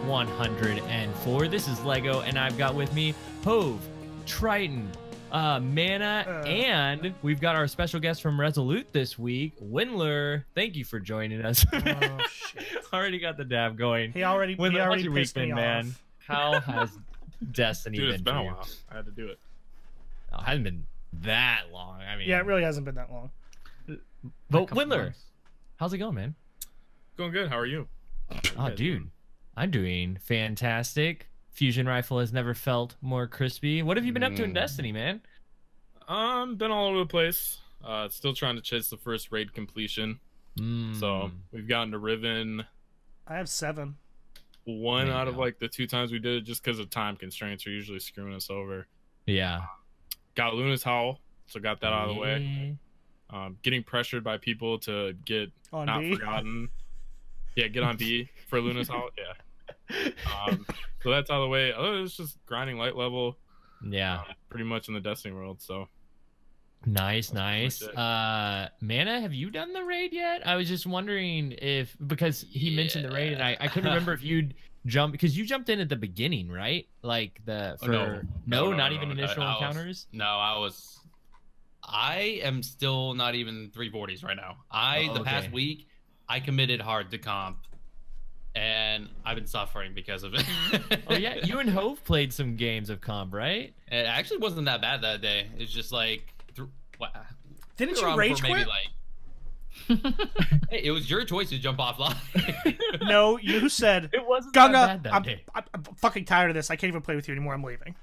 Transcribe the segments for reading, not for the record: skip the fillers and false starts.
104. This is Lego, and I've got with me Hove, Triton, Mana, and we've got our special guest from Resolute this week, Wendler. Thank you for joining us. Oh shit! Already got the dab going. He already how's your week pissed been, me man? off. How has Destiny Dude, been? it's been for a you? while. I had to do it. Oh, it hasn't been that long. I mean, Yeah, it really hasn't been that long. But Wendler, how's it going, man? Going good. How are you? Oh, dude, I'm doing fantastic. Fusion rifle has never felt more crispy. What have you been up to in Destiny, man? Been all over the place. Still trying to chase the first raid completion. So we've gotten to Riven I have 7. one out of like the 2 times we did it, just because of time constraints are usually screwing us over. Yeah. Got Luna's Howl, so got that out of the way. Getting pressured by people to get On not B? forgotten. Yeah, get on B for Luna's Howl. Yeah. So that's out of the way. Other than it's just grinding light level. Yeah. Pretty much in the Destiny world. So Nice. That's pretty much Mana, have you done the raid yet? I was just wondering if, because he mentioned the raid, and I couldn't remember if you'd jump, because you jumped in at the beginning, right? Like the No, not even initial I was- encounters. I am still not even 340s right now. The past week I committed hard to comp, and I've been suffering because of it. Oh yeah, you and Hove played some games of comp, right? It actually wasn't that bad that day. It's just like Didn't we were you on rage for maybe quit? hey, it was your choice to jump offline. No, you said, It wasn't Gunga, that bad that day. I'm fucking tired of this. I can't even play with you anymore. I'm leaving.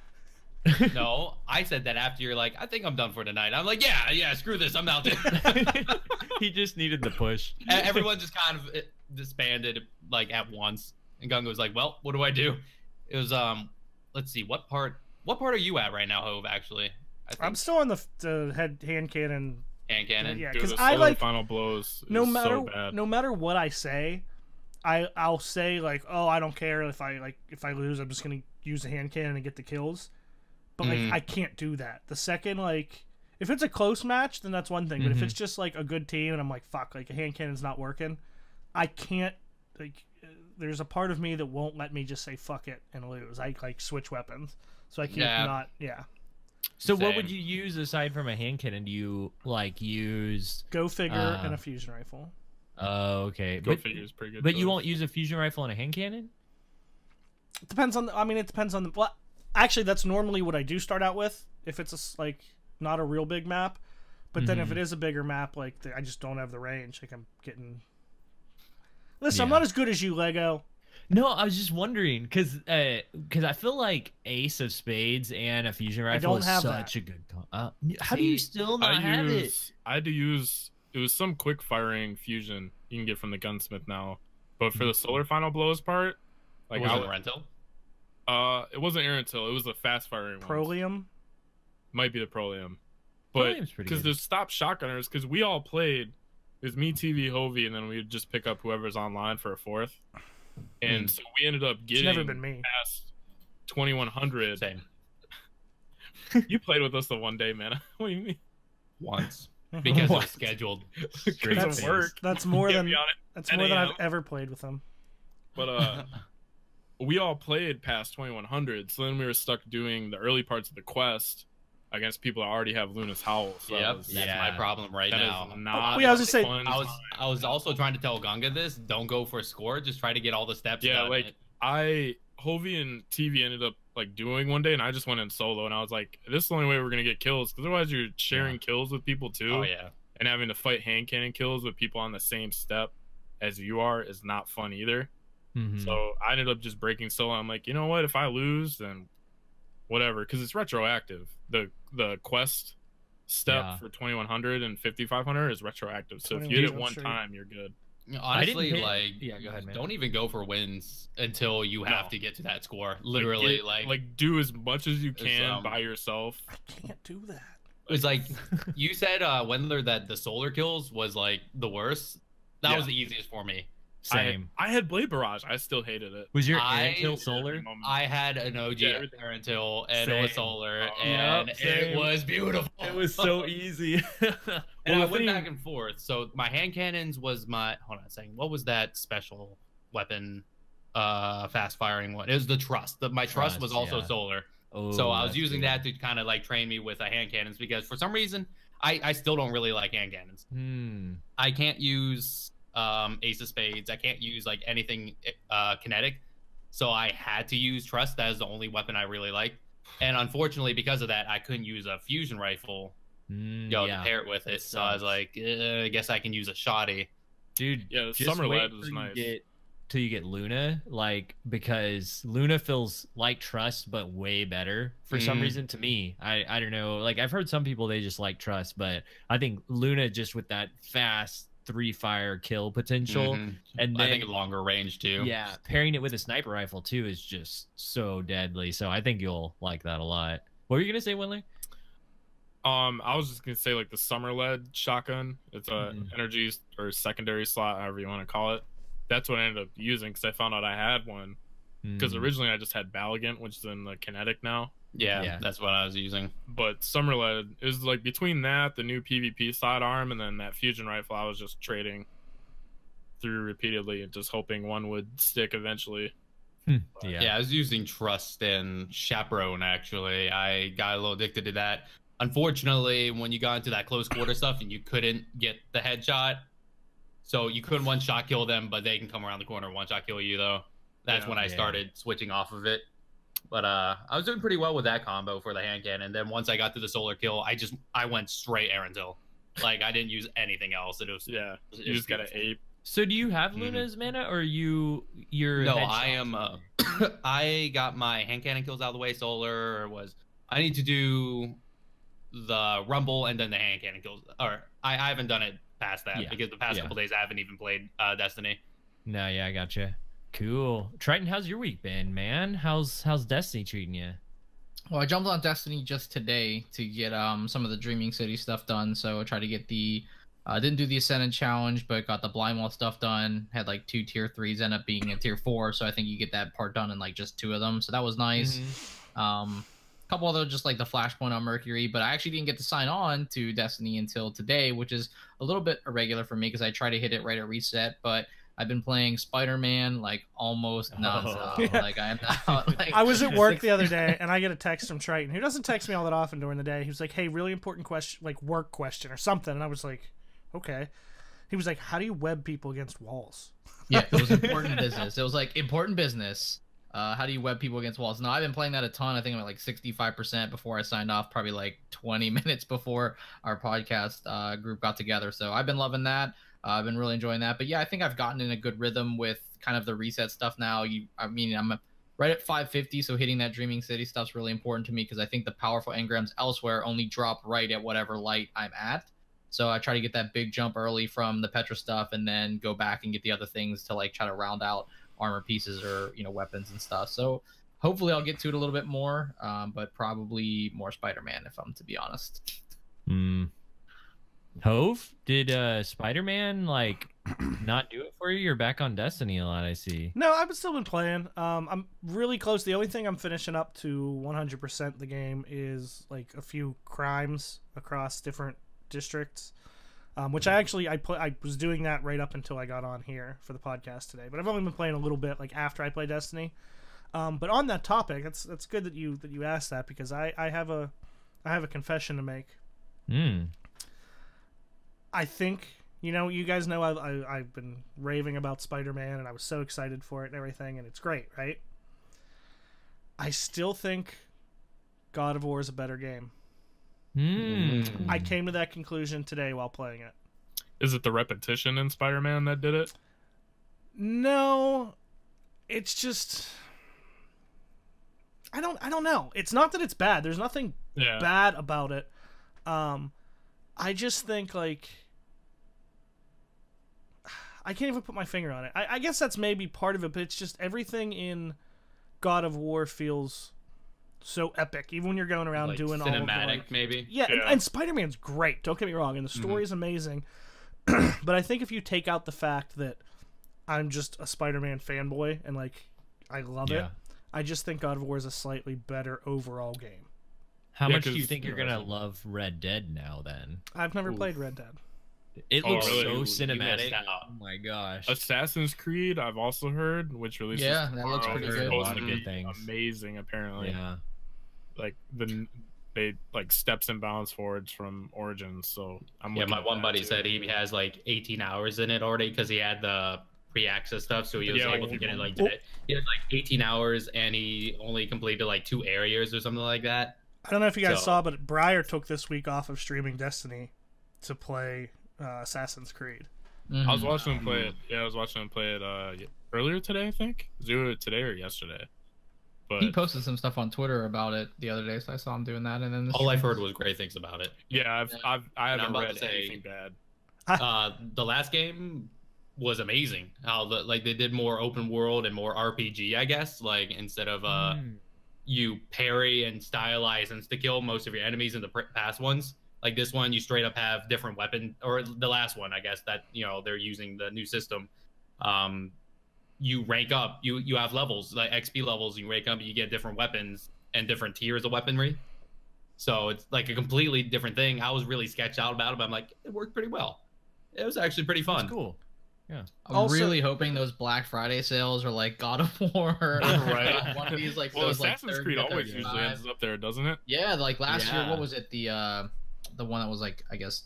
No, I said that after you're like, I think I'm done for tonight. I'm like, yeah, screw this, I'm out. He just needed the push. Everyone just kind of disbanded like at once, and Gunga was like, well, what do I do? It was let's see, what part are you at right now, Hove? Actually, I'm still on the hand cannon. hand cannon. Yeah, Dude, because the I solo like final blows. no is matter so bad. no matter what I say, I'll say like, oh, I don't care if I lose, I'm just gonna use the hand cannon and get the kills. But like I can't do that. The second like if it's a close match, then that's one thing. But if it's just like a good team and I'm like, fuck, like a hand cannon's not working, I can't like. There's a part of me that won't let me just say fuck it and lose. I like switch weapons, so I can't not. Yeah. So what Same. would you use aside from a hand cannon? Do you like use? Go figure and a fusion rifle. Oh, okay. Go figure is pretty good. But you choice. won't use a fusion rifle and a hand cannon? It depends on. It depends on the. Well, actually, that's normally what I do start out with. If it's like not a real big map, but then if it is a bigger map, like I just don't have the range. Like I'm getting. Listen, I'm not as good as you, Lego. No, I was just wondering because I feel like Ace of Spades and a fusion rifle don't is have such that. a good. How do you still not have it? I had to use. It was some quick firing fusion you can get from the gunsmith now, but for the solar final blows part, like Was it rental? it wasn't Aerentil. It was the fast firing one. Prolium. Might be the Prolium, but Prolium's pretty because good. there's stop shotgunners, because we all played. It was me, TV, Hovey, and then we'd just pick up whoever's online for a fourth. And so we ended up getting never been me. past 2100. Same. You played with us the one day, man. What do you mean? Once because it What? was scheduled. Because That's of work. That's more Get than me on it. that's 10 more than I've a.m. ever played with them. But we all played past 2100, so then we were stuck doing the early parts of the quest against people that already have Luna's Howl. So Yep, that's that's my problem right now. not I was just saying- fun I was also trying to tell Gunga this. Don't go for score. Just try to get all the steps Yeah, done. like Hovey and TV ended up like doing one day, and I just went in solo, and I was like, this is the only way we're gonna get kills, because otherwise you're sharing kills with people too. Oh yeah. And having to fight hand cannon kills with people on the same step as you are is not fun either. So I ended up just breaking solo. I'm like, you know what? If I lose, then whatever, because it's retroactive. The quest step for 2100 and 5500 is retroactive. So if you hit it one time, you're good. Honestly, hit- like, Yeah, go ahead, man. don't even go for wins until you have to get to that score. Literally, like do as much as you can It's, by yourself. I can't do that. it's like you said, Wendler, that the solar kills was like the worst. That was the easiest for me. Same. I had Blade Barrage. I still hated it. Was your I- Aerentil solar? I had an OG Yeah, everything. until and it was Same. solar, Oh, and yep, it same. was beautiful. It was so easy. And I Well, went back and forth. So my hand cannons was my. Hold on a second. What was that special weapon? fast firing one. It was the Trust. My Trust was also solar. Oh, so I was using that to kind of like train me with hand cannons, because for some reason I still don't really like hand cannons. I can't use Ace of Spades. I can't use like anything kinetic. So I had to use Trust. That is the only weapon I really like. And unfortunately, because of that, I couldn't use a fusion rifle to pair it with it. So I was like, I guess I can use a shoddy. Dude, yeah, just Summer wait Lad was nice. Till you get Luna, like, because Luna feels like Trust, but way better for some reason to me. I don't know. Like, I've heard some people, they just like Trust, but I think Luna, just with that fast 3-fire kill potential, and then, I think longer range too. Yeah, pairing it with a sniper rifle too is just so deadly. So I think you'll like that a lot. What were you gonna say, Wendler? I was just gonna say like the Summer Led shotgun. It's a energy or secondary slot, however you want to call it. That's what I ended up using because I found out I had one. Because originally I just had Balligant, which is in the kinetic now. Yeah, that's what I was using. But Summer Led is like between that, the new PvP sidearm, and then that fusion rifle. I was just trading through repeatedly and just hoping one would stick eventually. Yeah, I was using Trust and Chaperone actually. I got a little addicted to that. Unfortunately, when you got into that close quarter stuff and you couldn't get the headshot, so you couldn't one-shot kill them, but they can come around the corner and one-shot kill you, though. That's when I started switching off of it. But I was doing pretty well with that combo for the hand cannon. And then once I got to the solar kill, I went straight Aaron's Hill. Like, I didn't use anything else. It was you just got to ape. So do you have Luna's mana, or you're No, headshot? I am I got my hand cannon kills out of the way. Solar I need to do the Rumble and then the hand cannon kills. Or I haven't done it past that because the past couple days I haven't even played Destiny. No, yeah, I gotcha. Cool. Triton, how's your week been, man? How's Destiny treating you? Well, I jumped on Destiny just today to get some of the Dreaming City stuff done. So I tried to get the didn't do the Ascendant challenge, but got the Blindwall stuff done. Had like 2 tier 3s, end up being a tier 4, so I think you get that part done in like just 2 of them. So that was nice. Couple other just like the Flashpoint on Mercury, but I actually didn't get to sign on to Destiny until today, which is a little bit irregular for me because I try to hit it right at reset, but I've been playing Spider-Man like almost nonstop. Like I'm not, like, I was at work the other day and I get a text from Triton, who doesn't text me all that often during the day. He was like, "Hey, really important question, like work question or something," and I was like, "Okay." He was like, "How do you web people against walls?" Yeah, it was important business. It was like important business. How do you web people against walls? No, I've been playing that a ton. I think I'm at like 65% before I signed off, probably like 20 minutes before our podcast group got together. So I've been loving that. I've been really enjoying that. But yeah, I think I've gotten in a good rhythm with kind of the reset stuff now. I'm right at 550, so hitting that Dreaming City stuff's really important to me because I think the powerful engrams elsewhere only drop right at whatever light I'm at. So I try to get that big jump early from the Petra stuff and then go back and get the other things to like try to round out armor pieces or weapons and stuff. So hopefully I'll get to it a little bit more, but probably more Spider-Man if I'm to be honest. Hove, did Spider-Man like not do it for you? You're back on Destiny a lot, I see. No, I've still been playing. I'm really close. The only thing I'm finishing up to 100% the game is like a few crimes across different districts. Which I was doing that right up until I got on here for the podcast today. But I've only been playing a little bit like after I play Destiny. But on that topic, that's good that you asked that because I have a confession to make. I think you guys know I've been raving about Spider-Man and I was so excited for it and everything, and it's great, right? I still think God of War is a better game. I came to that conclusion today while playing it. Is it the repetition in Spider-Man that did it? No, it's just I don't know. It's not that it's bad. There's nothing bad about it. I just think like I can't even put my finger on it. I guess that's maybe part of it, but it's just everything in God of War feels so epic, even when you're going around like doing cinematic, all of the, like, maybe. Yeah, and Spider-Man's great. Don't get me wrong, and the story is amazing. But I think if you take out the fact that I'm just a Spider-Man fanboy and like I love it, I just think God of War is a slightly better overall game. How much do you think you're gonna love Red Dead now? Then I've never played Red Dead. It Oh, looks really? so You missed cinematic. out. Oh my gosh. Assassin's Creed, I've also heard, which releases Yeah, that looks tomorrow, pretty is good. supposed A lot to of be good things. amazing. Apparently, Yeah. like they like steps and bounds forwards from Origins. So I'm Yeah, looking my at one that, buddy too. said he has like 18 hours in it already because he had the pre-access stuff, so he was Yeah, like able to if get you it like want- today. He has like 18 hours, and he only completed like 2 areas or something like that. I don't know if you guys So- saw, but Breyer took this week off of streaming Destiny to play Assassin's Creed. Mhm. I was watching him play it. Yeah, I was watching him play it earlier today. I think it was either today or yesterday. But He posted some stuff on Twitter about it the other day, so I saw him doing that. And then All I've heard was great things about it. yeah, I I'm haven't about read to say- anything bad. The last game was amazing. How like they did more open world and more RPG, I guess. Like instead of you parry and stylize insta kill most of your enemies in the past ones. Like this one, you straight up have different weapon, or the last one, I guess that they're using the new system. You rank up, you have levels like XP levels. You rank up, you get different weapons and different tiers of weaponry. So it's like a completely different thing. I was really sketched out about it, but I'm like, it worked pretty well. It was actually pretty fun. That's cool. I'm Also- really hoping those Black Friday sales are like God of War. Right. One of these like Well, those like Assassin's 30 Creed to always usually 35. ends up there, doesn't it? Yeah, like last year, Yeah. what was it? The one that was like, I guess,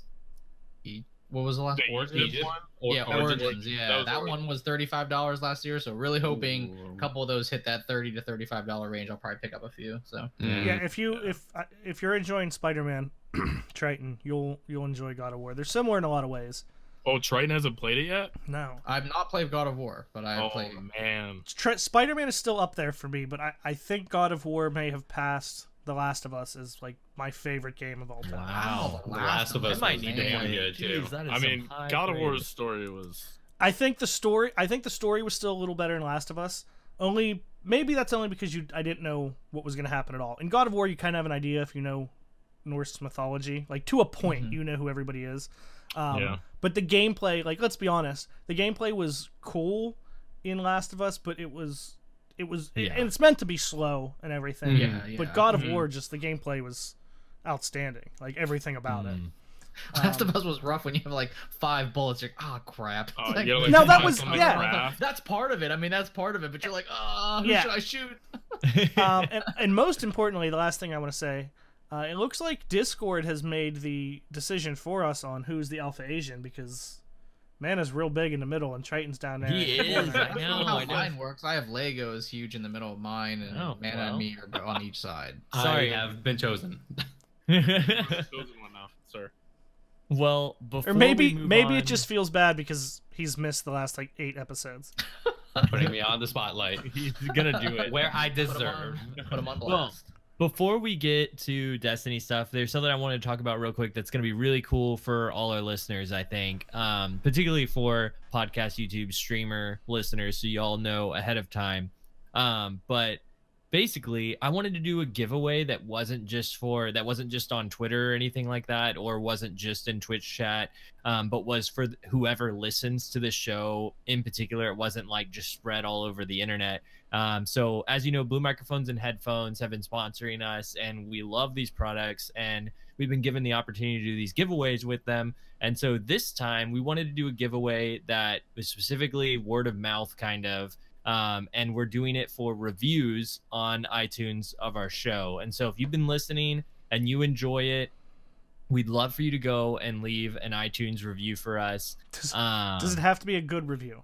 what was the last The Origins? Egypt one? Yeah, Origins. Yeah, that Origins. one was $35 last year. So really hoping Ooh. a couple of those hit that $30 to $35 range. I'll probably pick up a few. So Yeah, if you're enjoying Spider-Man, Triton, you'll enjoy God of War. They're similar in a lot of ways. Oh, Triton hasn't played it yet. No, I've not played God of War, but I've Oh played. man, Spider-Man is still up there for me, but I think God of War may have passed The Last of Us as like my favorite game of all time. Wow. The Last of Us I might was need to damn play good it. too. Jeez, that is I mean, some high God of praise. War's story was. I think the story was still a little better in Last of Us. Maybe that's only because I didn't know what was going to happen at all. In God of War, you kind of have an idea if you know Norse mythology, like to a point, you know who everybody is. Yeah. But the gameplay, like let's be honest, the gameplay was cool in Last of Us, but it was, Yeah. and it's meant to be slow and everything. Yeah, But yeah. God of War, just the gameplay was outstanding, like everything about it. Last of Us was rough when you have like 5 bullets. You're like, oh crap. Oh, It's like, you gotta, like, No, that find was- something yeah. to craft. that's part of it. I mean, that's part of it. But you're like, oh, who Yeah. should I shoot? And most importantly, the last thing I want to say, it looks like Discord has made the decision for us on who's the Alpha Asian because Mana's real big in the middle and Triton's down there. He in the is. corner. I I don't know. know how I know. mine works. I have Legos huge in the middle of mine, and Oh, Mana well. and me are on each side. Sorry. I have been chosen. Chosen one now, sir. Well, before Or maybe we move maybe on, it just feels bad because he's missed the last like 8 episodes. Putting me on the spotlight he's gonna do it. where I Put 'em deserve. Put 'em on Well, blast. Before we get to Destiny stuff, there's something I wanted to talk about real quick that's going to be really cool for all our listeners, I think, particularly for podcast, YouTube, streamer listeners, so you all know ahead of time. But basically, I wanted to do a giveaway that wasn't just on Twitter or anything like that, or wasn't just in Twitch chat, but was for whoever listens to the show in particular. It wasn't like just spread all over the internet. So as you know, Blue Microphones and Headphones have been sponsoring us, and we love these products, and we've been given the opportunity to do these giveaways with them. And so this time we wanted to do a giveaway that was specifically word of mouth kind of, and we're doing it for reviews on iTunes of our show. And so if you've been listening and you enjoy it, we'd love for you to go and leave an iTunes review for us. Does it have to be a good review?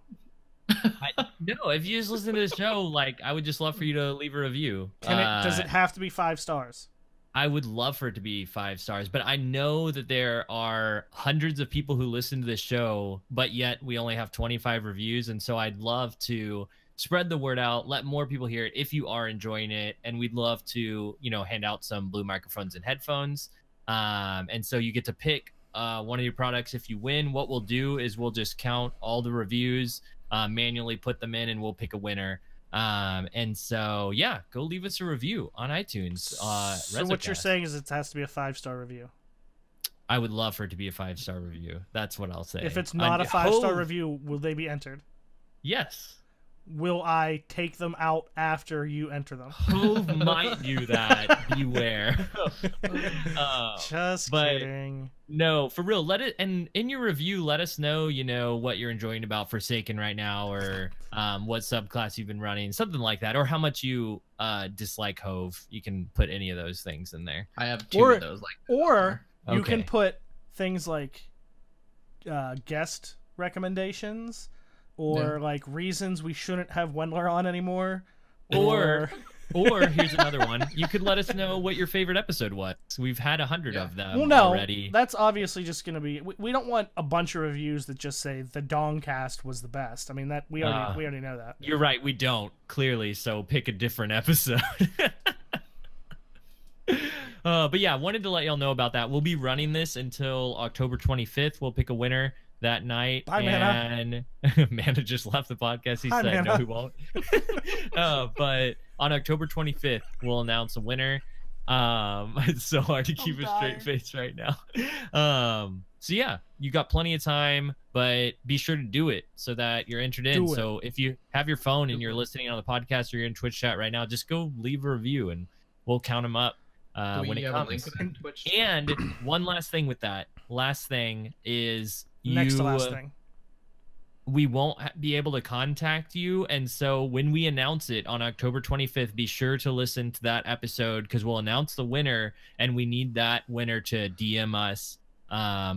No, if you just listen to the show, like, I would just love for you to leave a review. Does it have to be 5 stars? I would love for it to be 5 stars, but I know that there are hundreds of people who listen to this show, but yet we only have 25 reviews. And so I'd love to spread the word out, let more people hear it if you are enjoying it. And we'd love to, hand out some Blue Microphones and Headphones. And so you get to pick one of your products if you win. What we'll do is we'll just count all the reviews, manually put them in, and we'll pick a winner. And so, yeah, go leave us a review on iTunes. So what you're REZOcast. saying is it has to be a 5-star review. I would love for it to be a 5-star review. That's what I'll say. If it's not a I 5-star hope- review, will they be entered? Yes. will I take them out after you enter them? Hove might do that. Beware. Just kidding. No, for real. Let it, and in your review, let us know, what you're enjoying about Forsaken right now, or what subclass you've been running, something like that, or how much you dislike Hove. You can put any of those things in there. I have two of those. Or you can put things like guest recommendations, or like reasons we shouldn't have Wendler on anymore, or here's another one. You could let us know what your favorite episode was. We've had 100 of them already. That's obviously just going to be. We don't want a bunch of reviews that just say the Dongcast was the best. I mean, that we already know that. You're right. We don't, clearly. So pick a different episode. But yeah, wanted to let y'all know about that. We'll be running this until October 25th. We'll pick a winner that night. Bye, and Mana just left the podcast. He said Mana. no, he won't. But on October 25th, we'll announce a winner. It's so hard to keep a straight face right now. So yeah, you got plenty of time, but be sure to do it so that you're entered in. So if you have your phone and you're listening on the podcast or you're in Twitch chat right now, just go leave a review and we'll count them up when it comes. And one last thing with that. Last thing is next to last thing. We won't be able to contact you, and so when we announce it on October 25th, be sure to listen to that episode, because we'll announce the winner, and we need that winner to DM us,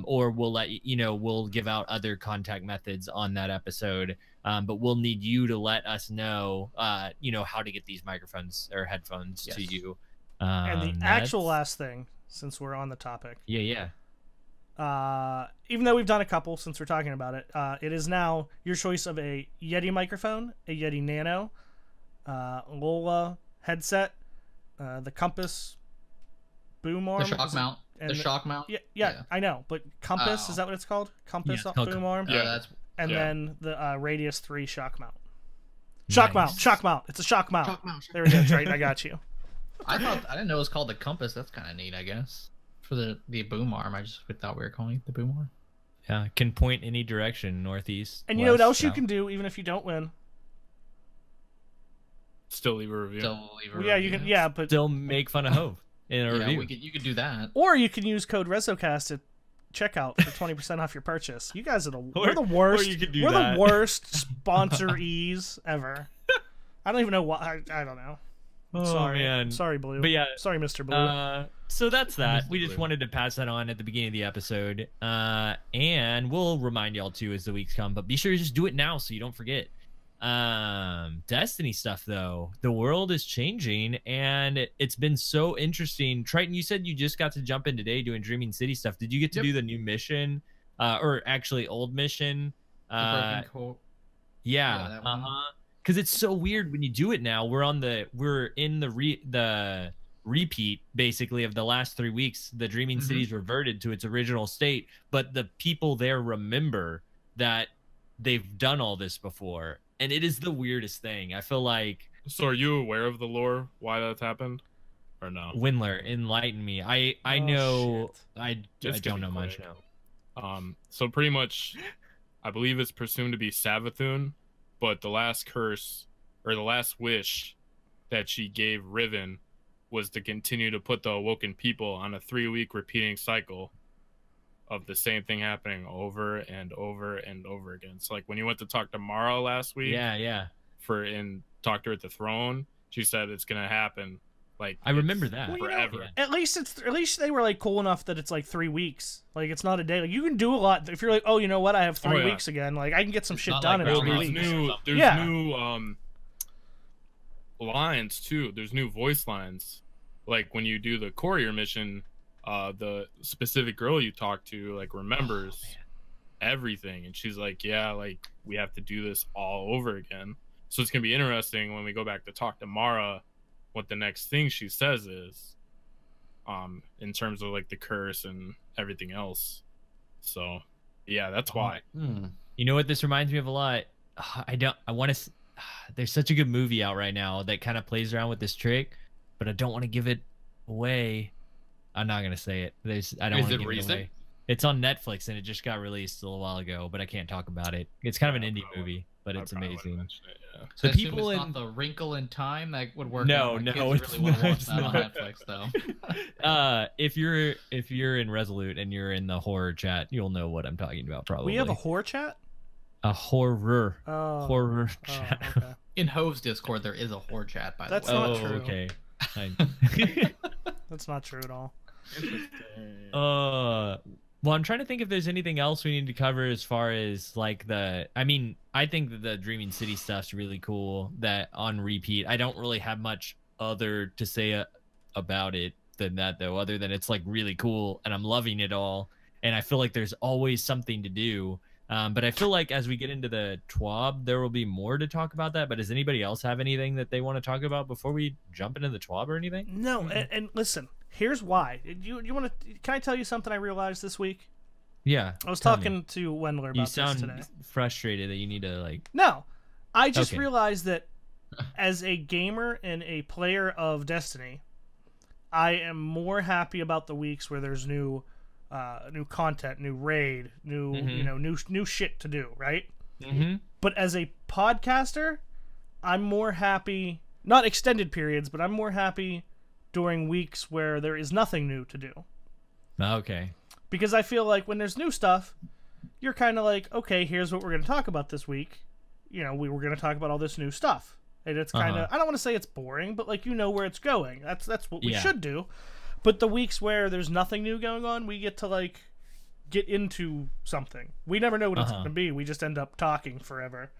or we'll let we'll give out other contact methods on that episode, but we'll need you to let us know how to get these microphones or headphones to you. And the actual last thing, since we're on the topic, even though we've done a couple since we're talking about it, it is now your choice of a Yeti microphone, a Yeti Nano, Lola headset, the Compass boom arm, the shock mount, shock mount. Yeah, I know, but Compass, is that what it's called? Compass boom arm. Then the Radius 3 shock mount. Shock mount. It's a shock mount. There we go, Trey. I got you. I didn't know it was called the Compass. That's kind of neat, I guess. For the boom arm, I just thought we were calling it the boom arm. Yeah, can point any direction, northeast. And you know what else you can do, even if you don't win? Still leave a review. You can. Yeah, but still make fun of Hove in a review. You could do that. Or you can use code REZOcast at checkout for 20% off your purchase. You guys are we're the worst. We're the worst sponsorees ever. I don't even know why. I don't know. Sorry, man. Sorry, Blue. But yeah, sorry, Mr. Blue. So that's that. We just wanted to pass that on at the beginning of the episode, and we'll remind y'all too as the weeks come. But be sure to just do it now so you don't forget. Destiny stuff though, the world is changing, and it's been so interesting. Triton, you said you just got to jump in today doing Dreaming City stuff. Did you get to do the new mission, or actually old mission? Yeah. Because it's so weird when you do it now. We're in the repeat basically of the last 3 weeks. The Dreaming City's reverted to its original state, but the people there remember that they've done all this before, and it is the weirdest thing. I feel like. So are you aware of the lore, why that's happened, or no? Wendler, enlighten me. I know. Shit. I don't know much now. So pretty much, I believe it's presumed to be Savathun. But the last curse, or the last wish that she gave Riven, was to continue to put the awoken people on a 3-week repeating cycle of the same thing happening over and over and over again. So like when you went to talk to Mara last week, talk to her at the throne, she said it's gonna happen. Like I remember that forever. At least they were like cool enough that it's like 3 weeks. Like it's not a day. Like you can do a lot if you're like, oh, you know what? I have 3 weeks again. Like I can get some shit done in 3 weeks. There's new lines too. There's new voice lines. Like when you do the courier mission, the specific girl you talk to like remembers everything, and she's like, yeah, like we have to do this all over again. So it's gonna be interesting when we go back to talk to Mara, what the next thing she says is, in terms of like the curse and everything else. So yeah, that's why. You know what this reminds me of a lot? There's such a good movie out right now that kind of plays around with this trick, but I don't want to give it away. I'm not gonna say it. I don't want to give it away. It's on Netflix and it just got released a little while ago, but I can't talk about it. It's kind of an indie movie. but I it's probably wouldn't amazing. mention it, yeah. So The I assume people it's in not the Wrinkle in Time that would work. No, out. no, Kids it's really want to not, watch it's that on not. Netflix though. if you're in Resolute and you're in the horror chat, you'll know what I'm talking about. Probably We have a horror chat. a horror Oh, chat. okay. In Hove's Discord, there is a horror chat. By the That's way. not Oh, true. okay. That's not true at all. Interesting. Well, I'm trying to think if there's anything else we need to cover as far as like I mean, I think that the Dreaming City stuff's really cool. That on repeat, I don't really have much other to say about it than that, though. Other than it's like really cool, and I'm loving it all, and I feel like there's always something to do. But I feel like as we get into the TWAB, there will be more to talk about that. But does anybody else have anything that they want to talk about before we jump into the TWAB or anything? No, and listen, here's why. You want to? Can I tell you something I realized this week? Yeah. I was tell me. talking to Wendler about You this sound today. frustrated that you need to like. No, I just Okay. realized that as a gamer and a player of Destiny, I am more happy about the weeks where there's new content, new raid, new new shit to do, right? Mm-hmm. But as a podcaster, I'm more happy, not extended periods, but I'm more happy during weeks where there is nothing new to do. Okay. Because I feel like when there's new stuff, you're kind of like, okay, here's what we're going to talk about this week. We were going to talk about all this new stuff. And it's kind of, I don't want to say it's boring, but like, where it's going. That's what we should do. But the weeks where there's nothing new going on, we get to like get into something. We never know what it's going to be. We just end up talking forever.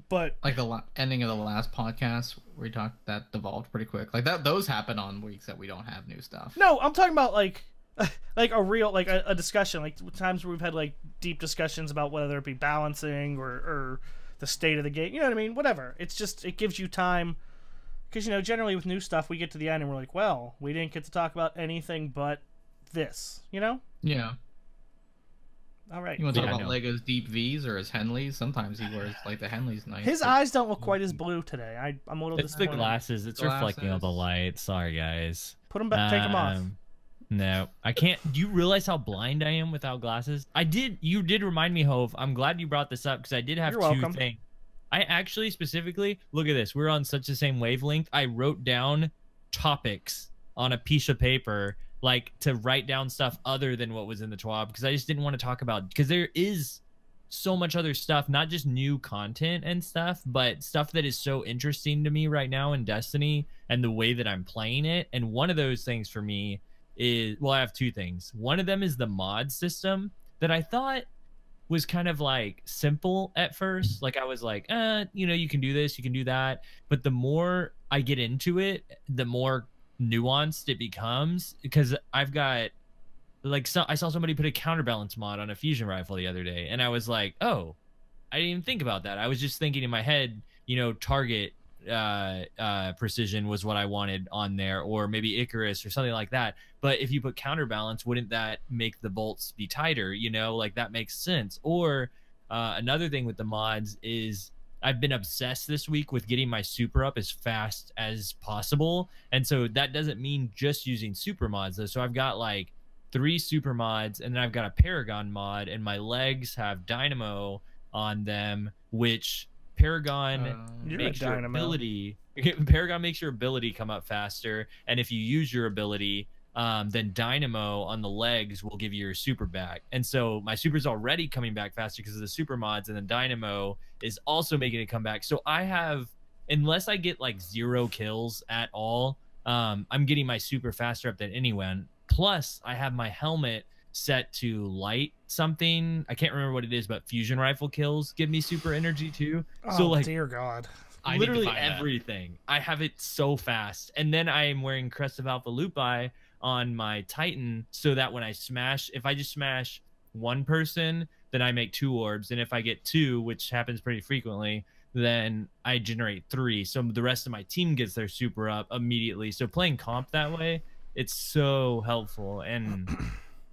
But like the ending of the last podcast, we talked that devolved pretty quick. Like that, those happen on weeks that we don't have new stuff. no, I'm talking about like a real like a discussion, like times where we've had like deep discussions about whether it be balancing or the state of the game. You know what I mean? Whatever. It's just it gives you time because generally with new stuff we get to the end and we're like, well, we didn't get to talk about anything but this. Yeah. All right. You want to Yeah, talk I about know. Lego's Deep V's or his Henleys? Sometimes he wears like the Henleys nice. His but- eyes don't look quite as blue today. I'm a little It's the disappointed. glasses. It's reflecting all the Glasses. light. Sorry, guys. Put them back. Take them off. No, I can't. Do you realize how blind I am without glasses? You did remind me, Hove. I'm glad you brought this up because I did have You're two welcome. things. I actually specifically, look at this. We're on such the same wavelength. I wrote down topics on a piece of paper, like to write down stuff other than what was in the TWAB because I just didn't want to talk about, because there is so much other stuff, not just new content and stuff, but stuff that is so interesting to me right now in Destiny and the way that I'm playing it. And one of those things for me is, well, I have two things. One of them is the mod system that I thought was kind of like simple at first. Like I was like, you can do this, you can do that. But the more I get into it, the more nuanced it becomes, because I've got like, I saw somebody put a counterbalance mod on a fusion rifle the other day, and I was like, oh, I didn't even think about that. I was just thinking in my head, target precision was what I wanted on there, or maybe Icarus or something like that. But if you put counterbalance, wouldn't that make the bolts be tighter? Like that makes sense. Or another thing with the mods is I've been obsessed this week with getting my super up as fast as possible. And so that doesn't mean just using super mods though. So I've got like 3 super mods, and then I've got a Paragon mod, and my legs have Dynamo on them, which Paragon You're makes a your dynamo. ability Paragon makes your ability come up faster, and if you use your ability, then Dynamo on the legs will give you your super back. And so my super's already coming back faster because of the super mods, and then Dynamo is also making it come back. So I have, unless I get like 0 kills at all, I'm getting my super faster up than anyone. Plus I have my helmet set to light something, I can't remember what it is, but fusion rifle kills give me super energy too. Oh, So like dear God. I need to literally find that. everything, I have it so fast. And then I am wearing Crest of Alpha Lupi on my Titan, so that when I smash, if I just smash one person, then I make 2 orbs, and if I get 2, which happens pretty frequently, then I generate 3, so the rest of my team gets their super up immediately. So playing comp that way, it's so helpful. And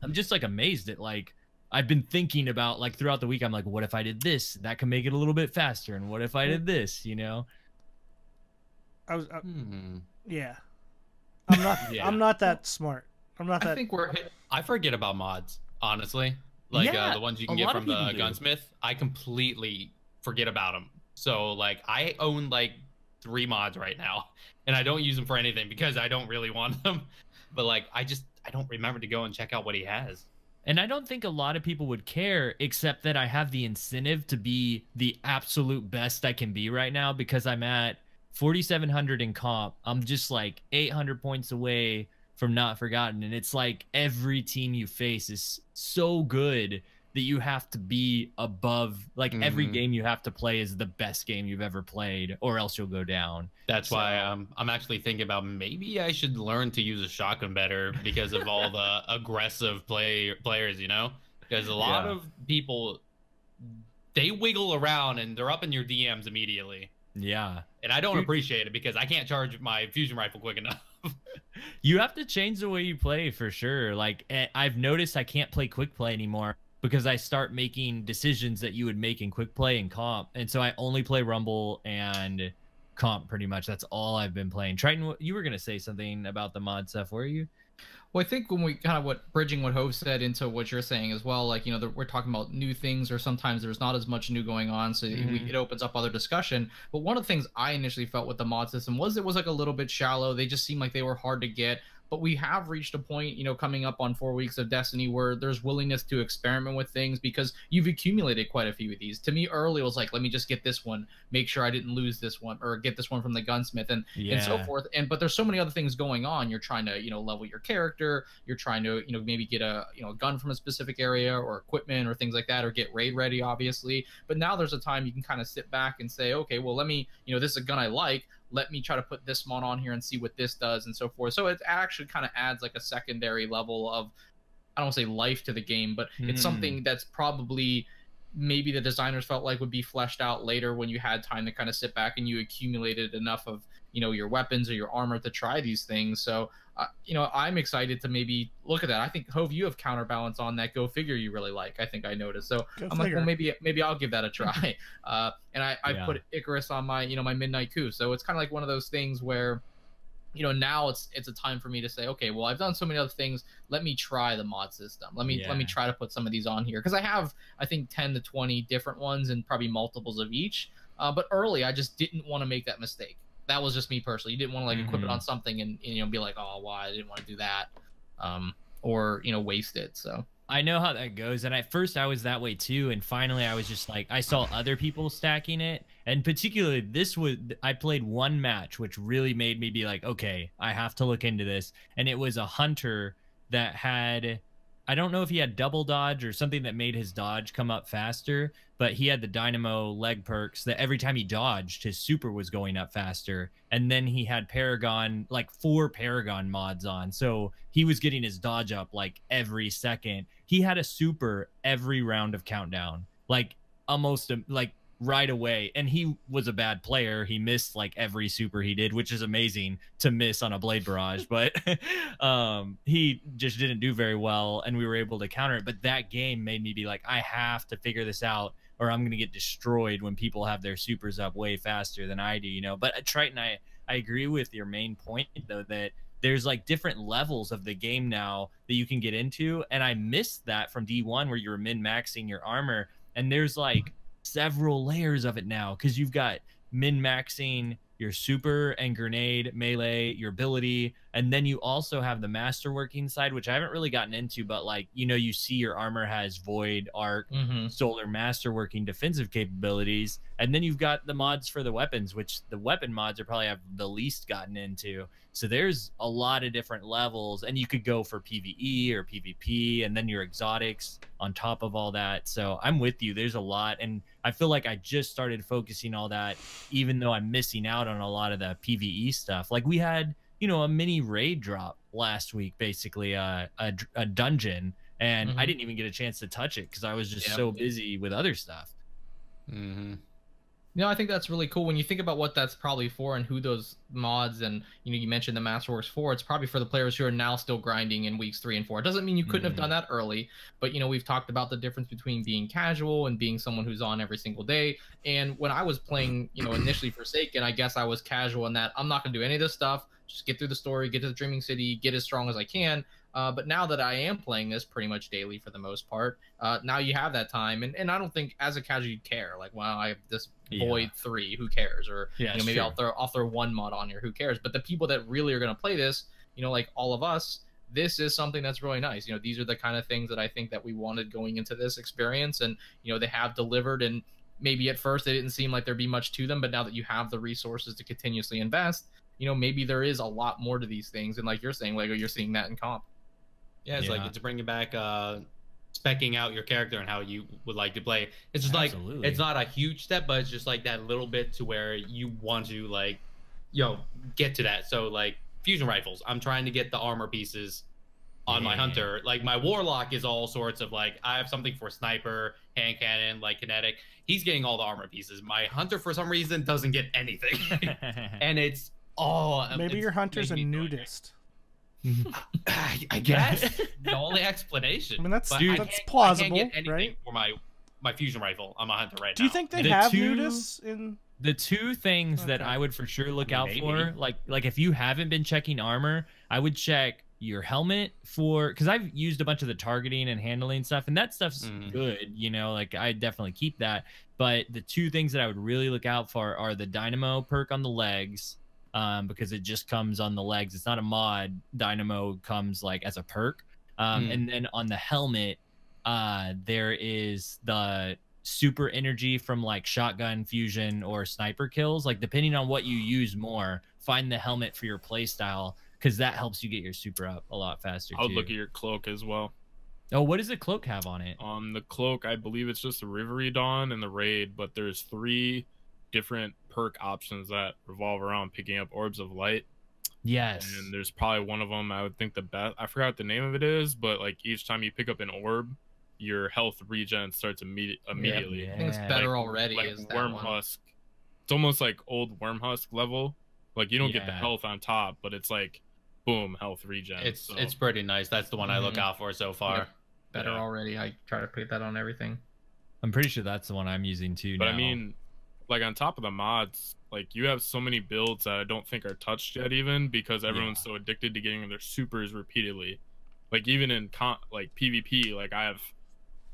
I'm just like amazed at, like, I've been thinking about, like, throughout the week, I'm like, what if I did this? That can make it a little bit faster. And what if I did this, I was yeah. Yeah. I'm not that smart. I'm not I that. think we're I forget about mods, honestly. Like Yeah, the ones you a can get lot from of the people do. gunsmith. I completely forget about them. So like I own like 3 mods right now, and I don't use them for anything because I don't really want them. But like I don't remember to go and check out what he has. And I don't think a lot of people would care, except that I have the incentive to be the absolute best I can be right now because I'm at 4,700 in comp. I'm just like 800 points away from Not Forgotten. And it's like every team you face is so good that you have to be above, like every game you have to play is the best game you've ever played, or else you'll go down. That's why I'm actually thinking about maybe I should learn to use a shotgun better because of all the aggressive players, you know? Because a lot of people, they wiggle around and they're up in your DMs immediately. Yeah. And I don't appreciate it because I can't charge my fusion rifle quick enough. You have to change the way you play for sure. Like I've noticed I can't play quick play anymore because I start making decisions that you would make in quick play and comp. And so I only play Rumble and comp pretty much. That's all I've been playing. Triton, you were going to say something about the mod stuff, were you? Well, I think when we kind of bridging what Hove said into what you're saying as well, like, you know, we're talking about new things, or sometimes there's not as much new going on, so it opens up other discussion. But one of the things I initially felt with the mod system was it was like a little bit shallow. They just seemed like they were hard to get. But we have reached a point, you know, coming up on 4 weeks of Destiny where there's willingness to experiment with things because you've accumulated quite a few of these. To me, early it was like, let me just get this one, make sure I didn't lose this one, or get this one from the gunsmith, and so forth. But there's so many other things going on. You're trying to, you know, level your character. You're trying to, you know, maybe get a gun from a specific area or equipment or things like that, or get raid ready, obviously. But now there's a time you can kind of sit back and say, okay, well, let me, you know, this is a gun I like. Let me try to put this mod on here and see what this does, and so forth. So it actually kind of adds like a secondary level of, I don't want to say life to the game, but it's something that's probably maybe the designers felt like would be fleshed out later when you had time to kind of sit back and you accumulated enough of, you know, your weapons or your armor to try these things. So, you know, I'm excited to maybe look at that. I think, Hove, you have counterbalance on that Go Figure you really like, I think I noticed. So I'm like, well, maybe I'll give that a try. And I put Icarus on my, you know, my Midnight Coup. So it's kind of like one of those things where, you know, now it's a time for me to say, okay, well, I've done so many other things. Let me try the mod system. Let me try to put some of these on here. Because I have, I think, 10 to 20 different ones and probably multiples of each. But early, I just didn't want to make that mistake. That was just me personally. You didn't want to like equip it on something and you know, be like, oh, why I didn't want to do that, or, you know, waste it. So I know how that goes, and at first I was that way too, and finally I was just like, I saw other people stacking it, and particularly I played one match which really made me be like, okay, I have to look into this. And it was a hunter that had, I don't know if he had double dodge or something that made his dodge come up faster, but he had the dynamo leg perks that every time he dodged, his super was going up faster. And then he had Paragon, like 4 Paragon mods on. So he was getting his dodge up like every second. He had a super every round of Countdown, like almost like right away. And he was a bad player. He missed like every super he did, which is amazing to miss on a Blade Barrage, but he just didn't do very well, and we were able to counter it. But that game made me be like, I have to figure this out, or I'm going to get destroyed when people have their supers up way faster than I do, you know. But Triton, I agree with your main point, though, that there's like different levels of the game now that you can get into. And I missed that from D1 where you were min-maxing your armor. And there's like several layers of it now, because you've got min-maxing your super and grenade, melee, your ability, and then you also have the masterworking side, which I haven't really gotten into, but like, you know, you see your armor has void, arc, solar, masterworking, defensive capabilities, and then you've got the mods for the weapons, which the weapon mods are probably have the least gotten into. So there's a lot of different levels, and you could go for PvE or PvP, and then your exotics on top of all that. So I'm with you. There's a lot, and I feel like I just started focusing all that, even though I'm missing out on a lot of the PvE stuff. Like we had, you know, a mini raid drop last week, basically a dungeon, and I didn't even get a chance to touch it because I was just so busy with other stuff. You know, I think that's really cool when you think about what that's probably for and who those mods and, you know, you mentioned the Masterworks for. It's probably for the players who are now still grinding in weeks 3 and 4. It doesn't mean you couldn't have done that early, but, you know, we've talked about the difference between being casual and being someone who's on every single day. And when I was playing, you know, initially Forsaken, I guess I was casual in that I'm not going to do any of this stuff. Just get through the story, get to the Dreaming City, get as strong as I can. But now that I am playing this pretty much daily for the most part, now you have that time, and I don't think as a casual you'd care. Like, well, I have this Void 3, who cares? Or maybe I'll throw one mod on here, who cares? But the people that really are going to play this, like all of us, this is something that's really nice. These are the kind of things that I think that we wanted going into this experience, and they have delivered. And maybe at first they didn't seem like there'd be much to them, but now that you have the resources to continuously invest, maybe there is a lot more to these things. And like you're saying, Lego, you're seeing that in comp. Yeah, it's like it's bringing back specking out your character and how you would like to play. It's just like it's not a huge step, but it's just like that little bit to where you want to like get to that. So like fusion rifles, I'm trying to get the armor pieces on my hunter. Like my warlock is all sorts of like, I have something for sniper, hand cannon, like kinetic. He's getting all the armor pieces. My hunter for some reason doesn't get anything. And it's maybe your hunter's a nudist. I guess the only explanation. I mean, that's plausible, I can't get anything right? for my fusion rifle on my hunter right now. Do you think they have nudists in? The two things that I would for sure look out for, like if you haven't been checking armor, I would check your helmet because I've used a bunch of the targeting and handling stuff, and that stuff's good. Like I definitely keep that. But the two things that I would really look out for are the dynamo perk on the legs, because it just comes on the legs. It's not a mod. Dynamo comes like as a perk, and then on the helmet, there is the super energy from like shotgun fusion or sniper kills. Like depending on what you use more, find the helmet for your play style, because that helps you get your super up a lot faster. I would look at your cloak as well. Oh, what does the cloak have on it? The cloak, I believe it's just the Rivery Dawn and the Raid, but there's 3 different perk options that revolve around picking up orbs of light. Yes. And there's probably one of them, I would think the best, I forgot what the name of it is, but like each time you pick up an orb, your health regen starts immediately. I think it's better already. Like is Worm Husk. It's almost like old Worm Husk level. Like you don't get the health on top, but it's like boom, health regen. It's pretty nice. That's the one I look out for so far. Better already. I try to put that on everything. I'm pretty sure that's the one I'm using too. But now. I mean, like on top of the mods, like you have so many builds that I don't think are touched yet, even because everyone's so addicted to getting their supers repeatedly. Like even in like PvP, like I have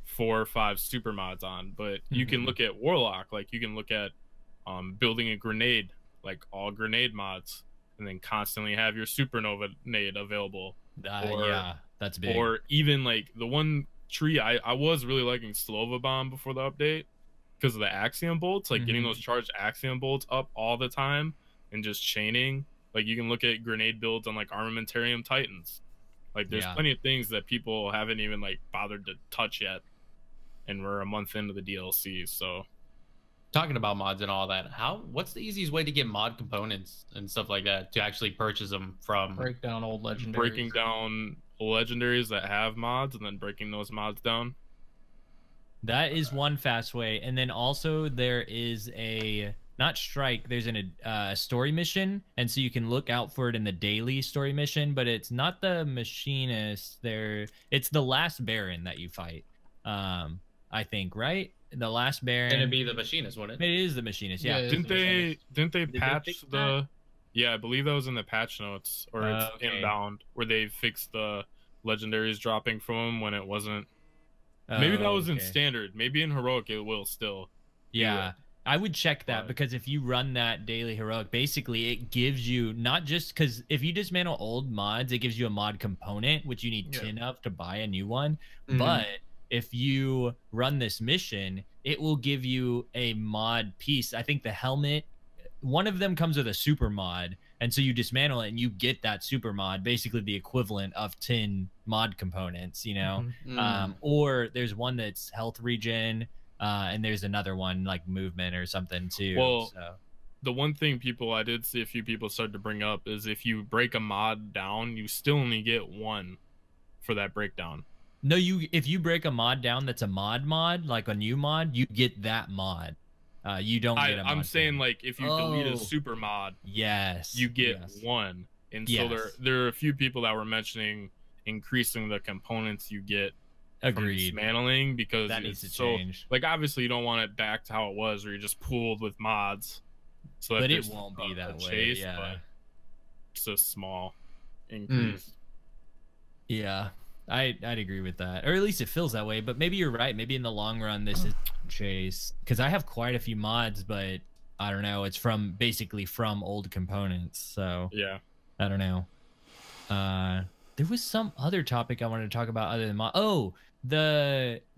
4 or 5 super mods on, but you can look at Warlock, like you can look at building a grenade, like all grenade mods, and then constantly have your supernova nade available. That's big. Or even like the one tree I was really liking Slova Bomb before the update because of the Axiom bolts, like getting those charged Axiom bolts up all the time and just chaining. Like you can look at grenade builds on like Armamentarium Titans. Like there's plenty of things that people haven't even like bothered to touch yet, and we're a month into the DLC. So talking about mods and all that, what's the easiest way to get mod components and stuff like that to actually purchase them from? Break down old legendaries. Breaking down legendaries that have mods and then breaking those mods down. That is one fast way. And then also there is not strike, there's a story mission, and so you can look out for it in the daily story mission, but it's not the machinist there. It's the last Baron that you fight. I think, right? The last Baron. Gonna be the machinist, wouldn't it? It is the machinist, yeah. Didn't they patch the? Yeah, I believe that was in the patch notes, or it's inbound, where they fixed the legendaries dropping from them when it wasn't. Maybe that was in standard. Maybe in heroic it will still. Yeah, I would check that, because if you run that daily heroic, basically it gives you not just because if you dismantle old mods, it gives you a mod component which you need 10 of to buy a new one, but if you run this mission, it will give you a mod piece. I think the helmet, one of them comes with a super mod, and so you dismantle it and you get that super mod, basically the equivalent of 10 mod components, or there's one that's health regen, and there's another one like movement or something too. Well, the one thing I did see a few people start to bring up is if you break a mod down, you still only get 1 for that breakdown. No, if you break a mod down that's a mod, like a new mod, you get that mod. You don't get a mod. I'm saying like if you delete a super mod, you get 1. And so there are a few people that were mentioning increasing the components you get from dismantling, because that needs to change. Like obviously you don't want it back to how it was where you're just pooled with mods. So but it won't be that way. But it's a small increase. Yeah, I'd agree with that, or at least it feels that way. But maybe you're right. Maybe in the long run, this is chase, because I have quite a few mods, but I don't know. It's basically from old components, so Yeah. I don't know. There was some other topic I wanted to talk about other than mod. Oh,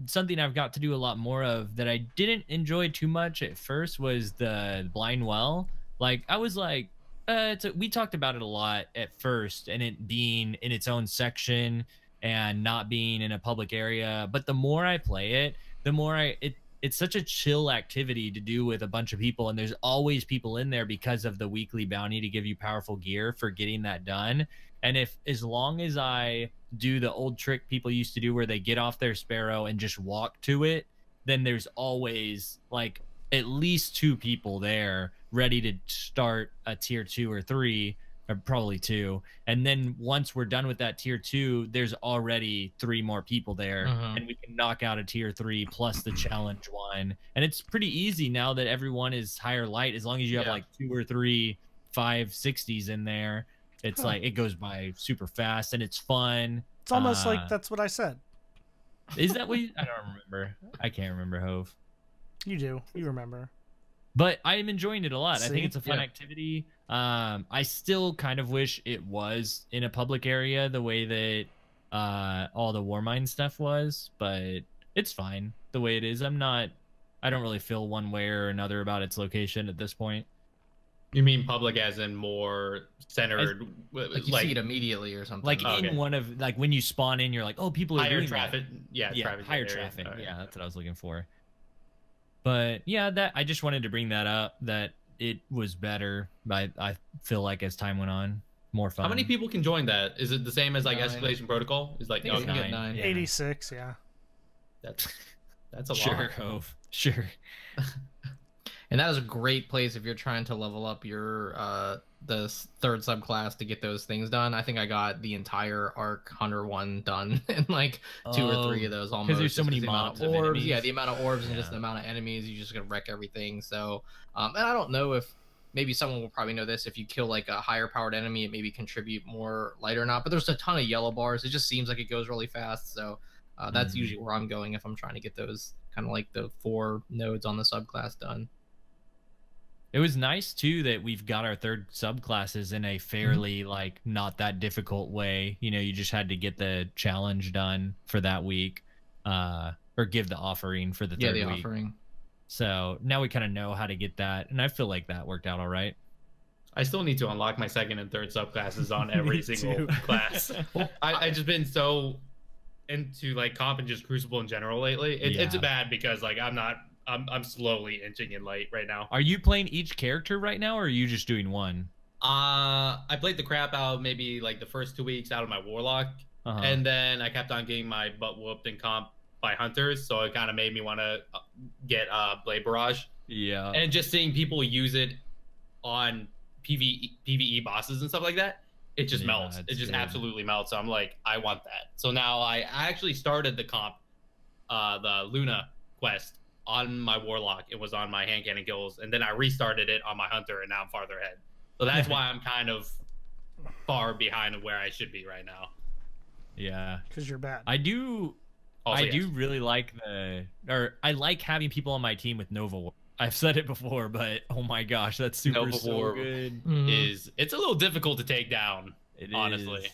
something I've got to do a lot more of that I didn't enjoy too much at first was the blind well. Like I was like, we talked about it a lot at first, and it being in its own section and not being in a public area. But the more I play it, the more it's such a chill activity to do with a bunch of people, and there's always people in there because of the weekly bounty to give you powerful gear for getting that done. And as long as I do the old trick people used to do where they get off their Sparrow and just walk to it, then there's always like at least 2 people there ready to start a tier 2 or 3, or probably 2. And then once we're done with that tier 2, there's already 3 more people there, and we can knock out a tier 3 plus the challenge one. And it's pretty easy now that everyone is higher light, as long as you have like 2 or 3 560s in there. It's like it goes by super fast and it's fun. It's almost like that's what I said. Is that what I don't remember. I can't remember, Hove. You do. You remember. But I am enjoying it a lot. See? I think it's a fun activity. I still kind of wish it was in a public area the way that all the Warmind stuff was, but it's fine the way it is. I don't really feel one way or another about its location at this point. You mean public as in more centered, like you see it immediately or something? Like in one of, like when you spawn in, you're like, oh, people are higher doing traffic. that. Yeah, higher traffic. Yeah, that's what I was looking for. But yeah, that I just wanted to bring that up, that it was better. I feel like as time went on, more fun. How many people can join that? Is it the same as like 9. Escalation Protocol? Is like I think you can get 9. Yeah. 86, yeah. That's a Sure, lot. Hove. Sure. And that is a great place if you're trying to level up your the 3rd subclass to get those things done. I think I got the entire Arc Hunter one done in like 2 or 3 of those almost. Because there's so many the amount mobs of of orbs. enemies. Yeah, the amount of orbs and just the amount of enemies, you just gonna wreck everything. So, and I don't know if maybe someone will probably know this. If you kill like a higher powered enemy, it maybe contribute more light or not. But there's a ton of yellow bars. It just seems like it goes really fast. So that's usually where I'm going if I'm trying to get those kind of like the 4 nodes on the subclass done. It was nice too that we've got our 3rd subclasses in a fairly like not that difficult way. You know, you just had to get the challenge done for that week, or give the offering for the 3rd week. Offering. So now we kind of know how to get that, and I feel like that worked out all right. I still need to unlock my 2nd and 3rd subclasses on every single class. I just been so into like comp and just Crucible in general lately. It's bad because like I'm slowly inching in light right now. Are you playing each character right now, or are you just doing one? I played the crap out maybe like the first 2 weeks out of my Warlock, and then I kept on getting my butt whooped in comp by Hunters, so it kind of made me want to get Blade Barrage. Yeah. And just seeing people use it on PvE bosses and stuff like that, it just melts. It just absolutely melts. So I'm like, I want that. So now I actually started the comp, the Luna quest, on my Warlock. It was on my hand cannon kills, and then I restarted it on my Hunter, and now I'm farther ahead. So that's why I'm kind of far behind of where I should be right now. Yeah, because you're bad. I do really like I like having people on my team with Nova War. I've said it before, but oh my gosh, that's super Nova War good. It's a little difficult to take down. Honestly.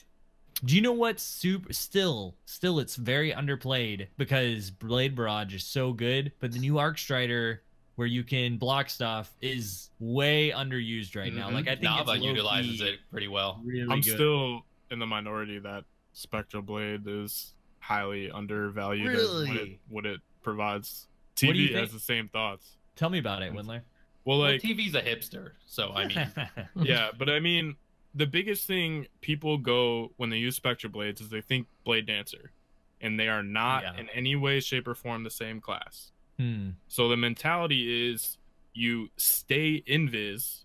Do you know what's still it's very underplayed because Blade Barrage is so good, but the new Arc Strider where you can block stuff is way underused right now. Like I think Nava utilizes it pretty well. Really I'm still in the minority that Spectral Blade is highly undervalued as what it provides. TV has the same thoughts. Tell me about it, Wendler. Well, TV's a hipster, so I mean, yeah, but I mean, the biggest thing people go when they use Spectral Blades is they think Blade Dancer, and they are not in any way, shape, or form the same class. So the mentality is you stay invis,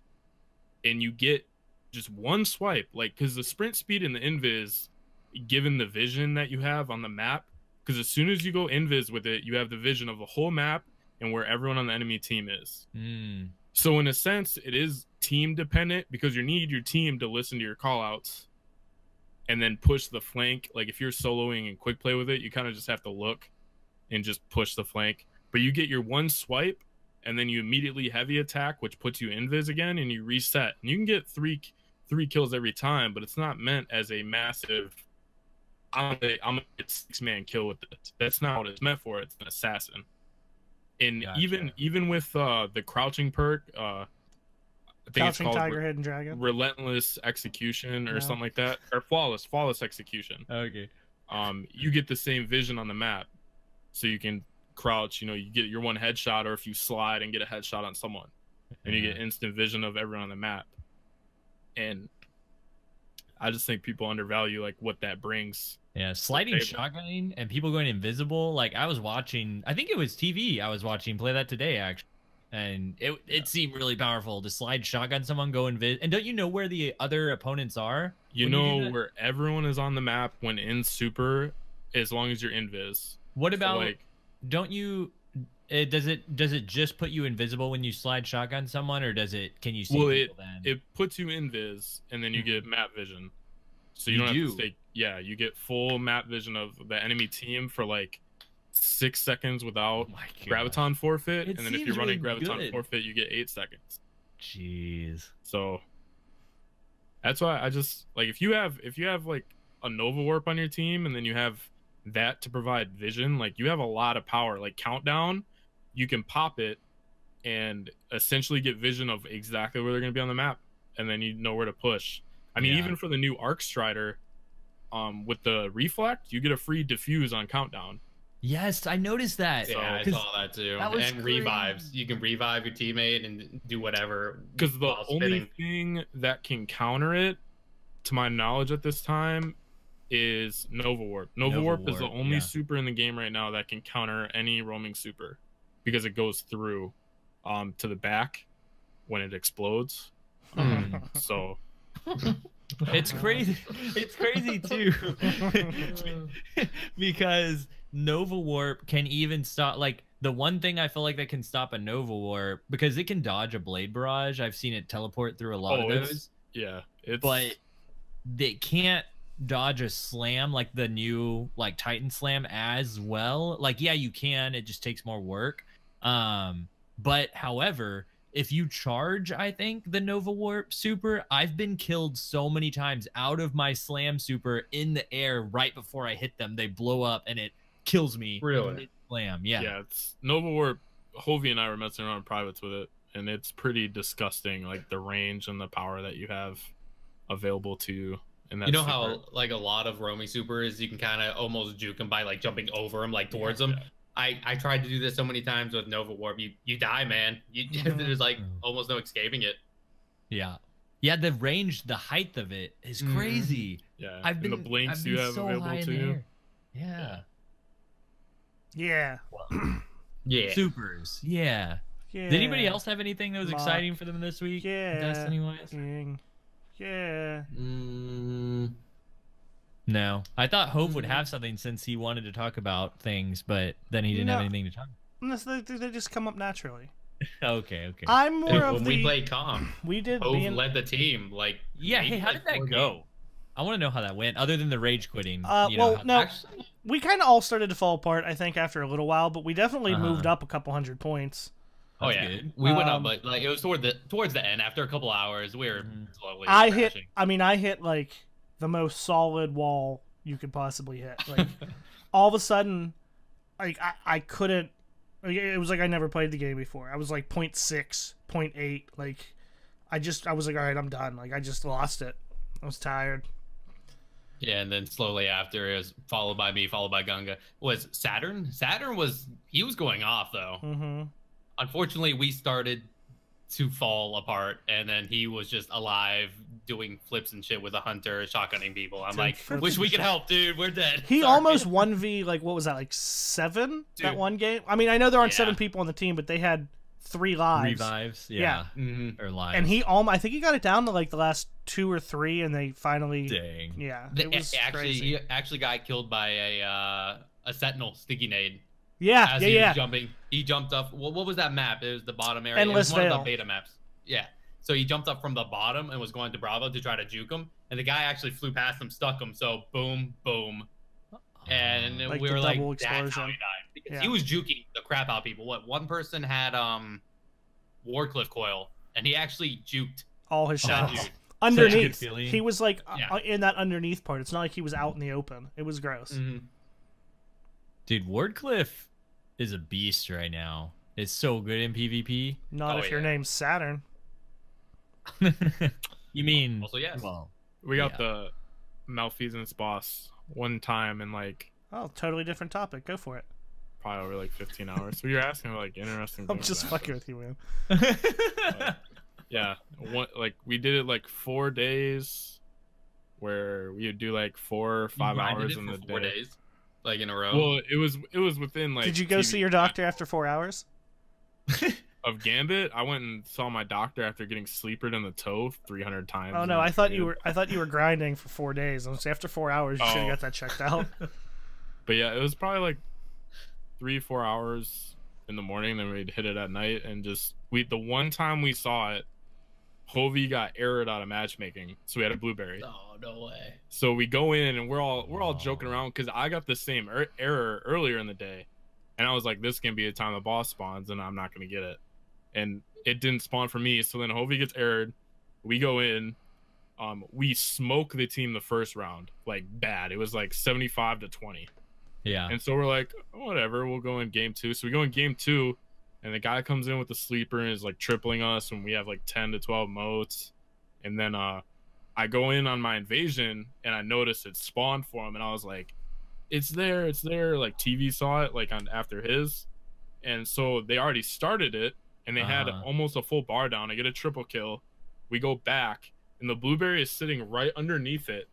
and you get just one swipe, like because the sprint speed and the invis, given the vision that you have on the map, because as soon as you go invis with it, you have the vision of the whole map and where everyone on the enemy team is. So in a sense, it is team dependent because you need your team to listen to your call outs and then push the flank. Like if you're soloing and quick play with it, you kind of just have to look and just push the flank. But you get your one swipe, and then you immediately heavy attack, which puts you invis again, and you reset. And you can get three kills every time, but it's not meant as a massive, I'm gonna get 6-man kill with it. That's not what it's meant for. It's an assassin. And Gotcha. even with the crouching perk, I think it's Crouching called Tiger, Hidden Dragon. Relentless Execution or No. something like that, or Flawless Execution. Okay. You get the same vision on the map, so you can crouch. You know, you get your one headshot, or if you slide and get a headshot on someone, and you get instant vision of everyone on the map. And I just think people undervalue like what that brings. Yeah, sliding shotgunning and people going invisible. Like I was watching, I think it was TV. I was watching play that today actually, and it seemed really powerful to slide shotgun someone, go invis. And don't you know where the other opponents are? You know where everyone is on the map when in super, as long as you're invis. What about? So, like, don't you? Does it just put you invisible when you slide shotgun someone, or does it? Can you see people then? It puts you invis, and then you get map vision. So you don't have to stay. Yeah, you get full map vision of the enemy team for like 6 seconds without graviton forfeit, and then if you're running graviton forfeit, you get 8 seconds. Jeez. So that's why I just like if you have like a Nova Warp on your team, and then you have that to provide vision, like you have a lot of power. Like countdown, you can pop it and essentially get vision of exactly where they're going to be on the map, and then you know where to push. I mean, even for the new Arc Strider, with the reflect, you get a free diffuse on countdown. Yes, I noticed that. Yeah, I saw that too. That was and revives. You can revive your teammate and do whatever. Because the only thing that can counter it, to my knowledge at this time, is Nova Warp. Nova Warp is the only super in the game right now that can counter any roaming super, because it goes through to the back when it explodes. So it's crazy. It's crazy too, because Nova Warp can even stop. Like the one thing I feel like that can stop a Nova Warp, because it can dodge a blade barrage. I've seen it teleport through a lot of those. But they can't dodge a slam, like the new like Titan Slam as well. Like yeah, you can. It just takes more work. But however, if you charge, I think, the Nova Warp super, I've been killed so many times out of my slam super in the air right before I hit them. They blow up and it kills me. Really? Slam, yeah. Yeah, it's Nova Warp. Hovey and I were messing around in privates with it, and it's pretty disgusting, like the range and the power that you have available to you. And you know how like a lot of roaming supers, you can kind of almost juke them by like jumping over them, like towards them. Yeah. I tried to do this so many times with Nova Warp. You die, man. There's like almost no escaping it. Yeah. Yeah, the range, the height of it is crazy. Yeah. I've been the blinks you have available to you. Yeah. Yeah. Yeah. Supers. Yeah. Did anybody else have anything that was exciting for them this week? Yeah. Destiny-wise? Yeah. No. I thought Hove would have something since he wanted to talk about things, but then he didn't have anything to talk about. They just come up naturally. Okay. I'm more of when we played comp, we did. Hove led the team. Like hey, how did that go? I want to know how that went. Other than the rage quitting. We kind of all started to fall apart. I think after a little while, but we definitely moved up a couple hundred points. That's good. We went up, but like it was towards the end. After a couple hours, we were slowly. I hit like the most solid wall you could possibly hit. Like all of a sudden, like I couldn't. Like, it was like I never played the game before. I was like 0.6, 0.8. Like I was like, all right, I'm done. Like I just lost it. I was tired. Yeah, and then slowly after it was followed by me, followed by Gunga. Was Saturn? Saturn was going off though. Unfortunately, we started to fall apart, and then he was just alive doing flips and shit with a hunter, shotgunning people. I'm like, wish we could help, dude. We're dead. He almost 1v, like, what was that, like 7 that one game? I mean, I know there aren't 7 people on the team, but they had 3 lives. Revives, yeah. Or lives. And I think he got it down to like the last 2 or 3, and they finally. Dang. Yeah. It was he actually got killed by a Sentinel sticky nade. Yeah, As he was jumping, he jumped up. What was that map? It was the bottom area. Endless it was one Veil. of the beta maps. Yeah. So he jumped up from the bottom and was going to Bravo to try to juke him, and the guy actually flew past him, stuck him. So boom, boom, and Like we the were like, double "That's how he explosion. died." Because Yeah. he was juking the crap out of people. What, one person had Wardcliff coil, and he actually juked All his that shots. dude. Underneath. Such a good feeling. He was like Yeah. in that underneath part. It's not like he was out in the open. It was gross. Dude, Wardcliff is a beast right now. It's so good in PvP. Not Oh, if your yeah. name's Saturn. You mean? Also, yes. Well, We got Yeah. the malfeasance boss one time in like Oh, totally different topic. Go for it. probably over like 15 hours. So you're asking like interesting. I'm things just that fucking happened. with you, man. But, yeah, like we did it like 4 days, where we would do like 4 or 5 You grinded hours it in for the 4 day. days, like in a row. Well, it was within like. Did you go see your doctor after 4 hours? Of Gambit? I went and saw my doctor after getting sleepered in the toe 300 times. Oh in no, that I thought period. you were grinding for 4 days. I was after 4 hours, you should have Oh. got that checked out. But yeah, it was probably like 3-4 hours in the morning. Then we'd hit it at night, and just the one time we saw it, Hovey got errored out of matchmaking, so we had a blueberry. Oh, no way. So we go in and we're all joking around because I got the same error earlier in the day, and I was like, this can be the time the boss spawns, and I'm not gonna get it, and it didn't spawn for me. So then Hovey gets errored. We go in, we smoke the team the first round like bad. It was like 75-20. yeah. And so we're like, whatever, we'll go in game 2. So we go in game 2, and the guy comes in with the sleeper and is like tripling us, and we have like 10 to 12 motes. And then I go in on my invasion, and I noticed it spawned for him, and I was like, it's there. Like TV saw it like on after his, and so they already started it, and they had almost a full bar down. I get a triple kill. We go back, and the blueberry is sitting right underneath it.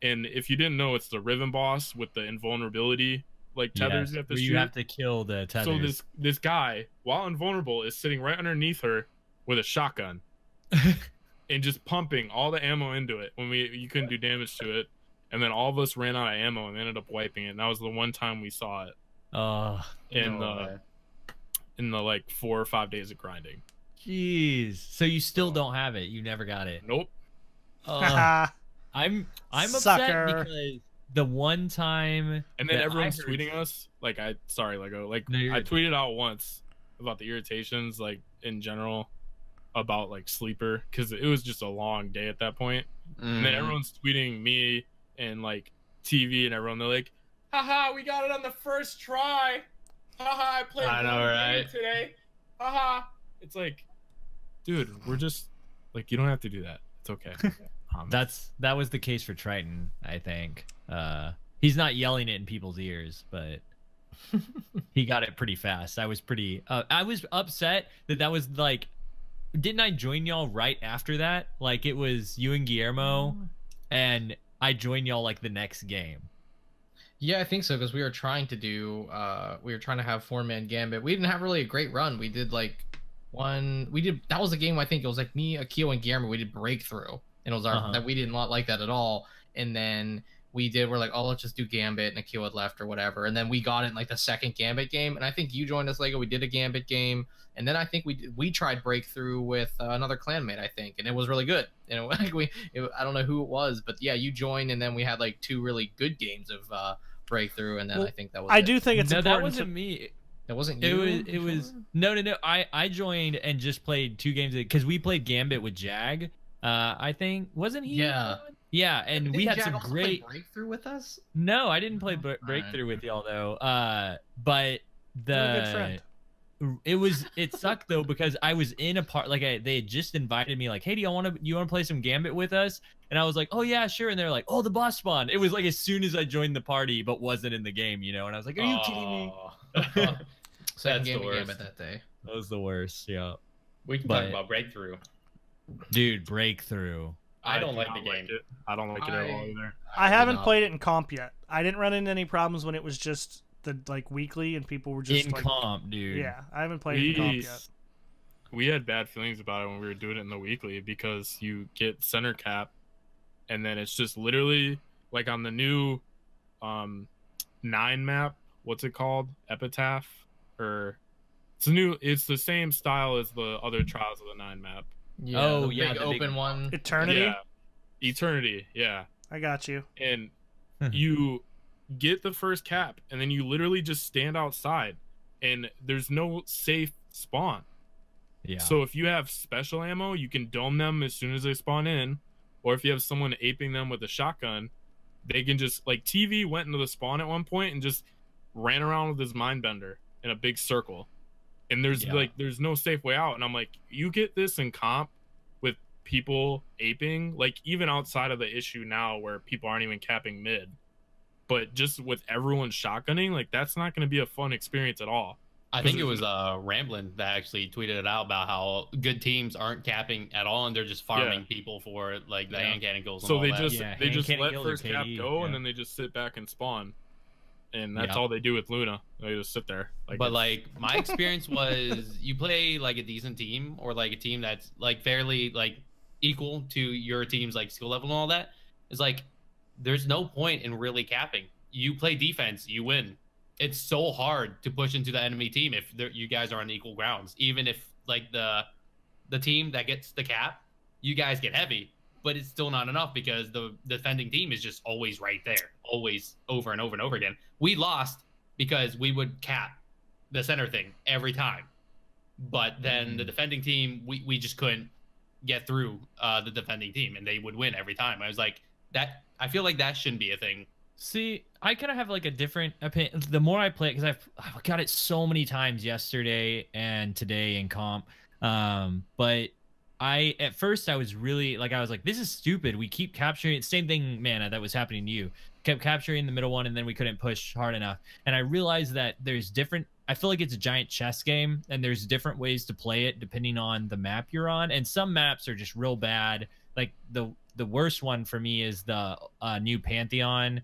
And if you didn't know, it's the Riven boss with the invulnerability like tethers you have to where shoot. you have to kill the tethers. So this guy, while invulnerable, is sitting right underneath her with a shotgun and just pumping all the ammo into it when you couldn't do damage to it. And then all of us ran out of ammo and ended up wiping it. And that was the one time we saw it in the like 4 or 5 days of grinding. Jeez. So you still don't have it. You never got it. Nope. I'm upset Sucker. because the one time And then that everyone's I heard- tweeting us like I No, you're I good. tweeted out once about the irritations like in general about like sleeper because it was just a long day at that point. And then everyone's tweeting me and like TV and everyone, they're like, haha, we got it on the first try. Haha, I played I know, one right? game today. Haha. It's like, dude, we're just like, you don't have to do that. It's okay. that was the case for Triton, I think. He's not yelling it in people's ears, but he got it pretty fast. I was upset that was like, didn't I join y'all right after that? Like it was you and Guillermo, and I joined y'all like the next game. Yeah, I think so, because we were trying to have 4-man Gambit. We didn't have really a great run. We did like that was a game, I think it was like me, Akio, and Guillermo. We did Breakthrough, and it was that we did not like that at all. And then we're like, oh, let's just do Gambit, and Akio had left or whatever. And then we got in like the second Gambit game, and I think you joined us, Lego. We did a Gambit game, and then I think we tried Breakthrough with another clanmate, I think, and it was really good. You know, like I don't know who it was, but yeah, you joined, and then we had like 2 really good games of Breakthrough, and then I think that was. I do think it's No, important. that wasn't me. It wasn't you. It was no. I joined and just played 2 games because we played Gambit with Jag. I think wasn't he? Yeah. Yeah, and we had Jack some also great play Breakthrough with us. No, I didn't play Breakthrough with y'all though. But You're a good friend. it sucked though because I was in a part like they had just invited me like, hey, do you want to play some Gambit with us? And I was like, oh yeah, sure. And they're like, oh, the boss spawned. It was like as soon as I joined the party, but wasn't in the game, you know. And I was like, are you kidding me? Second That's game the of worst. Gambit that day. That was the worst. Yeah, We can But- talk about Breakthrough. dude, Breakthrough. I don't do like not the game. it. I don't like it at all either. I did haven't not. played it in comp yet. I didn't run into any problems when it was just the like weekly and people were just In like, comp, dude. yeah. I haven't played it in comp yet. We had bad feelings about it when we were doing it in the weekly because you get center cap, and then it's just literally like on the new 9 map. What's it called? Epitaph, or it's the same style as the other Trials of the 9 map. Yeah, Oh, the yeah, big the big open one. Eternity. Yeah, Eternity. Yeah, I got you. and you get the first cap, and then you literally just stand outside, and there's no safe spawn. Yeah. So if you have special ammo, you can dome them as soon as they spawn in, or if you have someone aping them with a shotgun, they can just like TV went into the spawn at one point and just ran around with his mind bender in a big circle, and there's no safe way out. And I'm like, you get this in comp with people aping, like even outside of the issue now where people aren't even capping mid, but just with everyone shotgunning, like that's not going to be a fun experience at all. I think it was Ramblin that actually tweeted it out about how good teams aren't capping at all, and they're just farming people for like the hand cannon kills. So and they all just that. they just hand let cannon first kills cap KD, go, and then they just sit back and spawn, and that's all they do with Luna. They just sit there. But like my experience was, you play like a decent team or like a team that's like fairly like equal to your team's like skill level and all that. It's like there's no point in really capping. You play defense, you win. It's so hard to push into the enemy team if you guys are on equal grounds. Even if like the team that gets the cap, you guys get heavy, but it's still not enough because the defending team is just always right there, always over and over and over again. We lost because we would cap the center thing every time, but then the defending team, we just couldn't get through the defending team, and they would win every time. I was like, that I feel like that shouldn't be a thing. See, I kind of have like a different opinion. The more I play it, because I've got it so many times yesterday and today in comp. But at first I was really like, this is stupid. We keep capturing it. Same thing, Mana, that was happening to you. Kept capturing the middle one, and then we couldn't push hard enough. And I realized that there's different. I feel like it's a giant chess game, and there's different ways to play it depending on the map you're on. And some maps are just real bad. Like the worst one for me is the new Pantheon.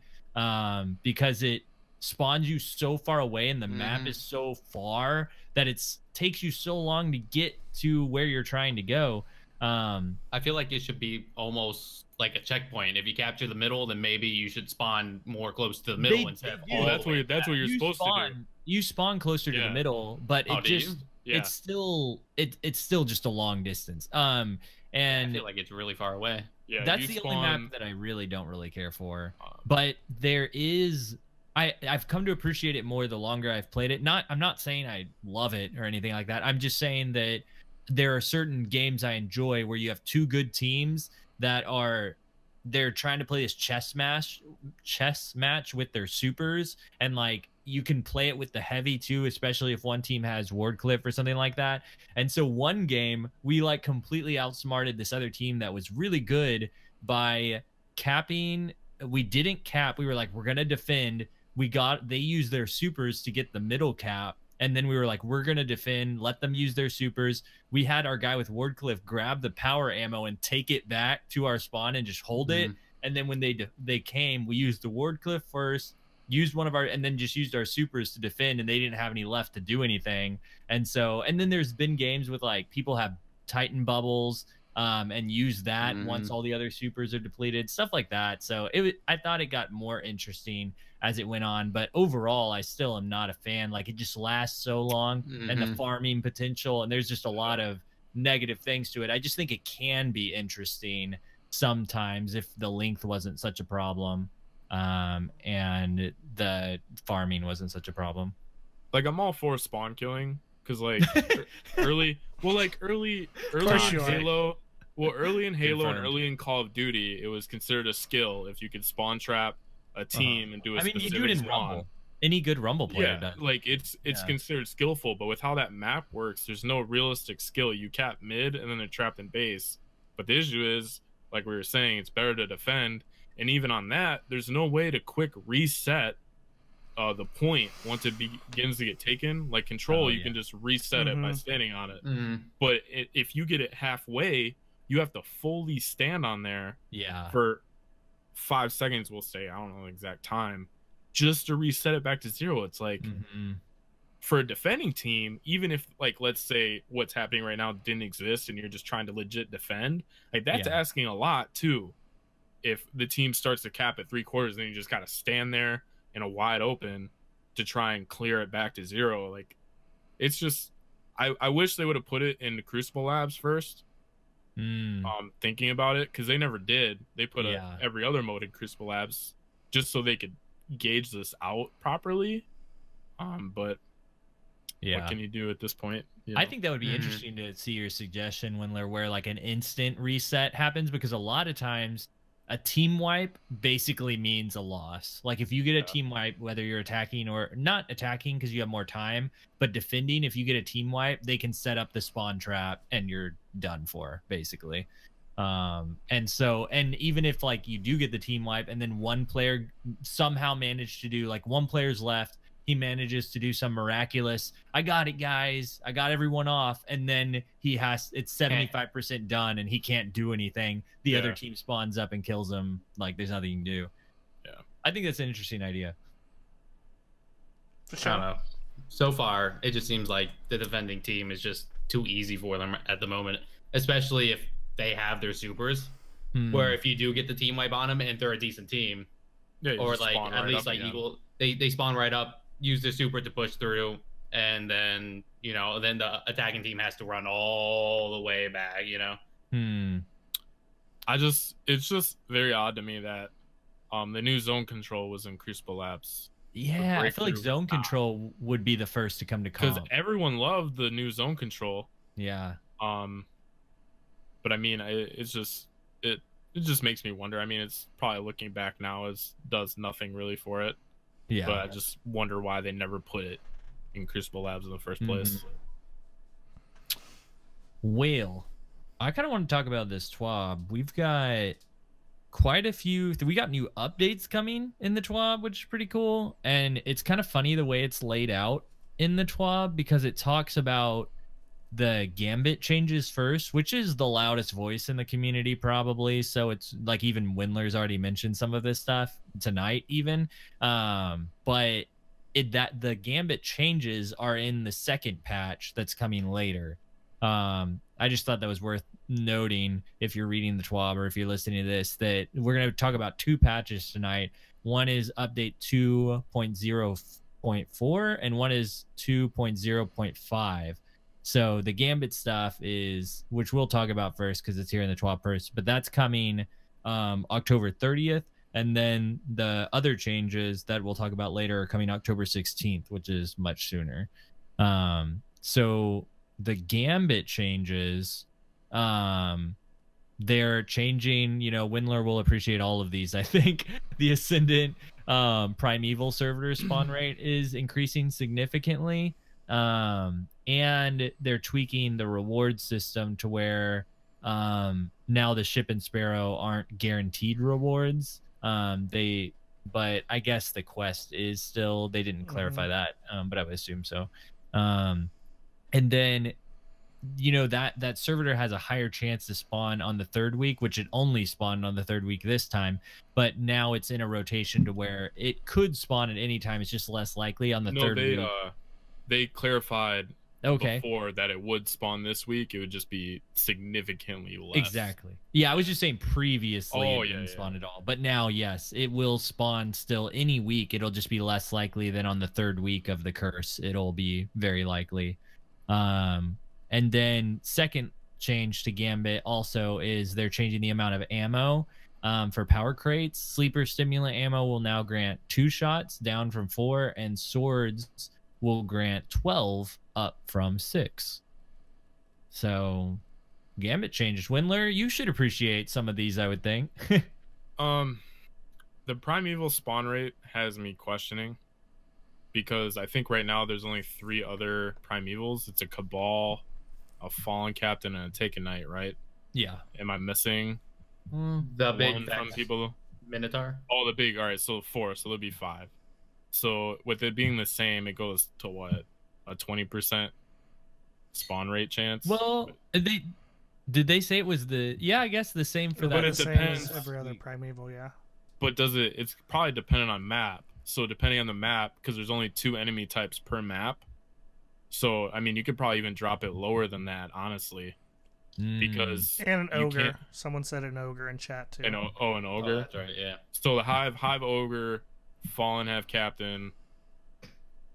Because it spawns you so far away, and the map is so far that it takes you so long to get to where you're trying to go. I feel like it should be almost like a checkpoint. If you capture the middle, then maybe you should spawn more close to the middle instead of all that's what you're supposed to do. You spawn closer to the middle, but it's still just a long distance. And I feel like it's really far away. Yeah, that's the only map that I really don't really care for. But there is, I've come to appreciate it more the longer I've played it. I'm not saying I love it or anything like that. I'm just saying that there are certain games I enjoy where you have two good teams that they're trying to play this chess match with their supers, and like you can play it with the heavy too, especially if one team has Wardcliff or something like that. And so one game we like completely outsmarted this other team that was really good by capping. We didn't cap. We were like, we're gonna defend. They used their supers to get the middle cap, and then we were like, we're gonna defend, let them use their supers. We had our guy with Wardcliff grab the power ammo and take it back to our spawn and just hold it. And then when they came, we used the Wardcliff first, used one of our, and then just used our supers to defend, and they didn't have any left to do anything. And then there's been games with like people have Titan bubbles and use that once all the other supers are depleted, stuff like that. So I thought it got more interesting as it went on, but overall I still am not a fan. Like, it just lasts so long, and the farming potential, and there's just a lot of negative things to it. I just think it can be interesting sometimes if the length wasn't such a problem, and the farming wasn't such a problem. Like, I'm all for spawn killing, because like early in Halo. Well, early in Halo and early in Call of Duty, it was considered a skill if you could spawn trap a team and do a specific you do it in spawn. Rumble. Any good Rumble player does. Like it's considered skillful, but with how that map works, there's no realistic skill. You cap mid and then they're trapped in base. But the issue is, like we were saying, it's better to defend. And even on that, there's no way to quick reset the point once it begins to get taken. Like Control, you can just reset it by standing on it. But if you get it halfway, you have to fully stand on there for 5 seconds, we'll say. I don't know the exact time, just to reset it back to 0. It's like, for a defending team, even if, like, let's say what's happening right now didn't exist and you're just trying to legit defend, like, that's asking a lot too. If the team starts to cap at 3/4, then you just got to stand there in a wide open to try and clear it back to 0. Like, it's just, I wish they would have put it in the Crucible Labs first, Thinking about it, because they never did. They put Yeah. every other mode in Crucible Labs just so they could gauge this out properly. But Yeah. what can you do at this point? You I know? think that would be interesting to see your suggestion, Wendler, where like an instant reset happens, because a lot of times a team wipe basically means a loss. Like if you get a team wipe, whether you're attacking or not attacking because you have more time, but defending, if you get a team wipe, they can set up the spawn trap and you're done for, basically. And even if like you do get the team wipe and then one player somehow managed to do, like, one player's left, he manages to do some miraculous, I got it, guys, I got everyone off, and then it's 75% done and he can't do anything. The other team spawns up and kills him. Like, there's nothing you can do. Yeah, I think that's an interesting idea. For sure. I don't know. So far, it just seems like the defending team is just too easy for them at the moment, especially if they have their supers. Where if you do get the team wipe on them and they're a decent team, or like at least like equal, they spawn right up, use their super to push through, and then then the attacking team has to run all the way back. It's just very odd to me that the new zone control was in Crucible Labs. Yeah, I feel like zone control would be the first to come to comp, because everyone loved the new zone control. Yeah. But I mean, it just makes me wonder. I mean, it's probably looking back now does nothing really for it. Yeah. But I just wonder why they never put it in Crucible Labs in the first place. Well, I kind of want to talk about this TWAB. We've got quite a few. We got new updates coming in the TWAB, which is pretty cool. And it's kind of funny the way it's laid out in the TWAB, because it talks about the Gambit changes first, which is the loudest voice in the community probably. So it's like even Wendler's already mentioned some of this stuff tonight even. But the Gambit changes are in the second patch that's coming later. I just thought that was worth noting if you're reading the TWAB or if you're listening to this, that we're going to talk about two patches tonight. One is update 2.0.4 and one is 2.0.5. So the Gambit stuff is, which we'll talk about first because it's here in the TWAB first, but that's coming October 30th. And then the other changes that we'll talk about later are coming October 16th, which is much sooner. So the Gambit changes, they're changing, Wendler will appreciate all of these. I think the Ascendant Primeval servitor spawn rate is increasing significantly. And they're tweaking the reward system to where now the Ship and Sparrow aren't guaranteed rewards. But I guess the quest is still, they didn't clarify that, but I would assume so. And then that servitor has a higher chance to spawn on the third week, which it only spawned on the third week this time, but now it's in a rotation to where it could spawn at any time. It's just less likely on the third week. They clarified okay before that it would spawn this week. It would just be significantly less. Exactly. Yeah, I was just saying previously it didn't spawn at all, but now yes, it will spawn still any week. It'll just be less likely than on the third week of the curse. It'll be very likely. And then second change to Gambit also is they're changing the amount of ammo for power crates. Sleeper stimulant ammo will now grant 2 shots, down from 4, and swords will grant 12, up from 6. So Gambit changes. Wendler, you should appreciate some of these, I would think. The Primeval spawn rate has me questioning, because I think right now there's only 3 other Primevals. It's a Cabal, a Fallen Captain, and a Taken Knight, right? Yeah. Am I missing the big from people? Minotaur? Oh, the big. All right, so 4, so there'll be 5. So with it being the same, it goes to what? A 20% spawn rate chance? Well, did they say it was I guess the same for that. But it depends. Every other Primeval, yeah. But it's probably dependent on map. So depending on the map, because there's only 2 enemy types per map. So, I mean, you could probably even drop it lower than that, honestly. Because and an ogre. Someone said an ogre in chat too. An ogre. Oh, that's right, yeah. So the hive ogre, Fallen half captain.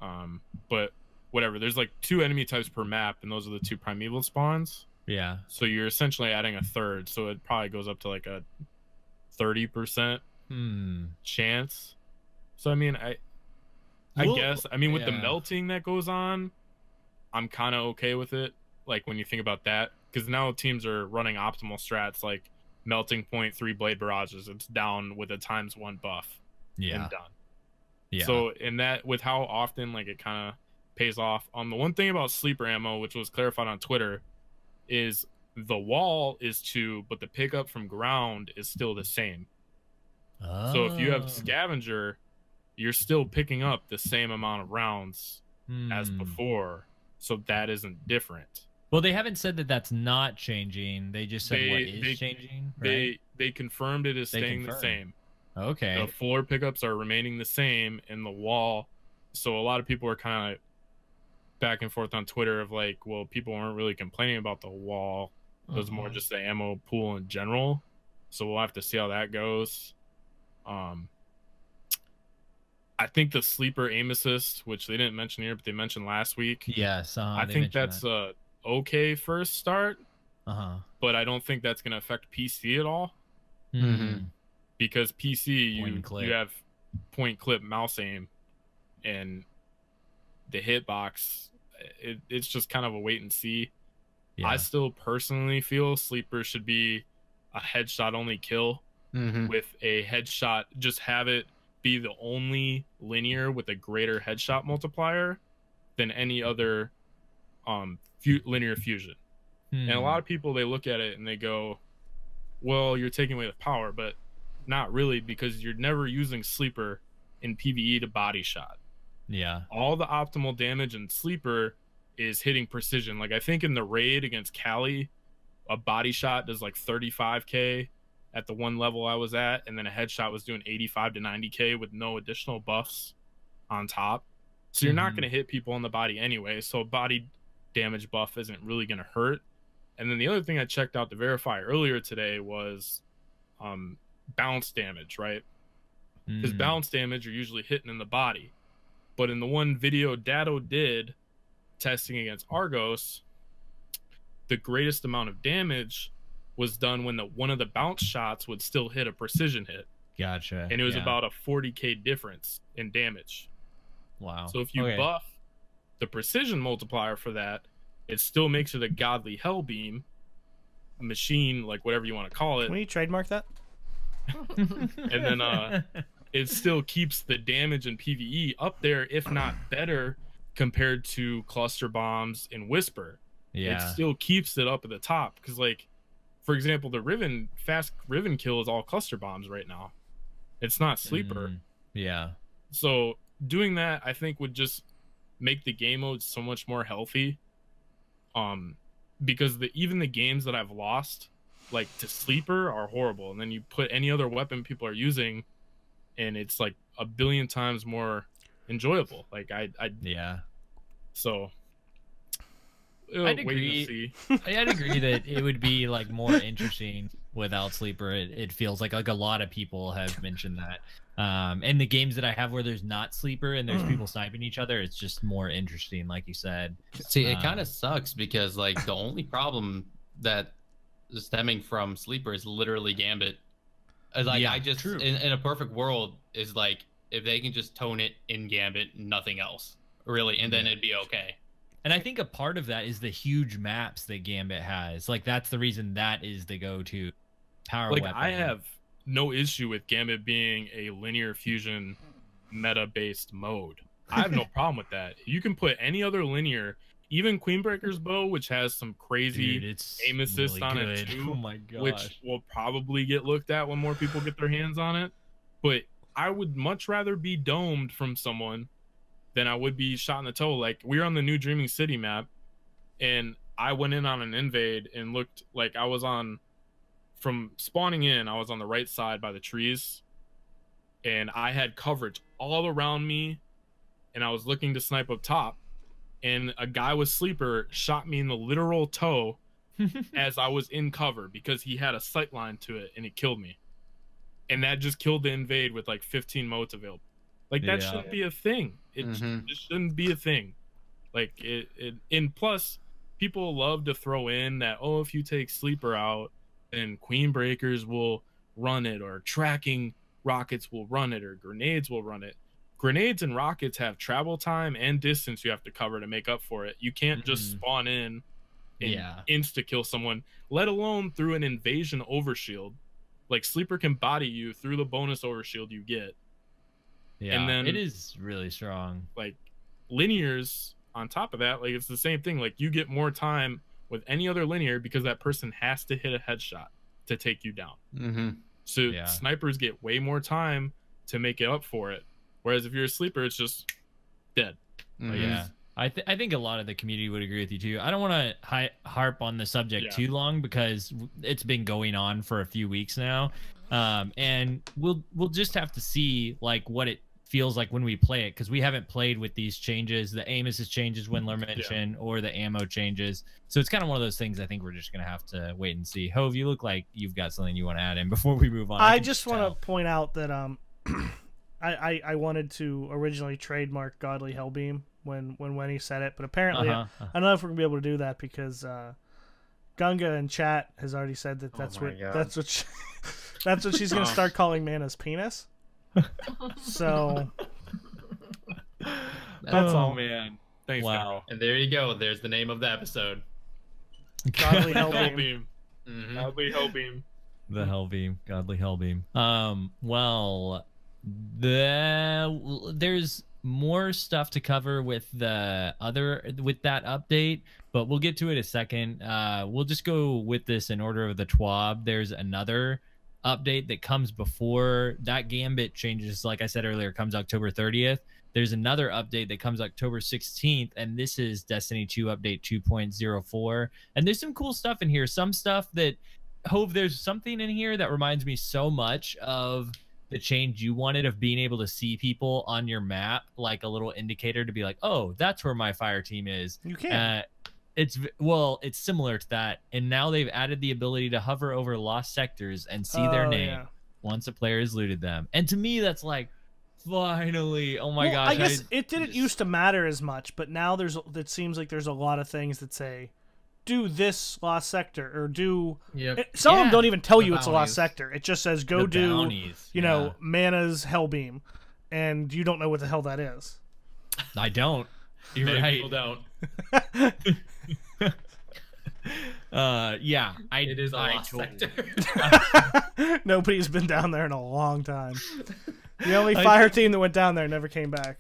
But whatever. There's like 2 enemy types per map, and those are the 2 Primeval spawns. Yeah. So you're essentially adding a third. So it probably goes up to like a 30% chance. So I mean, I guess with the melting that goes on, I'm kind of okay with it. Like when you think about that, because now teams are running optimal strats like melting point 3 blade barrages. It's down with a ×1 buff. Yeah. And done. Yeah. So in that, with how often like it kind of pays off. The one thing about sleeper ammo, which was clarified on Twitter, is the wall is 2, but the pickup from ground is still the same. Oh. So if you have scavenger, you're still picking up the same amount of rounds as before. So that isn't different. Well, they haven't said that that's not changing. They just said what is changing. Right? They confirmed it is staying the same. Okay. The floor pickups are remaining the same, and the wall. So a lot of people are kind of back and forth on Twitter of like, well, people weren't really complaining about the wall. It was more just the ammo pool in general. So we'll have to see how that goes. I think the sleeper aim assist, which they didn't mention here, but they mentioned last week. Yes. I think that's a okay first start. But I don't think that's going to affect PC at all. Because PC, you have point clip mouse aim, and the hitbox, it's just kind of a wait and see. Yeah. I still personally feel sleeper should be a headshot only kill with a headshot. Just have it be the only linear with a greater headshot multiplier than any other linear fusion. And a lot of people, they look at it and they go, well, you're taking away the power, but not really, because you're never using sleeper in PvE to body shot. Yeah. All the optimal damage in sleeper is hitting precision. Like I think in the raid against Cali, a body shot does like 35k at the one level I was at, and then a headshot was doing 85 to 90k with no additional buffs on top. So you're not going to hit people in the body anyway, so a body damage buff isn't really going to hurt. And then the other thing I checked out to verify earlier today was bounce damage, right? Because bounce damage you're usually hitting in the body. But in the one video Datto did testing against Argos, the greatest amount of damage was done when one of the bounce shots would still hit a precision hit. Gotcha. And it was about a 40k difference in damage. Wow. So if you buff the precision multiplier for that, it still makes it a godly Hellbeam machine, like whatever you want to call it. Can we trademark that? And then it still keeps the damage in PvE up there, if not better, compared to cluster bombs and Whisper. Yeah. It still keeps it up at the top. Because, like, for example, the fast Riven kill is all cluster bombs right now. It's not sleeper. Yeah. So doing that, I think, would just make the game mode so much more healthy. Because even the games that I've lost, like to sleeper, are horrible. And then you put any other weapon people are using, and it's like a billion times more enjoyable. Like yeah. So I'd agree. I'd agree that it would be like more interesting without sleeper. It feels like a lot of people have mentioned that. And the games that I have where there's not sleeper and there's people sniping each other, it's just more interesting, like you said. See, it kind of sucks because like the only problem that is stemming from sleeper is literally Gambit. Like I just in a perfect world is like if they can just tone it in Gambit, nothing else really, and then it'd be okay. And I think a part of that is the huge maps that Gambit has. Like that's the reason that is the go-to power weapon. I have no issue with Gambit being a linear fusion meta-based mode. I have no problem with that. You can put any other linear, even Queenbreaker's bow, which has some crazy aim assist really on it too. Oh my gosh. Which will probably get looked at when more people get their hands on it. But I would much rather be domed from someone than I would be shot in the toe. Like we were on the new Dreaming City map, and I went in on an invade and looked like I was on. From spawning in, I was on the right side by the trees, and I had coverage all around me, and I was looking to snipe up top, and a guy with sleeper shot me in the literal toe as I was in cover because he had a sight line to it, and it killed me. And that just killed the invade with like 15 motes available. Like that shouldn't be a thing. It just shouldn't be a thing. Like and plus, people love to throw in that, oh, if you take Sleeper out, then Queen Breakers will run it, or tracking rockets will run it, or grenades will run it. Grenades and rockets have travel time and distance you have to cover to make up for it. You can't just spawn in and insta kill someone, let alone through an invasion overshield. Like, Sleeper can body you through the bonus overshield you get. Yeah, and then it is really strong. Like, linears on top of that, like, it's the same thing. Like, you get more time with any other linear because that person has to hit a headshot to take you down. So snipers get way more time to make it up for it. Whereas if you're a sleeper, it's just dead. Like, I think a lot of the community would agree with you too. I don't want to harp on the subject too long because it's been going on for a few weeks now, and we'll just have to see like what it feels like when we play it, because we haven't played with these changes, the Amos's changes Wendler mentioned, or the ammo changes. So it's kind of one of those things. I think we're just gonna have to wait and see. Hove, you look like you've got something you want to add in before we move on. I just want to point out that I wanted to originally trademark Godly Hellbeam when he said it, but apparently I don't know if we're gonna be able to do that because Gunga in chat has already said that that's what she's gonna start calling Mana's penis. So that's all, man. Thanks, wow. Carol. And there you go. There's the name of the episode. Godly Hellbeam. Godly Hellbeam. The Hellbeam, Godly Hellbeam. Well, there's more stuff to cover with that update, but we'll get to it in a second. We'll just go with this in order of the TWAB. There's another update that comes before that. Gambit changes, like I said earlier, comes October 30th. There's another update that comes October 16th, and this is Destiny 2 update 2.04. And there's some cool stuff in here. Some stuff that, Hove, there's something in here that reminds me so much of the change you wanted of being able to see people on your map, like a little indicator to be like, oh, that's where my fire team is. You can. It's similar to that, and now they've added the ability to hover over lost sectors and see their name once a player has looted them. And to me, that's like, finally, oh my gosh. I guess it didn't used to matter as much, but now it seems like there's a lot of things that say, do this lost sector, or do some of them don't even tell you it's a lost sector. It just says go do bounties, you know, Mana's Hellbeam, and you don't know what the hell that is. I don't. You're right. People don't. It is a lost sector. Nobody's been down there in a long time. The only fire team that went down there never came back.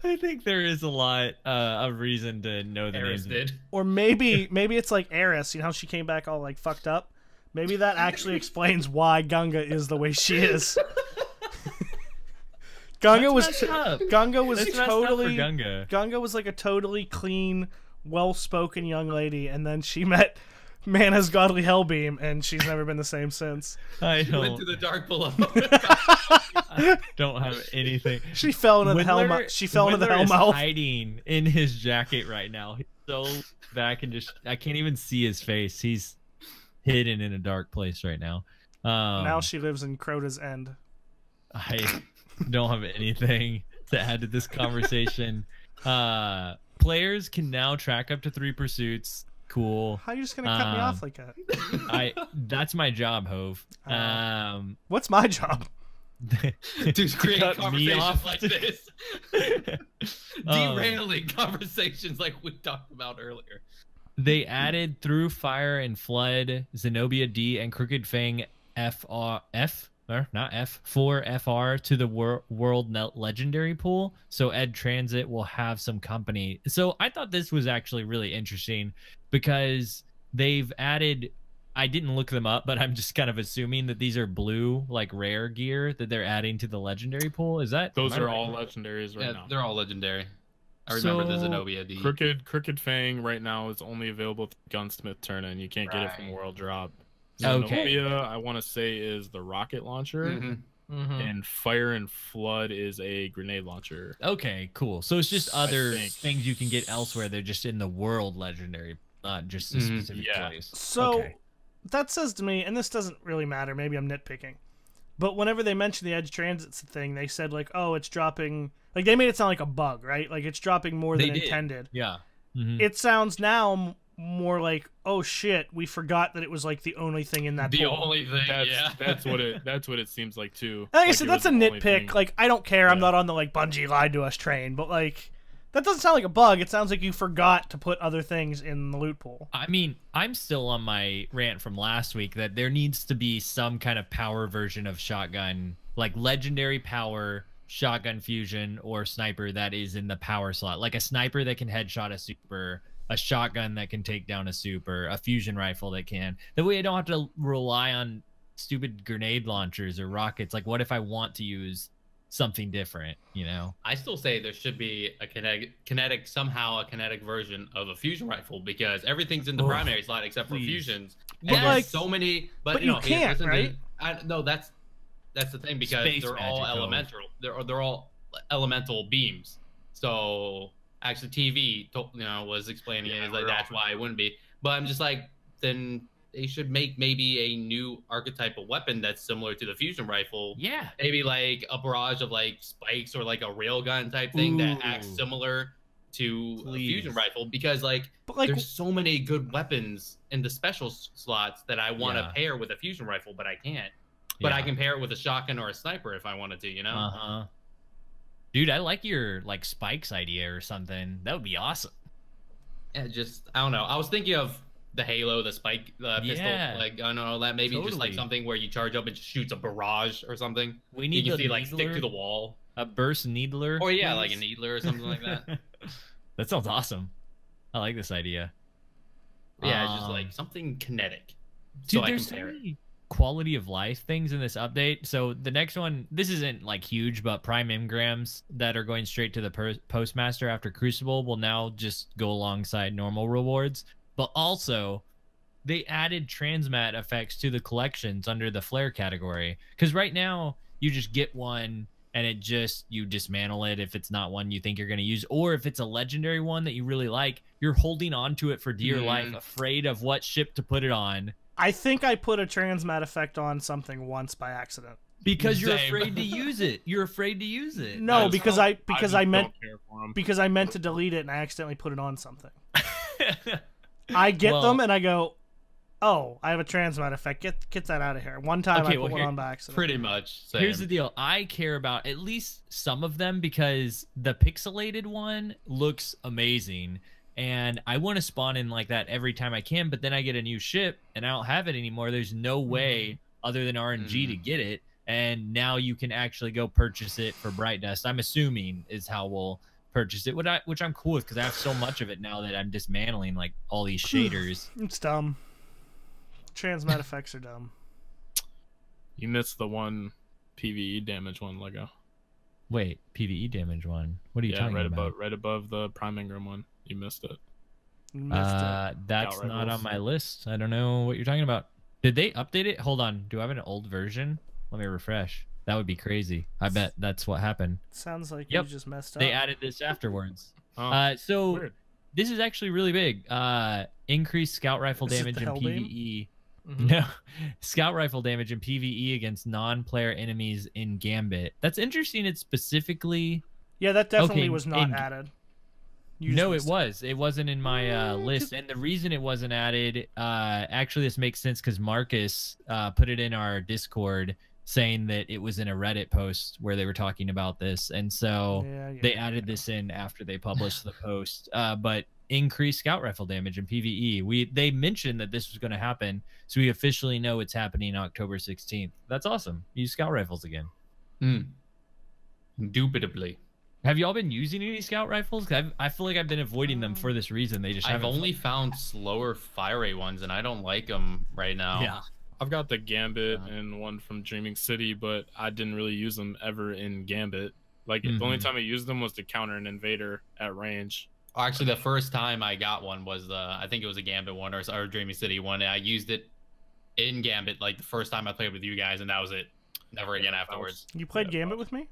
I think there is a lot of reason to know the names. Or maybe it's like Eris, you know how she came back all like fucked up? Maybe that actually explains why Gunga is the way she is. Gunga was like a totally clean, well-spoken young lady, and then she met Mana's Godly Hellbeam, and she's never been the same since. She went to the dark below. I don't have anything. She fell into the helm. She fell into the helm mouth. Hiding in his jacket right now. He's so back and I can't even see his face. He's hidden in a dark place right now. Now she lives in Crota's End. I don't have anything to add to this conversation. Players can now track up to 3 pursuits. Cool. How are you just gonna cut me off like that? That's my job, Hove. What's my job? To create Cut me conversations off. like this. Derailing conversations like we talked about earlier. They added Through Fire and Flood, Zenobia D, and Crooked Fang for FR to the World Legendary pool, so Ed Transit will have some company. So I thought this was actually really interesting because they've added, I didn't look them up, but I'm just kind of assuming that these are blue, like rare gear that they're adding to the legendary pool. Is that those are all legendaries right now? They're all legendary. I remember the Zenobia D. Crooked Fang right now is only available through Gunsmith Turn, and you can't get it from World Drop. Okay. Zenobia, I want to say, is the rocket launcher, and Fire and Flood is a grenade launcher. Okay, cool. So it's just other things you can get elsewhere. They're just in the world legendary, not just a specific place. So that says to me, and this doesn't really matter, maybe I'm nitpicking, but whenever they mentioned the Edge Transits thing, they said like, oh, it's dropping, like they made it sound like a bug, right? Like it's dropping more than intended. Yeah. it sounds now more like, oh shit, we forgot that it was like the only thing in that The pool. only thing, That's what it seems like too. Like I Like, said, it that's was a the only nitpick. thing. Like, I don't care. I'm not on the like Bungie lied to us train, but like that doesn't sound like a bug. It sounds like you forgot to put other things in the loot pool. I mean, I'm still on my rant from last week that there needs to be some kind of power version of shotgun, like legendary power shotgun fusion or sniper that is in the power slot, like a sniper that can headshot a super, a shotgun that can take down a super, a fusion rifle that can. That way I don't have to rely on stupid grenade launchers or rockets. Like, what if I want to use something different, you know? I still say there should be a kinetic somehow a kinetic version of a fusion rifle, because everything's in the primary slot except for fusions. And But, there's like, so many, but you can't, right? No, that's the thing, because Space they're all magic, elemental. They're all elemental beams. So actually, TV was explaining it. It's like that's why it wouldn't be. But I'm just like, then they should make maybe a new archetype of weapon that's similar to the fusion rifle. Yeah. Maybe like a barrage of like spikes or like a railgun type thing that acts similar to a fusion rifle, because like there's so many good weapons in the special slots that I want to pair with a fusion rifle, but I can't. But I can pair it with a shotgun or a sniper if I wanted to, you know? Dude, I like your like spikes idea or something. That would be awesome. Yeah, just I don't know. I was thinking of the Halo, the spike, the pistol, like I don't know, that maybe just like something where you charge up and just shoots a barrage or something. We need you can the see like stick to the wall. A burst needler. Or yeah, like a needler or something like that. That sounds awesome. I like this idea. Yeah, it's just like something kinetic. Dude, so I there's can pair so it. many quality of life things in this update. So the next one, this isn't like huge, but prime engrams that are going straight to the postmaster after Crucible will now just go alongside normal rewards. But also, they added transmat effects to the collections under the flare category. Because right now, you just get one and you dismantle it if it's not one you think you're going to use. Or if it's a legendary one that you really like, you're holding on to it for dear life, afraid of what ship to put it on. I think I put a transmat effect on something once by accident. Because you're afraid to use it. You're afraid to use it. No, because I meant to delete it and I accidentally put it on something. I get them and I go, oh, I have a transmat effect. Get that out of here. One time I put one on by accident. Pretty much. Same. Here's the deal. I care about at least some of them because the pixelated one looks amazing. And I want to spawn in like that every time I can, but then I get a new ship and I don't have it anymore. There's no way other than RNG to get it. And now you can actually go purchase it for Bright Dust. I'm assuming is how we'll purchase it, which I'm cool with because I have so much of it now that I'm dismantling like all these shaders. It's dumb. Transmat effects are dumb. You missed the one PvE damage one, Lego. Wait, PvE damage one? What are you talking about? Right above the Prime Ingram one. You missed it. That's not on my list. I don't know what you're talking about. Did they update it? Hold on. Do I have an old version? Let me refresh. That would be crazy. I bet that's what happened. Sounds like you just messed up. They added this afterwards. So weird. This is actually really big. Increased scout rifle damage in PvE. No, scout rifle damage in PvE against non-player enemies in Gambit. That's interesting. It's specifically. Yeah, that definitely was not added. No, it was. It wasn't in my list. And the reason it wasn't added, actually, this makes sense because Marcus put it in our Discord saying that it was in a Reddit post where they were talking about this. And so they added this in after they published the post. But increased scout rifle damage in PvE. They mentioned that this was going to happen, so we officially know it's happening October 16th. That's awesome. Use scout rifles again. Indubitably. Have y'all been using any scout rifles? I feel like I've been avoiding them for this reason. They just I've only found slower fire rate ones, and I don't like them right now. Yeah. I've got the Gambit and one from Dreaming City, but I didn't really use them ever in Gambit. Like, the only time I used them was to counter an invader at range. Actually, the first time I got one was I think it was a Gambit one or Dreaming City one. And I used it in Gambit like the first time I played with you guys, and that was it. Never again afterwards. You played Gambit with me?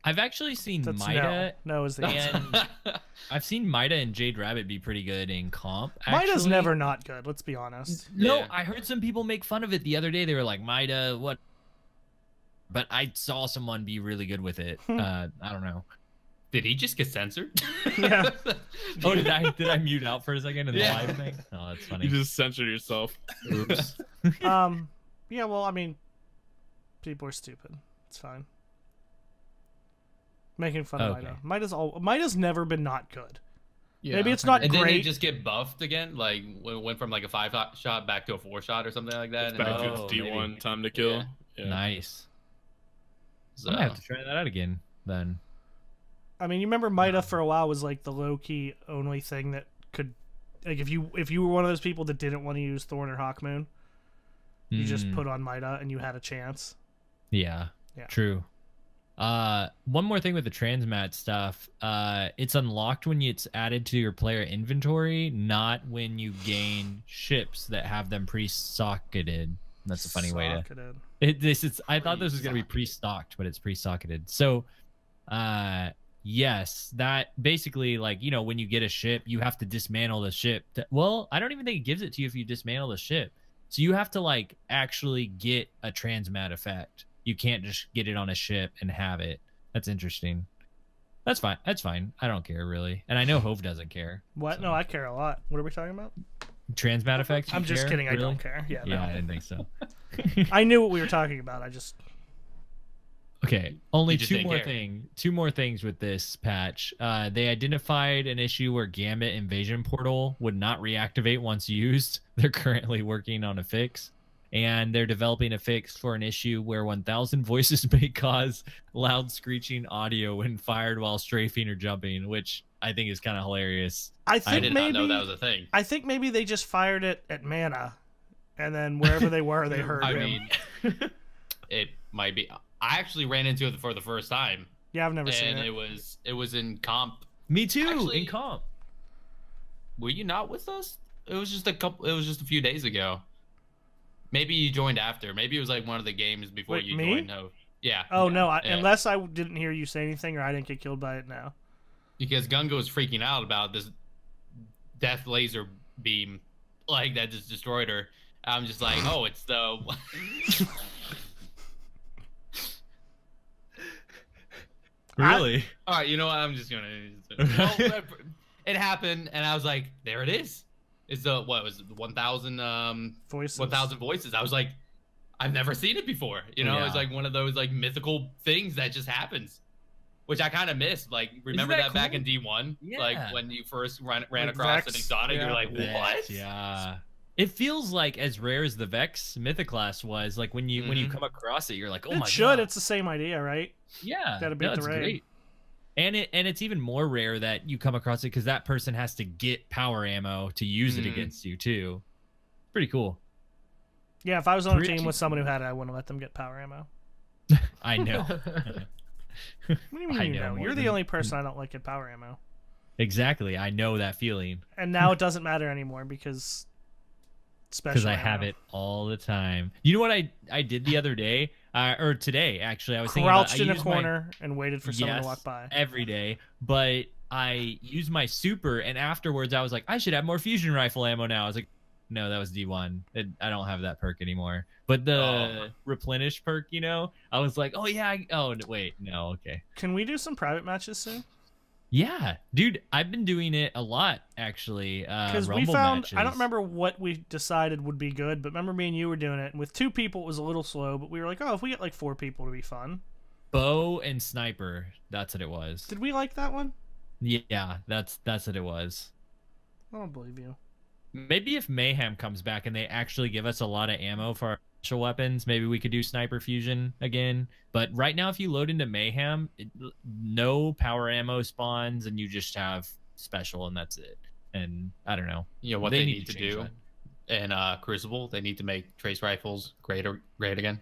I've actually seen Mida. No is the answer. I've seen Mida and Jade Rabbit be pretty good in comp. Mida's never not good, let's be honest. No, I heard some people make fun of it the other day. They were like, Mida, what? But I saw someone be really good with it. I don't know. Did he just get censored? Yeah. Oh, did I mute out for a second in the Yeah. live thing? Oh, that's funny. You just censored yourself. Oops. Yeah, well, I mean, people are stupid. It's fine. Making fun of Okay. Mida. Mida's never been not good. Yeah. Maybe it's not And then he great. just get buffed again, like went from like a 5-shot back to a 4-shot or something like that. Back to Oh, its D1 maybe. time to kill. Yeah. Yeah. Nice. So, I'm gonna have to try that out again then. I mean, you remember Mida for a while was like the low key only thing that could, like, if you were one of those people that didn't want to use Thorn or Hawkmoon, you just Mm, put on Mida and you had a chance. yeah. Yeah. True. One more thing with the transmat stuff. It's unlocked when it's added to your player inventory, not when you gain ships that have them pre-socketed. That's a funny way to. Socketed. I thought this was gonna be pre-stocked, but it's pre-socketed. So, yes, that basically, like, you know, when you get a ship, you have to dismantle the ship. Well, I don't even think it gives it to you if you dismantle the ship. So you have to like actually get a transmat effect. You can't just get it on a ship and have it. That's interesting. That's fine. That's fine. I don't care really, and I know Hove doesn't care. What? So. No, I care a lot. What are we talking about? Transmat effects. You I'm just care? kidding. I Really? don't care. Yeah. Yeah, No. I didn't think so. I knew what we were talking about. I just. Okay, only You just didn't care. two more things with this patch. They identified an issue where Gambit Invasion Portal would not reactivate once used. They're currently working on a fix, and they're developing a fix for an issue where 1,000 voices may cause loud screeching audio when fired while strafing or jumping, which I think is kind of hilarious. I I think did maybe. not know that was a thing. I think maybe they just fired it at Mana, and then wherever they were, they heard I him. mean, it might be. I actually ran into it for the first time, Yeah, I've never seen and it. it was in comp. Me too. Actually- in comp. Were you not with us? It was just a few days ago. Maybe you joined after. Maybe it was like one of the games before Wait, you me? joined. No. Yeah. Oh no! Yeah. Unless I didn't hear you say anything, or I didn't get killed by it now. Because Gungo was freaking out about this death laser beam, like that just destroyed her. I'm just like, oh, it's the. Really? All right, you know what? I'm just gonna. Well, it happened, and I was like, there it is. It's the what was it, 1,000 Voices. 1,000 voices. I was like, I've never seen it before. You know, Yeah. it's like one of those like mythical things that just happens, which I kind of missed. Like, remember that that back cool? in D1, Yeah. like when you first ran Like across Vex, an exotic, yeah. you're like, what? Yeah. It feels like as rare as the Vex Mythoclast was. Like when you Mm-hmm. come across it, you're like, oh It my should. god. It's the same idea, right? Yeah, Gotta beat the it's raid. great. And it's even more rare that you come across it because that person has to get power ammo to use it Mhm. against you too. Pretty cool. Yeah. If I was on a Pretty team with someone who had it, I wouldn't let them get power ammo. I know. What do you mean I you know, know? You're the Morgan. only person I don't like at power ammo. Exactly. I know that feeling And now it doesn't matter anymore because special. because I have ammo. it all the time. You know what I did the other day or today actually? I was thinking Crouched about, in I a used my- corner and waited for someone to Yes, walk by. every day, but I used my super, and afterwards I was like, I should have more fusion rifle ammo now. I was like, no, that was D1. I don't have that perk anymore. But the replenish perk, you know, I was like, oh yeah. Wait, no, okay. Can we do some private matches soon? Yeah, dude, I've been doing it a lot actually. Because we Rumble found, matches. I don't remember what we decided would be good, but remember me and you were doing it. And with 2 people, it was a little slow, but we were like, oh, if we get like 4 people, it'll be fun. Bow and sniper. That's what it was. Did we like that one? Yeah, that's what it was. I don't believe you. Maybe if Mayhem comes back and they actually give us a lot of ammo for our special weapons, maybe we could do sniper fusion again. But right now, if you load into Mayhem, no power ammo spawns, and you just have special, and that's it. And I don't know. You know what they need to change do that. in Crucible? They need to make trace rifles great again.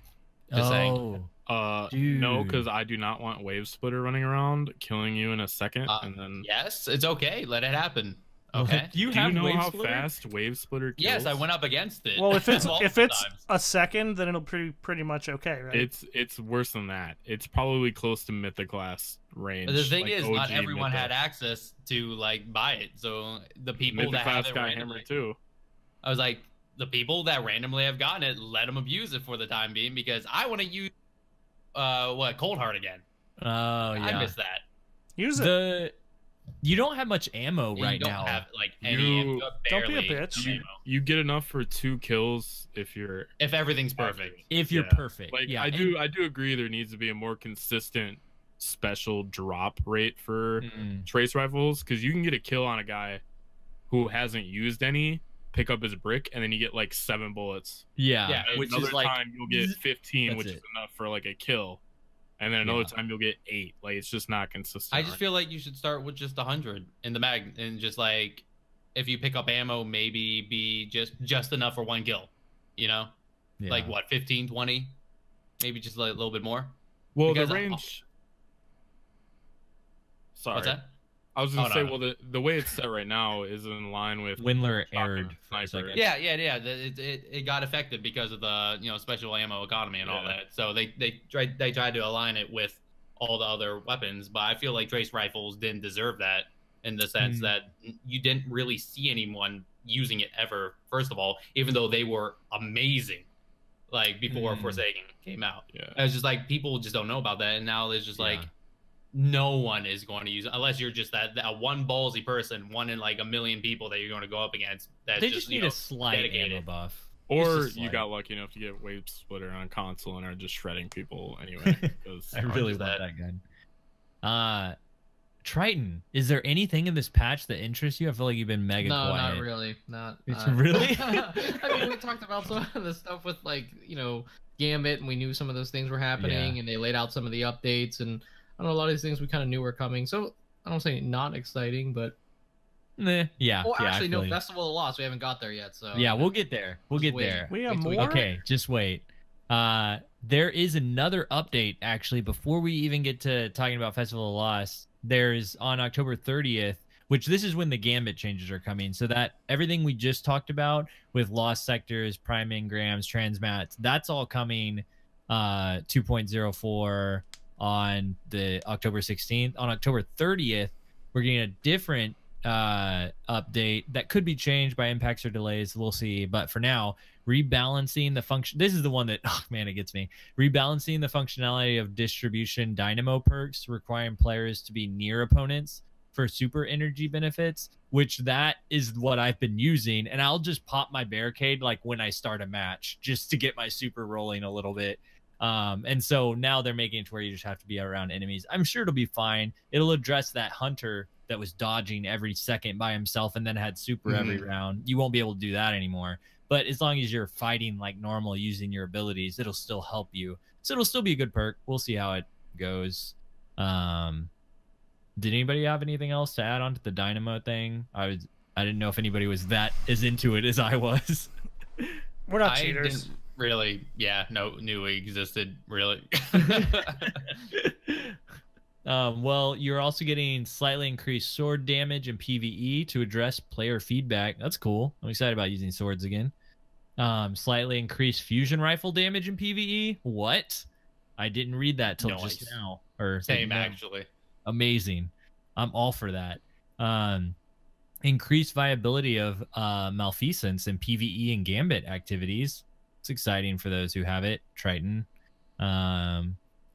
Just saying. Oh, No, Dude. because I do not want Wave Splitter running around, killing you in a second, Uh, and then. Yes, it's okay. Let it happen. Okay. Do you Do have you know wave how splitter? fast Wave Splitter kills? Yes, I went up against it. Well, if it's multiple times. a second, then it'll pretty much okay, right? It's worse than that. It's probably close to Mythoclast range. But the thing like is, OG not everyone Mythic. had access to like buy it. So the people that have Mythoclast it got randomly, hammered too. I was like, the people that randomly have gotten it, let them abuse it for the time being because I want to use Cold Heart again. Oh I yeah. miss that. Use it. You don't have much ammo And right you don't now. have like any ammo. Don't be a Barely bitch. ammo. You get enough for 2 kills if you're If everything's perfect. If you're Yeah. perfect. like yeah, I do agree there needs to be a more consistent special drop rate for trace rifles, because you can get a kill on a guy who hasn't used any, pick up his brick, and then you get like 7 bullets. Yeah, And which another is like time you'll get 15, that's which it. is enough for like a kill, and then another time you'll get 8. Like, it's just not consistent. I just feel like you should start with just 100 in the mag, and just like if you pick up ammo, maybe be just enough for 1 kill. You know, like what, 15, 20, maybe just a little bit more. Well, Because the range. Sorry. What's that? I was gonna Oh, say, no. well, the way it's set right now is in line with Wendler shotgun aired for a sniper. second. Yeah. It got affected because of the special ammo economy and all Yeah. that. So they tried to align it with all the other weapons, but I feel like trace rifles didn't deserve that in the sense that you didn't really see anyone using it ever. First of all, even though they were amazing, like before Forsaken came out, it's just like people just don't know about that, and now there's just like no one is going to use it unless you're just that one ballsy person, one in like a million people that you're going to go up against. That's They just need a slight dedicated ammo buff. Or Just you like- got lucky enough to get Wave Splitter on console and are just shredding people anyway. I really want that gun. Triton, is there anything in this patch that interests you? I feel like you've been mega No, quiet. not really. Not Really? I mean, we talked about some of the stuff with like Gambit, and we knew some of those things were happening, and they laid out some of the updates, and I don't know, a lot of these things we kind of knew were coming. So I don't say not exciting, but Yeah. well, yeah, actually, I no, feel you. Festival of Lost, we haven't got there yet. So Yeah, we'll get there. We'll Just get wait. there. We have Wait till we more. get Okay, just wait. There is another update actually before we even get to talking about Festival of Lost. There's on October 30th, which this is when the Gambit changes are coming. So that everything we just talked about with Lost Sectors, Prime Engrams, Transmats, that's all coming 2.04 on the October 16th. On October 30th, we're getting a different update that could be changed by impacts or delays. We'll see. But for now, rebalancing the function. This is the one that, oh man, it gets me. Rebalancing the functionality of distribution dynamo perks, requiring players to be near opponents for super energy benefits, which that is what I've been using. And I'll just pop my barricade like when I start a match just to get my super rolling a little bit. And so now they're making it to where you just have to be around enemies. I'm sure it'll be fine. It'll address that hunter that was dodging every second by himself and then had super every round. You won't be able to do that anymore. But as long as you're fighting like normal using your abilities, it'll still help you. So it'll still be a good perk. We'll see how it goes. Did anybody have anything else to add on to the Dynamo thing? I didn't know if anybody was that as into it as I was. We're not I cheaters. didn't really, knew it existed, really. Well, you're also getting slightly increased sword damage and PvE to address player feedback. That's cool. I'm excited about using swords again. Slightly increased fusion rifle damage in PvE. What? I didn't read that till just now. Or Same, actually. Amazing. I'm all for that. Increased viability of malfeasance in PvE and Gambit activities. It's exciting for those who have it. Triton.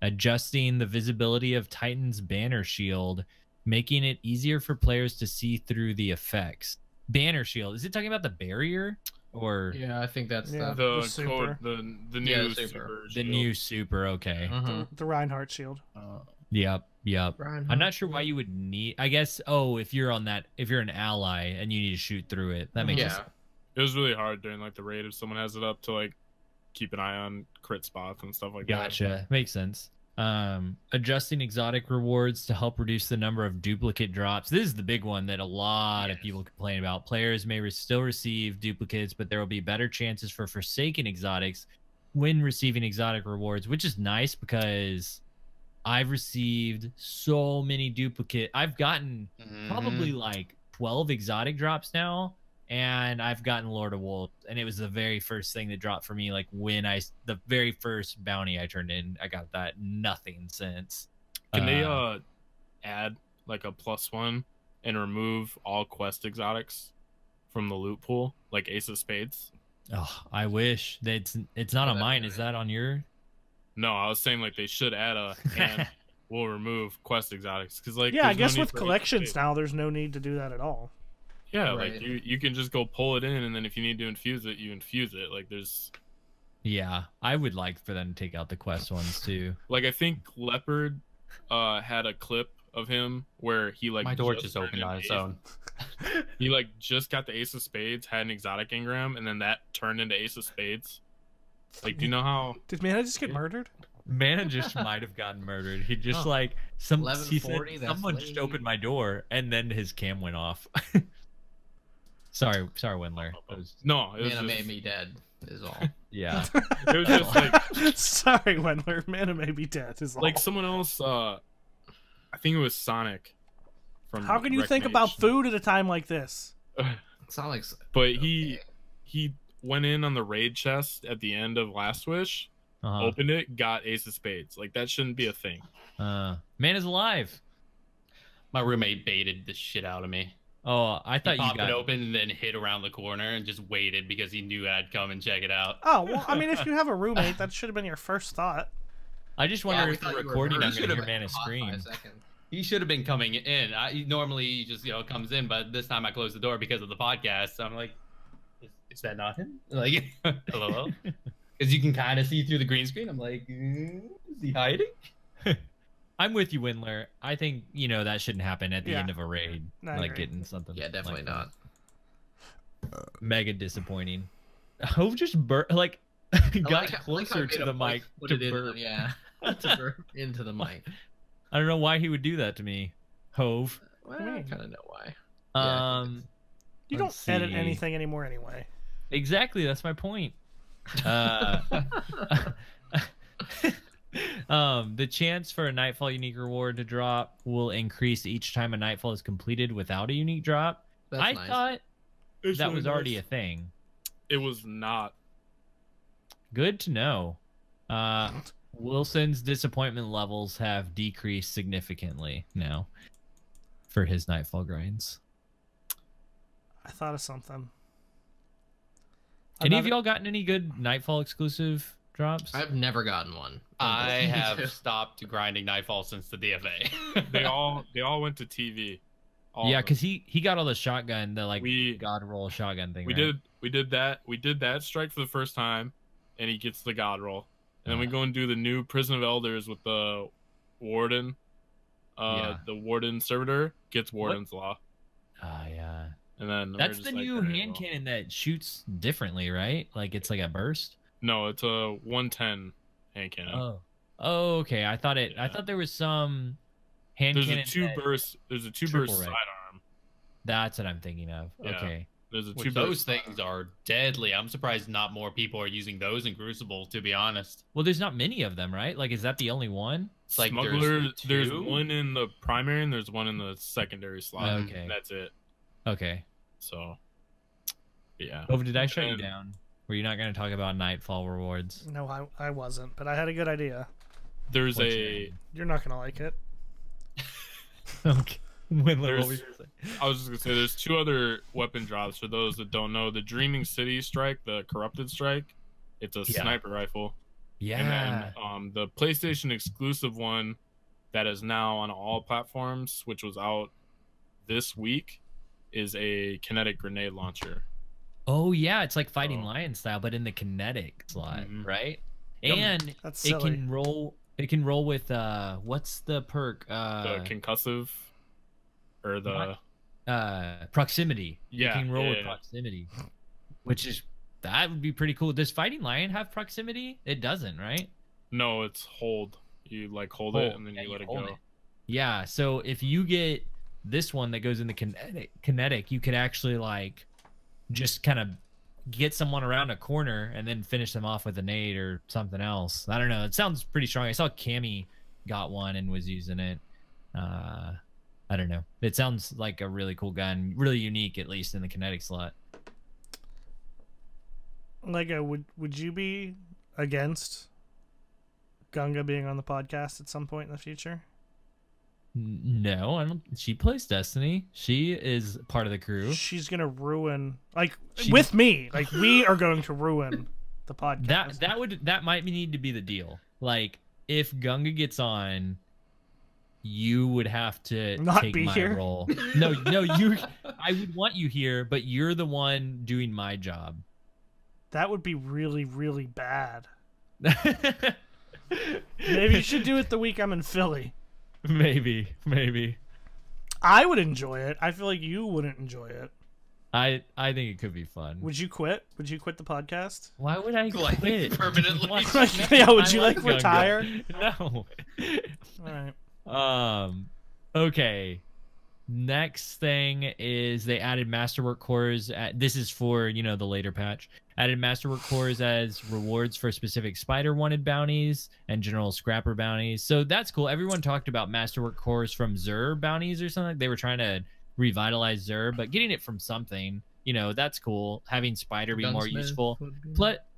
Adjusting the visibility of Titan's banner shield, making it easier for players to see through the effects. Banner shield. Is it talking about the barrier? Or yeah, I think that's The super. code, the new super. super. the shield. new super? Okay. The Reinhardt shield. Yep. Reinhardt. I'm not sure why you would need. I guess. Oh, if you're an ally and you need to shoot through it, that makes sense. It was really hard during like the raid if someone has it up to like keep an eye on crit spots and stuff like that. Gotcha. Makes sense. Adjusting exotic rewards to help reduce the number of duplicate drops. This is the big one that a lot of people complain about. Players may still receive duplicates, but there will be better chances for Forsaken exotics when receiving exotic rewards, which is nice because I've received so many duplicate. I've gotten probably like 12 exotic drops now, and I've gotten Lord of Wolves, and it was the very first thing that dropped for me. Like when the very first bounty I turned in, I got that. Nothing since. Can they add like a +1 and remove all quest exotics from the loot pool, like Ace of Spades? Oh, I wish that it's not on mine. Is that on your? No, I was saying like they should add a hand will remove quest exotics because like Yeah, I there's no guess need with for collections HSP. now, there's no need to do that at all. Yeah, Right. like you can just go pull it in, and then if you need to infuse it, you infuse it. Like there's Yeah, I would like for them to take out the quest ones too. like I think Leopard had a clip of him where he like My door just turned opened an on its ace- own. He like just got the Ace of Spades, had an exotic engram, and then that turned into Ace of Spades. Like, do you know how? Did Mana just get murdered? Mana just might have gotten murdered. He just Oh. like he said 11:40, that's someone just late. opened my door and then his cam went off. sorry, Wendler. That was- No, it was Mana just, made me dead. Is all. yeah. it was just like Sorry, Wendler. Mana may be dead. Is all. like someone else. I think it was Sonic. From How can you Wreck think Mage. about food at a time like this? It's not like. But he went in on the raid chest at the end of Last Wish, opened it, got Ace of Spades. Like that shouldn't be a thing. Mana's alive. My roommate baited the shit out of me. Oh, I He thought you popped got it open and then hid around the corner and just waited because he knew I'd come and check it out. Oh, well, I mean, if you have a roommate, that should have been your first thought. I just wonder if the recording I'm gonna hear Mana scream. He should have been coming in. Normally he just comes in, but this time I closed the door because of the podcast. So I'm like, is that not him? Like, hello? Because you can kind of see through the green screen. I'm like, is he hiding? I'm with you, Wendler. I think that shouldn't happen at the Yeah. end of a raid, No, I like agree. getting something. Yeah, definitely like not. that. Mega disappointing. Hove just got closer to the mic Put to it in, burp. yeah, to burp into the mic. I don't know why he would do that to me, Hove. Well, I kind of know why. You Let's don't edit see. anything anymore anyway. Exactly, that's my point. The chance for a Nightfall unique reward to drop will increase each time a Nightfall is completed without a unique drop. That's I nice. thought It's that really was already nice. a thing. It was not. Good to know. Wilson's disappointment levels have decreased significantly now for his Nightfall grinds. I thought of something. Any of y'all gotten any good Nightfall exclusive drops? I've never gotten one. I have stopped grinding Nightfall since the DFA. They all went to TV. All Yeah, of them. because he got all the shotgun, the We- god roll shotgun thing. we right? did that strike for the first time, and he gets the god roll, and then we go and do the new Prison of Elders with the warden. Yeah. The warden servitor gets warden's law, Yeah. and then we're That's just the like, new all right, hand well. cannon that shoots differently, right? Like it's like a burst. No, it's a 110 hand cannon. Oh, okay. I thought Yeah. there was some hand There's cannon. a two that- burst. There's a two triple burst ray. sidearm. That's what I'm thinking of. Yeah. Okay. There's a two Which those burst. things are deadly. I'm surprised not more people are using those in Crucible, to be honest. Well, there's not many of them, right? Like, is that the only one? It's like Smuggler. There's two? one in the primary and there's one in the secondary slot. Okay. And that's it. Okay. So, yeah. Oh, did I shut you And- down? Were you not going to talk about Nightfall rewards? No, I wasn't, but I had a good idea. There's What's a. You're not gonna like it. Okay. Wendler, There's- what were you gonna say? I was just gonna say there's two other weapon drops for those that don't know. The Dreaming City strike, the Corrupted strike, it's a Yeah. sniper rifle. Yeah. And then the PlayStation exclusive one that is now on all platforms, which was out this week, is a kinetic grenade launcher. Oh yeah, it's like Fighting Oh. Lion style, but in the kinetic slot, Mhm. right? Yep. And That's it silly. can roll. It can roll with what's the perk? The concussive, or the Proximity. Yeah, You can roll with yeah. proximity, which is that would be pretty cool. Does Fighting Lion have proximity? It doesn't, right? no, it's hold. You like hold it and then Yeah, you let it hold go. Yeah. So if you get this one that goes in the kinetic, you could actually like just kind of get someone around a corner and then finish them off with a nade or something else. I don't know. It sounds pretty strong. I saw Cammy got one and was using it. I don't know. It sounds like a really cool gun, really unique, at least in the kinetic slot. Lego, would you be against Gunga being on the podcast at some point in the future? No, I don't. She plays Destiny. She is part of the crew. She's gonna ruin, like, She- with me. Like, we are going to ruin the podcast. That might need to be the deal. Like if Gunga gets on, you would have to Not take be my here? role. No, you. I would want you here, but you're the one doing my job. That would be really, really bad. Maybe you should do it the week I'm in Philly. Maybe. I would enjoy it. I feel like you wouldn't enjoy it. I think it could be fun. Would you quit? Would you quit the podcast? Why would I Like, quit? permanently? Yeah, would you I like retire? No. All right. Okay. Next thing is they added Masterwork cores. This is for, the later patch. Added Masterwork cores as rewards for specific spider wanted bounties and general scrapper bounties. So that's cool. Everyone talked about Masterwork cores from Zur bounties or something. They were trying to revitalize Zur, but getting it from something, that's cool. Having spider be more useful.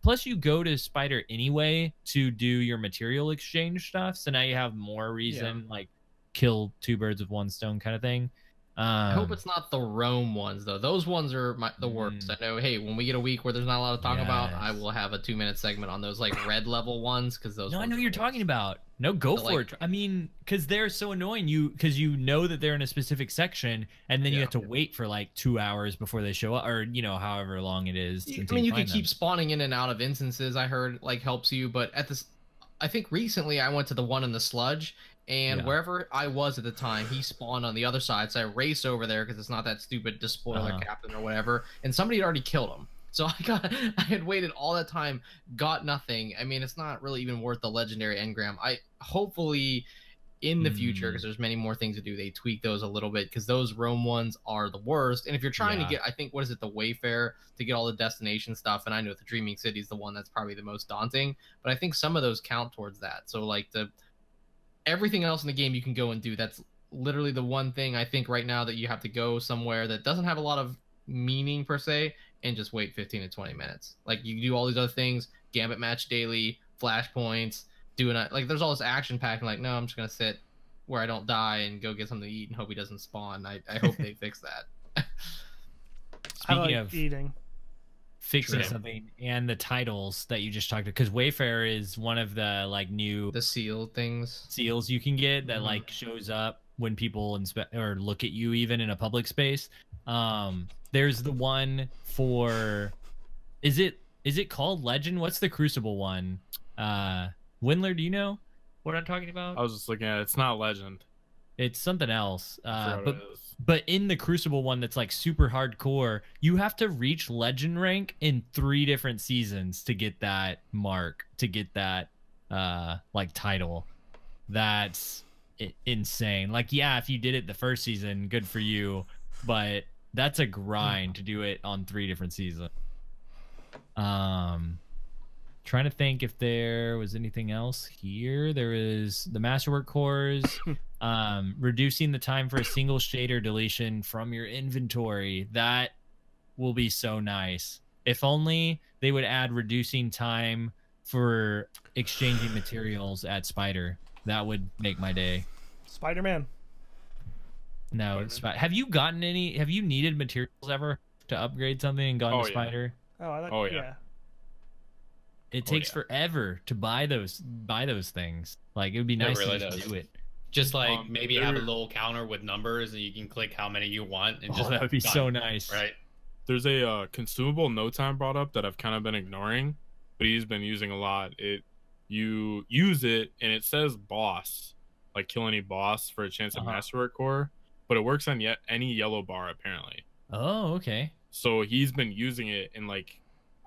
Plus you go to spider anyway to do your material exchange stuff. So now you have more reason, like kill two birds with one stone kind of thing. I hope it's not the Rome ones though. Those ones are the worst. I know. Hey, when we get a week where there's not a lot to talk about, I will have a 2-minute segment on those like red level ones because those. No, I know what you're talking about. No, go for it. I mean, because they're so annoying. Because you know that they're in a specific section, and then you have to wait for like 2 hours before they show up, or however long it is. I mean, you can keep spawning in and out of instances. I heard like helps you, but at this, I think recently I went to the one in the sludge. And wherever I was at the time, he spawned on the other side. So I raced over there because it's not that stupid despoiler captain or whatever. And somebody had already killed him. So I had waited all that time, got nothing. I mean, it's not really even worth the legendary engram. I hopefully in the future, because there's many more things to do, they tweak those a little bit because those Rome ones are the worst. And if you're trying to get, I think, what is it, the Wayfair to get all the destination stuff. And I know the Dreaming City is the one that's probably the most daunting. But I think some of those count towards that. So like everything else in the game you can go and do. That's literally the one thing I think right now that you have to go somewhere that doesn't have a lot of meaning per se and just wait 15 to 20 minutes. Like you do all these other things, Gambit match daily, flashpoints, there's all this action pack and like, no, I'm just going to sit where I don't die and go get something to eat and hope he doesn't spawn. I hope they fix that. Speaking of eating. Fixing something and the titles that you just talked about, because Wayfair is one of the new seals you can get that shows up when people inspect or look at you even in a public space. There's the one for is it called Legend? What's the Crucible one? Wendler, do you know what I'm talking about? I was just looking at it. It's not Legend. It's something else. But in the Crucible one that's super hardcore, you have to reach Legend rank in 3 different seasons to get that mark, to get that title. That's insane. If you did it the first season, good for you, but that's a grind to do it on 3 different seasons. Trying to think if there was anything else here. There is the Masterwork cores, reducing the time for a single shader deletion from your inventory. That will be so nice. If only they would add reducing time for exchanging materials at Spider. That would make my day. Spider-Man. No, have you gotten any? Have you needed materials ever to upgrade something and gone to Spider? Oh, yeah. It takes forever to buy those things. It would be nice to just do it. Just maybe have a little counter with numbers and you can click how many you want and just that would be so nice. Right. There's a consumable No Time brought up that I've kind of been ignoring, but he's been using a lot. You use it and it says boss, kill any boss for a chance at Masterwork core, but it works on any yellow bar apparently. Oh, okay. So he's been using it and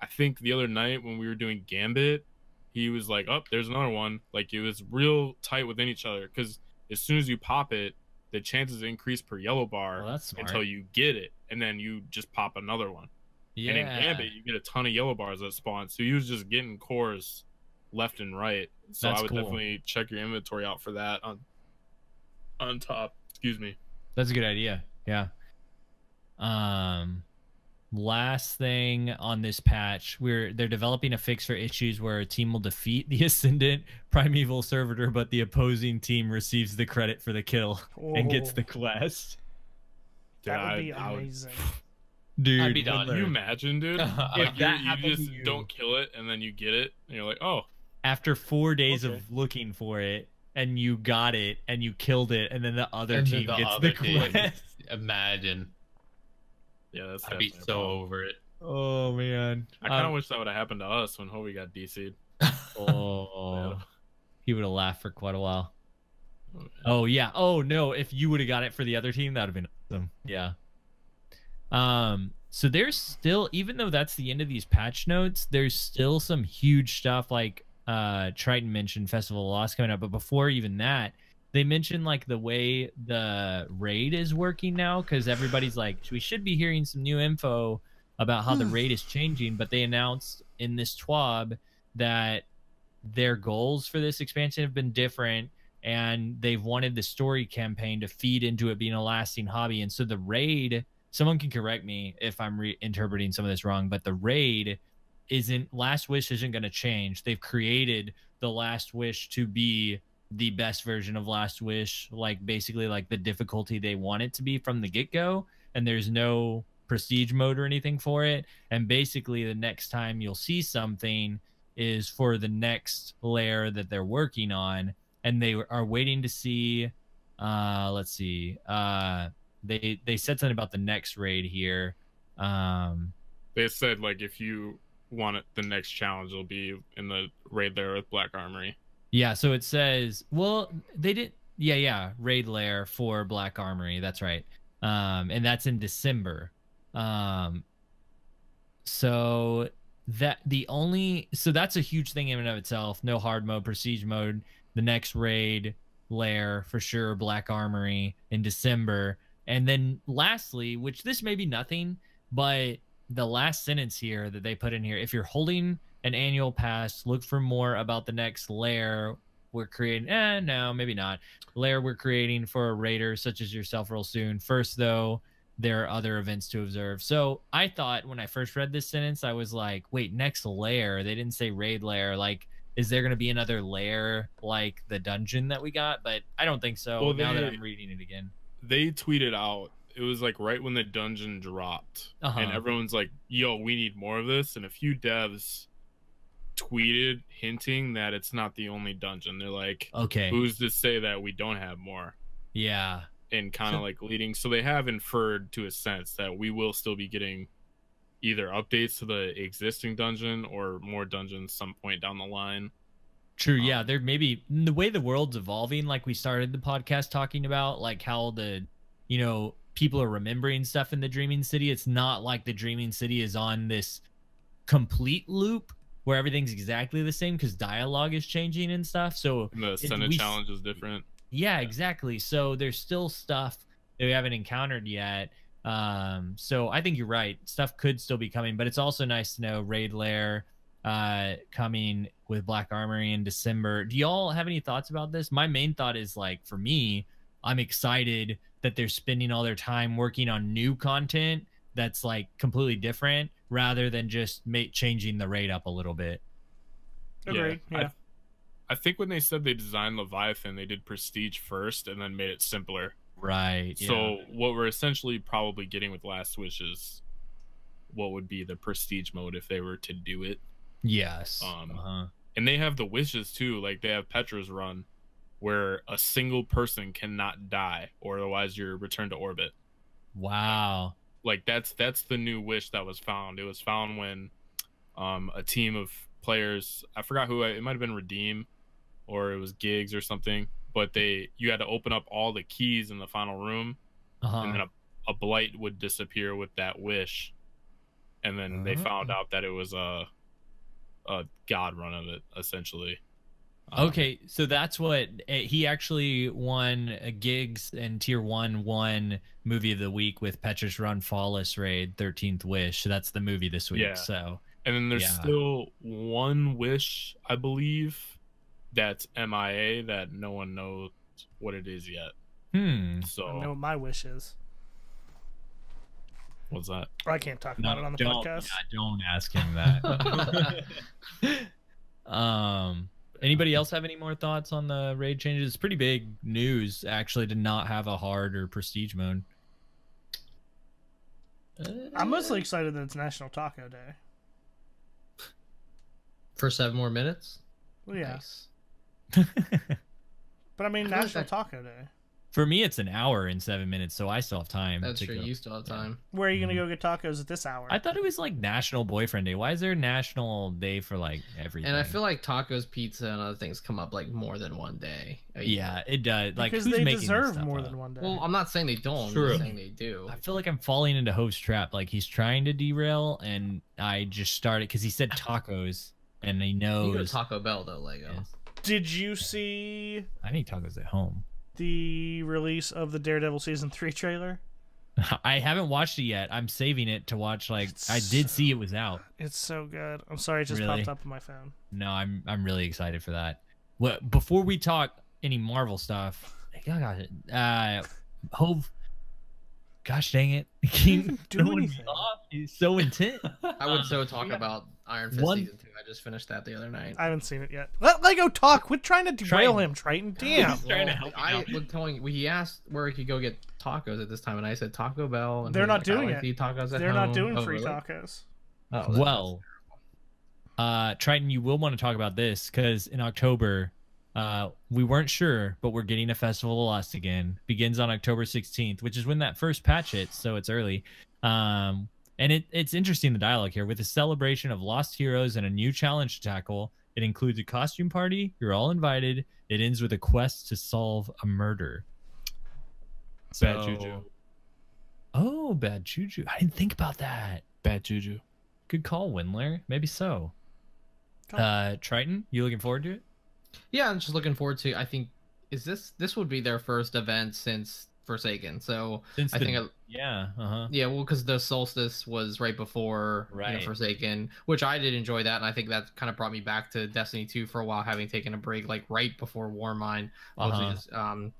I think the other night when we were doing Gambit, he was like, oh, there's another one. It was real tight within each other because as soon as you pop it, the chances increase per yellow bar until you get it. And then you just pop another one. Yeah. And in Gambit, you get a ton of yellow bars that spawn. So he was just getting cores left and right. So I would definitely check your inventory out for that on top. Excuse me. That's a good idea. Yeah. Last thing on this patch, they're developing a fix for issues where a team will defeat the Ascendant Primeval Servitor, but the opposing team receives the credit for the kill and gets the quest. That would be amazing. Dude, I'd be done. Can you imagine, dude? You just don't kill it and then you get it and you're like, oh. After 4 days of looking for it, and you got it and you killed it, and then the other team gets the quest. Imagine. Yeah, that's I'd be so over it. Oh man, I kind of wish that would have happened to us when Hobie got DC'd. Oh, he would have laughed for quite a while. Oh yeah. Oh no, if you would have got it for the other team, that would have been awesome. Yeah. So there's still, even though that's the end of these patch notes, there's still some huge stuff like Triton mentioned Festival of Lost coming up, but before even that, they mentioned like the way the raid is working now, because everybody's like, we should be hearing some new info about how the raid is changing, but they announced in this TWAB that their goals for this expansion have been different, and they've wanted the story campaign to feed into it being a lasting hobby. And so the raid, someone can correct me if I'm reinterpreting some of this wrong, but the raid Last Wish isn't going to change. They've created the Last Wish to be the best version of Last Wish, like basically like the difficulty they want it to be from the get-go, and there's no prestige mode or anything for it. And basically the next time you'll see something is for the next layer that they're working on, and they are waiting to see let's see, they said something about the next raid here. They said like if you want it, the next challenge will be in the raid there with Black Armory. Yeah, so it says, well, they did, yeah, raid lair for Black Armory. That's right, and that's in December. So that's a huge thing in and of itself. No hard mode, prestige mode. The next raid lair for sure, Black Armory in December. And then lastly, which this may be nothing, but the last sentence here that they put in here, if you're holding an annual pass, look for more about the next lair we're creating. No, maybe not. Lair we're creating for a raider such as yourself real soon. First, though, there are other events to observe. So I thought when I first read this sentence, I was like, wait, next lair? They didn't say raid lair. Like, is there going to be another lair like the dungeon that we got? But I don't think so. Well, now that I'm reading it again. They tweeted out, it was like right when the dungeon dropped, and everyone's like, yo, we need more of this. And a few devs tweeted hinting that it's not the only dungeon. They're like, okay, who's to say that we don't have more? Yeah. And kind of like leading. So they have inferred to a sense that we will still be getting either updates to the existing dungeon or more dungeons some point down the line. True. Yeah. There may be, the way the world's evolving, like we started the podcast talking about, like how people are remembering stuff in the Dreaming City. It's not like the Dreaming City is on this complete loop where everything's exactly the same, because dialogue is changing and stuff. So and the Senate challenge is different. Yeah, exactly. So there's still stuff that we haven't encountered yet. So I think you're right. Stuff could still be coming, but it's also nice to know raid lair coming with Black Armory in December. Do y'all have any thoughts about this? My main thought is, like, for me, I'm excited that they're spending all their time working on new content that's like completely different rather than just changing the raid up a little bit. Agreed. Yeah. I think when they said they designed Leviathan, they did Prestige first and then made it simpler. Right. So what we're essentially probably getting with Last Wish is what would be the Prestige mode if they were to do it. Yes. And they have the wishes too. Like they have Petra's run, where a single person cannot die, or otherwise you're returned to orbit. Wow. Like that's the new wish that was found. It was found when a team of players, I forgot who, it might have been Redeem or it was Gigs or something, but you had to open up all the keys in the final room, and then a blight would disappear with that wish, and then they found out that it was a god run of it, essentially. Okay, so that's what he actually won Gigs and Tier 1 won Movie of the Week with Petra's Run Flawless Raid 13th Wish. So that's the movie this week. Yeah. So and then there's still one wish, I believe, that's MIA that no one knows what it is yet. So I know what my wish is. What's that? I can't talk about it on the podcast. Yeah, don't ask him that. Anybody else have any more thoughts on the raid changes? It's pretty big news, actually, to not have a hard or prestige mode. I'm mostly excited that it's National Taco Day. For 7 more minutes? Well, yeah. Nice. But I mean, feel like National that- Taco Day. For me, it's an hour and 7 minutes, so I still have time. That's to true. go. You still have time. Where are you gonna go get tacos at this hour? I thought it was like National Boyfriend Day. Why is there a National Day for like everything? And I feel like tacos, pizza, and other things come up like more than one day. yeah, it does. Like because who's they making this deserve stuff more up? than one day. Well, I'm not saying they don't. True. I'm just saying they do. I feel like I'm falling into Hope's trap. Like he's trying to derail, and I just started because he said tacos, and he You go to knows. Taco Bell though, Lego. Yes. Did you see I need tacos at home. the release of the Daredevil season 3 trailer? I haven't watched it yet. I'm saving it to watch. Like I did see it was out. It's so good. I'm sorry, it just Really? popped up on my phone. No, I'm really excited for that. Well, before we talk any Marvel stuff, Hope. Gosh dang it! He even do throwing me anything. off. He's so intent. I would so talk yeah. about Iron Fist One- season 2. I just finished that the other night. I haven't seen it yet. Let Lego talk. Quit trying to derail Triton. him, Triton. Damn. Trying to help you I out. was telling. He asked where he could go get tacos at this time, and I said Taco Bell. And They're he was not like, doing I like it. to eat tacos at They're not home. doing Oh, free really? tacos. Oh, that's- Well, Triton, you will want to talk about this because in October, we weren't sure, but we're getting a Festival of Lost again. Begins on October 16th, which is when that first patch hits, so it's early. And it's interesting, the dialogue here. With a celebration of lost heroes and a new challenge to tackle, it includes a costume party. You're all invited. It ends with a quest to solve a murder. Bad juju. Oh, bad juju. I didn't think about that. Bad juju. Good call, Wendler. Maybe so. Triton, you looking forward to it? Yeah, I'm just looking forward to. I think this would be their first event since Forsaken. So Since I think yeah, uh-huh. yeah, well, because the Solstice was right before Right. Forsaken, which I did enjoy that, and I think that kind of brought me back to Destiny 2 for a while, having taken a break like right before Warmind. Mostly Uh-huh. just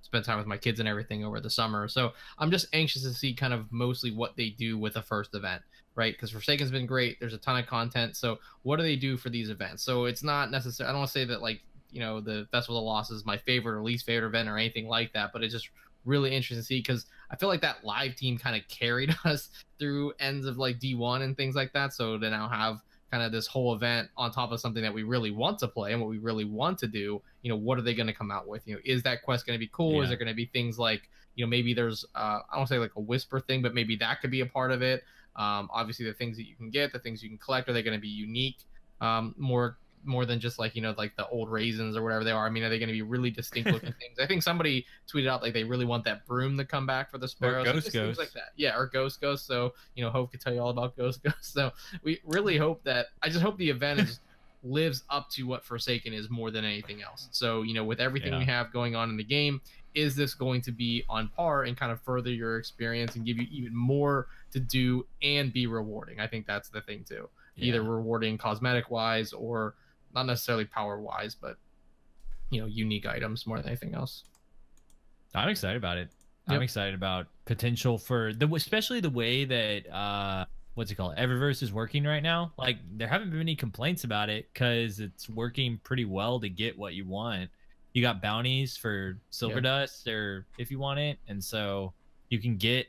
spent time with my kids and everything over the summer. So I'm just anxious to see kind of mostly what they do with the first event, right? Because Forsaken's been great. There's a ton of content. So what do they do for these events? So it's not necessary. I don't want to say that like the Festival of the Lost is my favorite or least favorite event or anything like that, but it's just really interesting to see because I feel like that live team kind of carried us through ends of like D1 and things like that. So to now have kind of this whole event on top of something that we really want to play and what we really want to do, what are they going to come out with? Is that quest going to be cool? Yeah. Is there going to be things like, maybe there's, I don't say like a whisper thing, but maybe that could be a part of it. Obviously the things that you can get, the things you can collect, are they going to be unique? More than just like like the old raisins or whatever they are. I mean, are they going to be really distinct looking things? I think somebody tweeted out like they really want that broom to come back for the sparrows. Ghost Just things Ghost. like that. Yeah, or Ghost. So Hope could tell you all about Ghost. So we really hope that. I just hope the event lives up to what Forsaken is more than anything else. So with everything we have going on in the game, is this going to be on par and kind of further your experience and give you even more to do and be rewarding? I think that's the thing too. Either rewarding cosmetic wise or not necessarily power wise, but unique items more than anything else. I'm excited about it. Yep. I'm excited about potential for especially the way that what's it called, Eververse is working right now. Like there haven't been any complaints about it because it's working pretty well to get what you want. You got bounties for silver dust or if you want it, and so you can get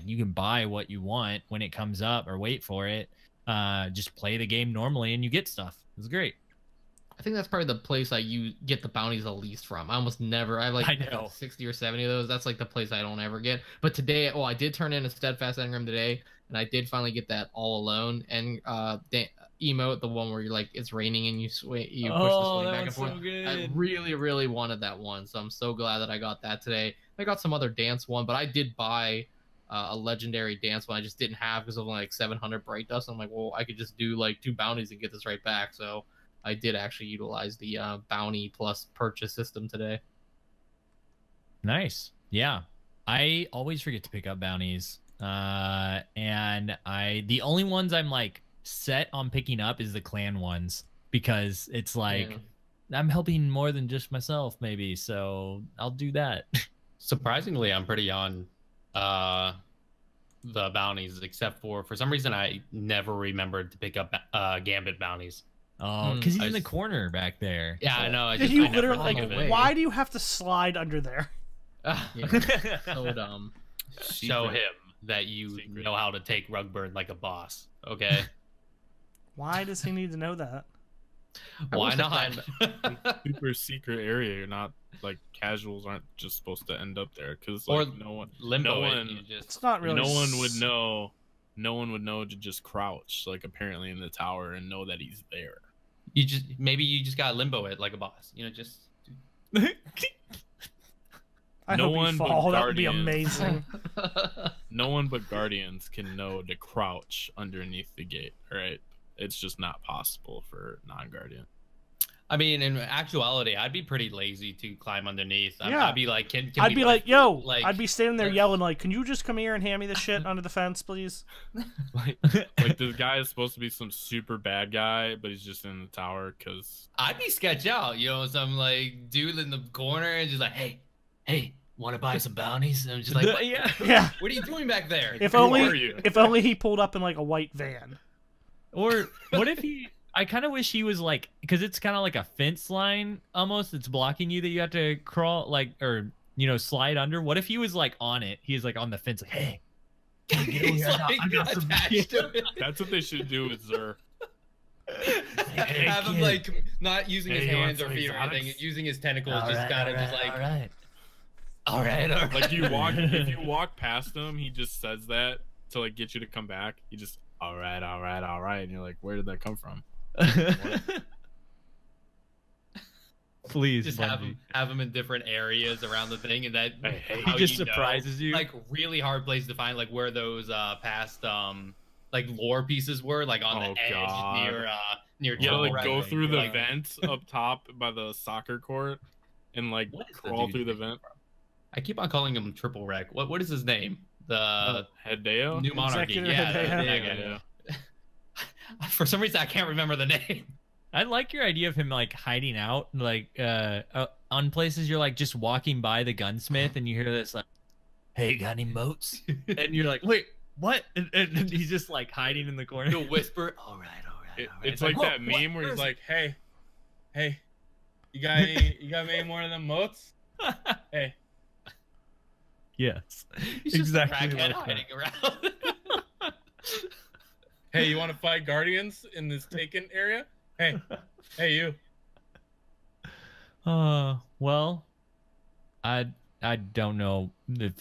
you can buy what you want when it comes up or wait for it. Just play the game normally and you get stuff. It's great. I think that's probably the place you get the bounties the least from. I almost never. I have I know. 60 or 70 of those. That's like the place I don't ever get. But today, I did turn in a steadfast engram today, and I did finally get that all alone and emote, the one where you're like it's raining and you push the swing back and forth. So good. I really, really wanted that one, so I'm so glad that I got that today. I got some other dance one, but I did buy a legendary dance one I just didn't have because of like 700 bright dust. I'm like, well, I could just do like 2 bounties and get this right back. So I did actually utilize the bounty plus purchase system today. Nice. Yeah. I always forget to pick up bounties. And the only ones I'm like set on picking up is the clan ones because it's like I'm helping more than just myself maybe. So I'll do that. Surprisingly, I'm pretty on the bounties, except for some reason I never remembered to pick up Gambit bounties. Oh, because he's in the corner back there. Yeah, I know. I You never literally think of it. why do you have to slide under there? Yeah, so dumb. Show him that you know how to take Rugburn like a boss. Okay. Why does he need to know that? Why will say not? Super secret area. You're not like casuals aren't just supposed to end up there because Or like no one, limbo no it, one, you just It's not really. no one would know. No one would know to just crouch like apparently in the tower and know that he's there. maybe you just gotta limbo it like a boss. You know, just I no hope one you but fall. That would be Guardians. amazing. No one but Guardians can know to crouch underneath the gate. All right, it's just not possible for non-Guardian. I mean, in actuality, I'd be pretty lazy to climb underneath. Yeah. I'd be like, can I'd be like, yo, like- I'd be standing there yelling like, can you just come here and hand me the shit under the fence, please? Like this guy is supposed to be some super bad guy, but he's just in the tower because I'd be sketched out, you know, some like dude in the corner and just like, hey, want to buy some bounties? And I'm just like, what? Yeah. Yeah. What are you doing back there? If Who are only, you? if only he pulled up in like a white van. Or what if he? I kind of wish he was like, because it's kind of like a fence line almost. It's blocking you that you have to crawl like, or slide under. What if he was like on it? He's like on the fence, like, hey, get over He's here. like I got some attached to it. that's what they should do with Zer. Hey, Have him kid. like not using his Hey, you want hands or some feet or anything, exotics? using his tentacles, All just right, kind of all just like, right, all right. Like you walk, if you walk past him, he just says that to like get you to come back. He just all right, and you're like, where did that come from? Please, just Bungie. have him in different areas around the thing, and that Hey, He how just you know. surprises you. Like really hard place to find, like where those past like lore pieces were, like on Oh, the edge God. near You gotta like Triple go Red, through the like, vent up top by the soccer court and like What is the crawl dude through the name? vent. I keep on calling him Triple Wreck. What is his name? The Hideo? New Monarchy. Executive Yeah, that Hideo. guy. For some reason, I can't remember the name. I like your idea of him like hiding out, like on places you're like just walking by the gunsmith and you hear this like, "Hey, got any moats?" And you're like, "Wait, what?" And he's just like hiding in the corner. He'll whisper, "All right, all right." It's like that "Whoa, meme what? where he's is like, hey, you got any more of them moats? Hey, Yes, it?" He's just exactly a crackhead like that. hiding around. hey, you want to fight Guardians in this taken area? Hey, you. Well, I don't know if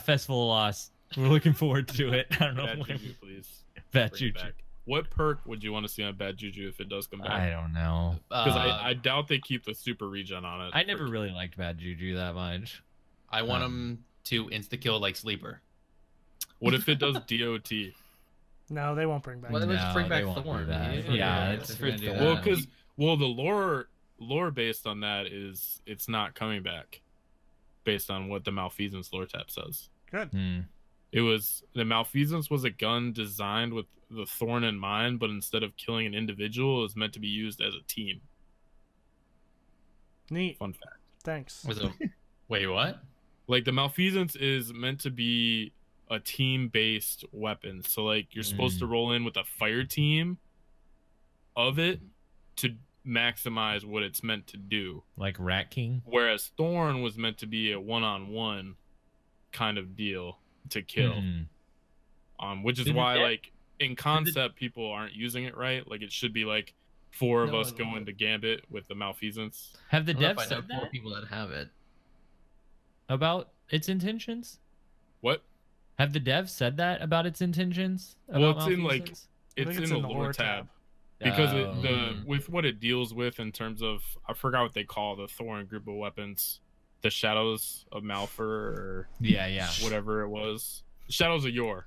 Festival of Lost. We're looking forward to it. I don't know. Bad when- Juju, please. Bad Bring it Juju. back. What perk would you want to see on Bad Juju if it does come back? I don't know. Because I doubt they keep the super regen on it. I never really liked Bad Juju that much. I want him to insta kill like Sleeper. What if it does DOT? No, they won't bring back. Well, let's No, bring back they won't do Thorn. that. Yeah, it's if for you're gonna do Thorn. Well, that. because the lore based on that is it's not coming back, based on what the Malfeasance lore tab says. Good. Hmm. It was the Malfeasance was a gun designed with the Thorn in mind, but instead of killing an individual, it was meant to be used as a team. Neat. Fun fact. Thanks. Was it? Wait, what? Like the Malfeasance is meant to be a team-based weapon. So like you're supposed to roll in with a fire team of it to maximize what it's meant to do. Like Rat King. Whereas Thorn was meant to be a one-on-one kind of deal to kill. Which is Did it why get- like in concept people aren't using it right. Like it should be like 4 of No, us going to Gambit with the Malfeasance. Have the I don't know if devs I know said 4 that people that have it. about its intentions? What? Have the devs said that about its intentions? Well, about it's in, like, Malfeasance? I think It's in the lore tab. Because with what it deals with in terms of I forgot what they call the Thorn group of weapons, the Shadows of Malphur or yeah, whatever it was, Shadows of Yor,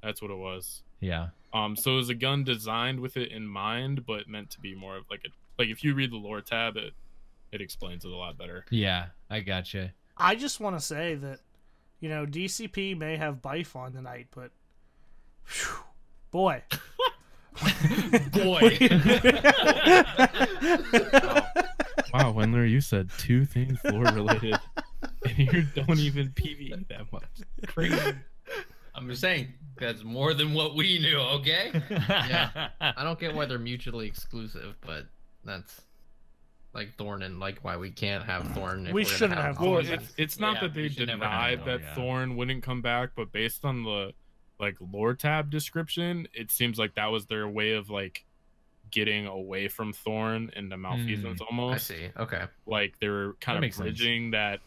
that's what it was. yeah. So it was a gun designed with it in mind, but meant to be more of like if you read the lore tab, it explains it a lot better. Yeah, I gotcha. I just want to say that, DCP may have Bife on tonight, but whew, boy. Boy. Wow, Wendler, you said 2 things lore related, and you don't even PvE that much. Crazy. I'm just saying that's more than what we knew. Okay. Yeah. I don't get why they're mutually exclusive, but that's like Thorn and like why we can't have Thorn. If We we're gonna shouldn't have Well, Thorn. it's not Yeah, that they we should never denied have that Thorn, yeah. Thorn wouldn't come back, but based on the like lore tab description, it seems like that was their way of like getting away from Thorn into Malfeasance almost. I see. Okay. Like they were kind of bridging that.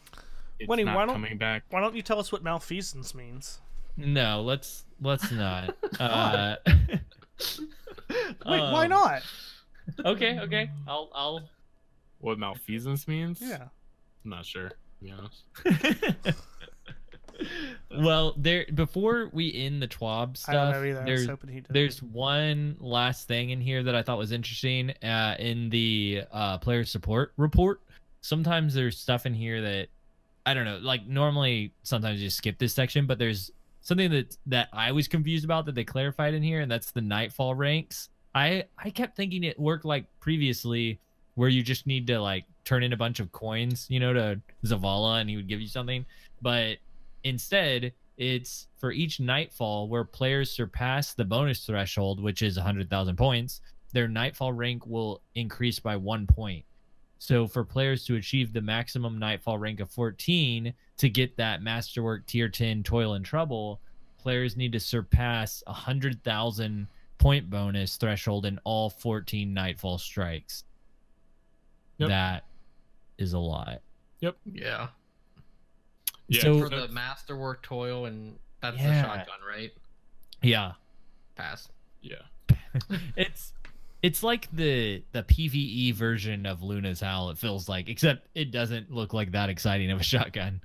It's Wendy, not coming back. Why don't you tell us what malfeasance means? No, let's not. Wait, why not? Okay. I'll. What malfeasance means? Yeah. I'm not sure, to be honest. Well, before we end the TWAB stuff, I don't know either. I was hoping he did. There's one last thing in here that I thought was interesting. In the player support report, sometimes there's stuff in here that I don't know. Like normally, sometimes you just skip this section, but there's something that I was confused about that they clarified in here, and that's the Nightfall ranks. I kept thinking it worked like previously, where you just need to like turn in a bunch of coins, to Zavala, and he would give you something, but instead, it's for each Nightfall where players surpass the bonus threshold, which is 100,000 points, their Nightfall rank will increase by 1 point. So for players to achieve the maximum Nightfall rank of 14 to get that Masterwork Tier 10 Toil and Trouble, players need to surpass 100,000 point bonus threshold in all 14 Nightfall strikes. Yep. That is a lot. Yep. Yeah. Yeah, so for the Masterwork Toil, and that's the shotgun, right? Yeah. Pass. Yeah. It's like the PvE version of Luna's Howl, it feels like, except it doesn't look like that exciting of a shotgun.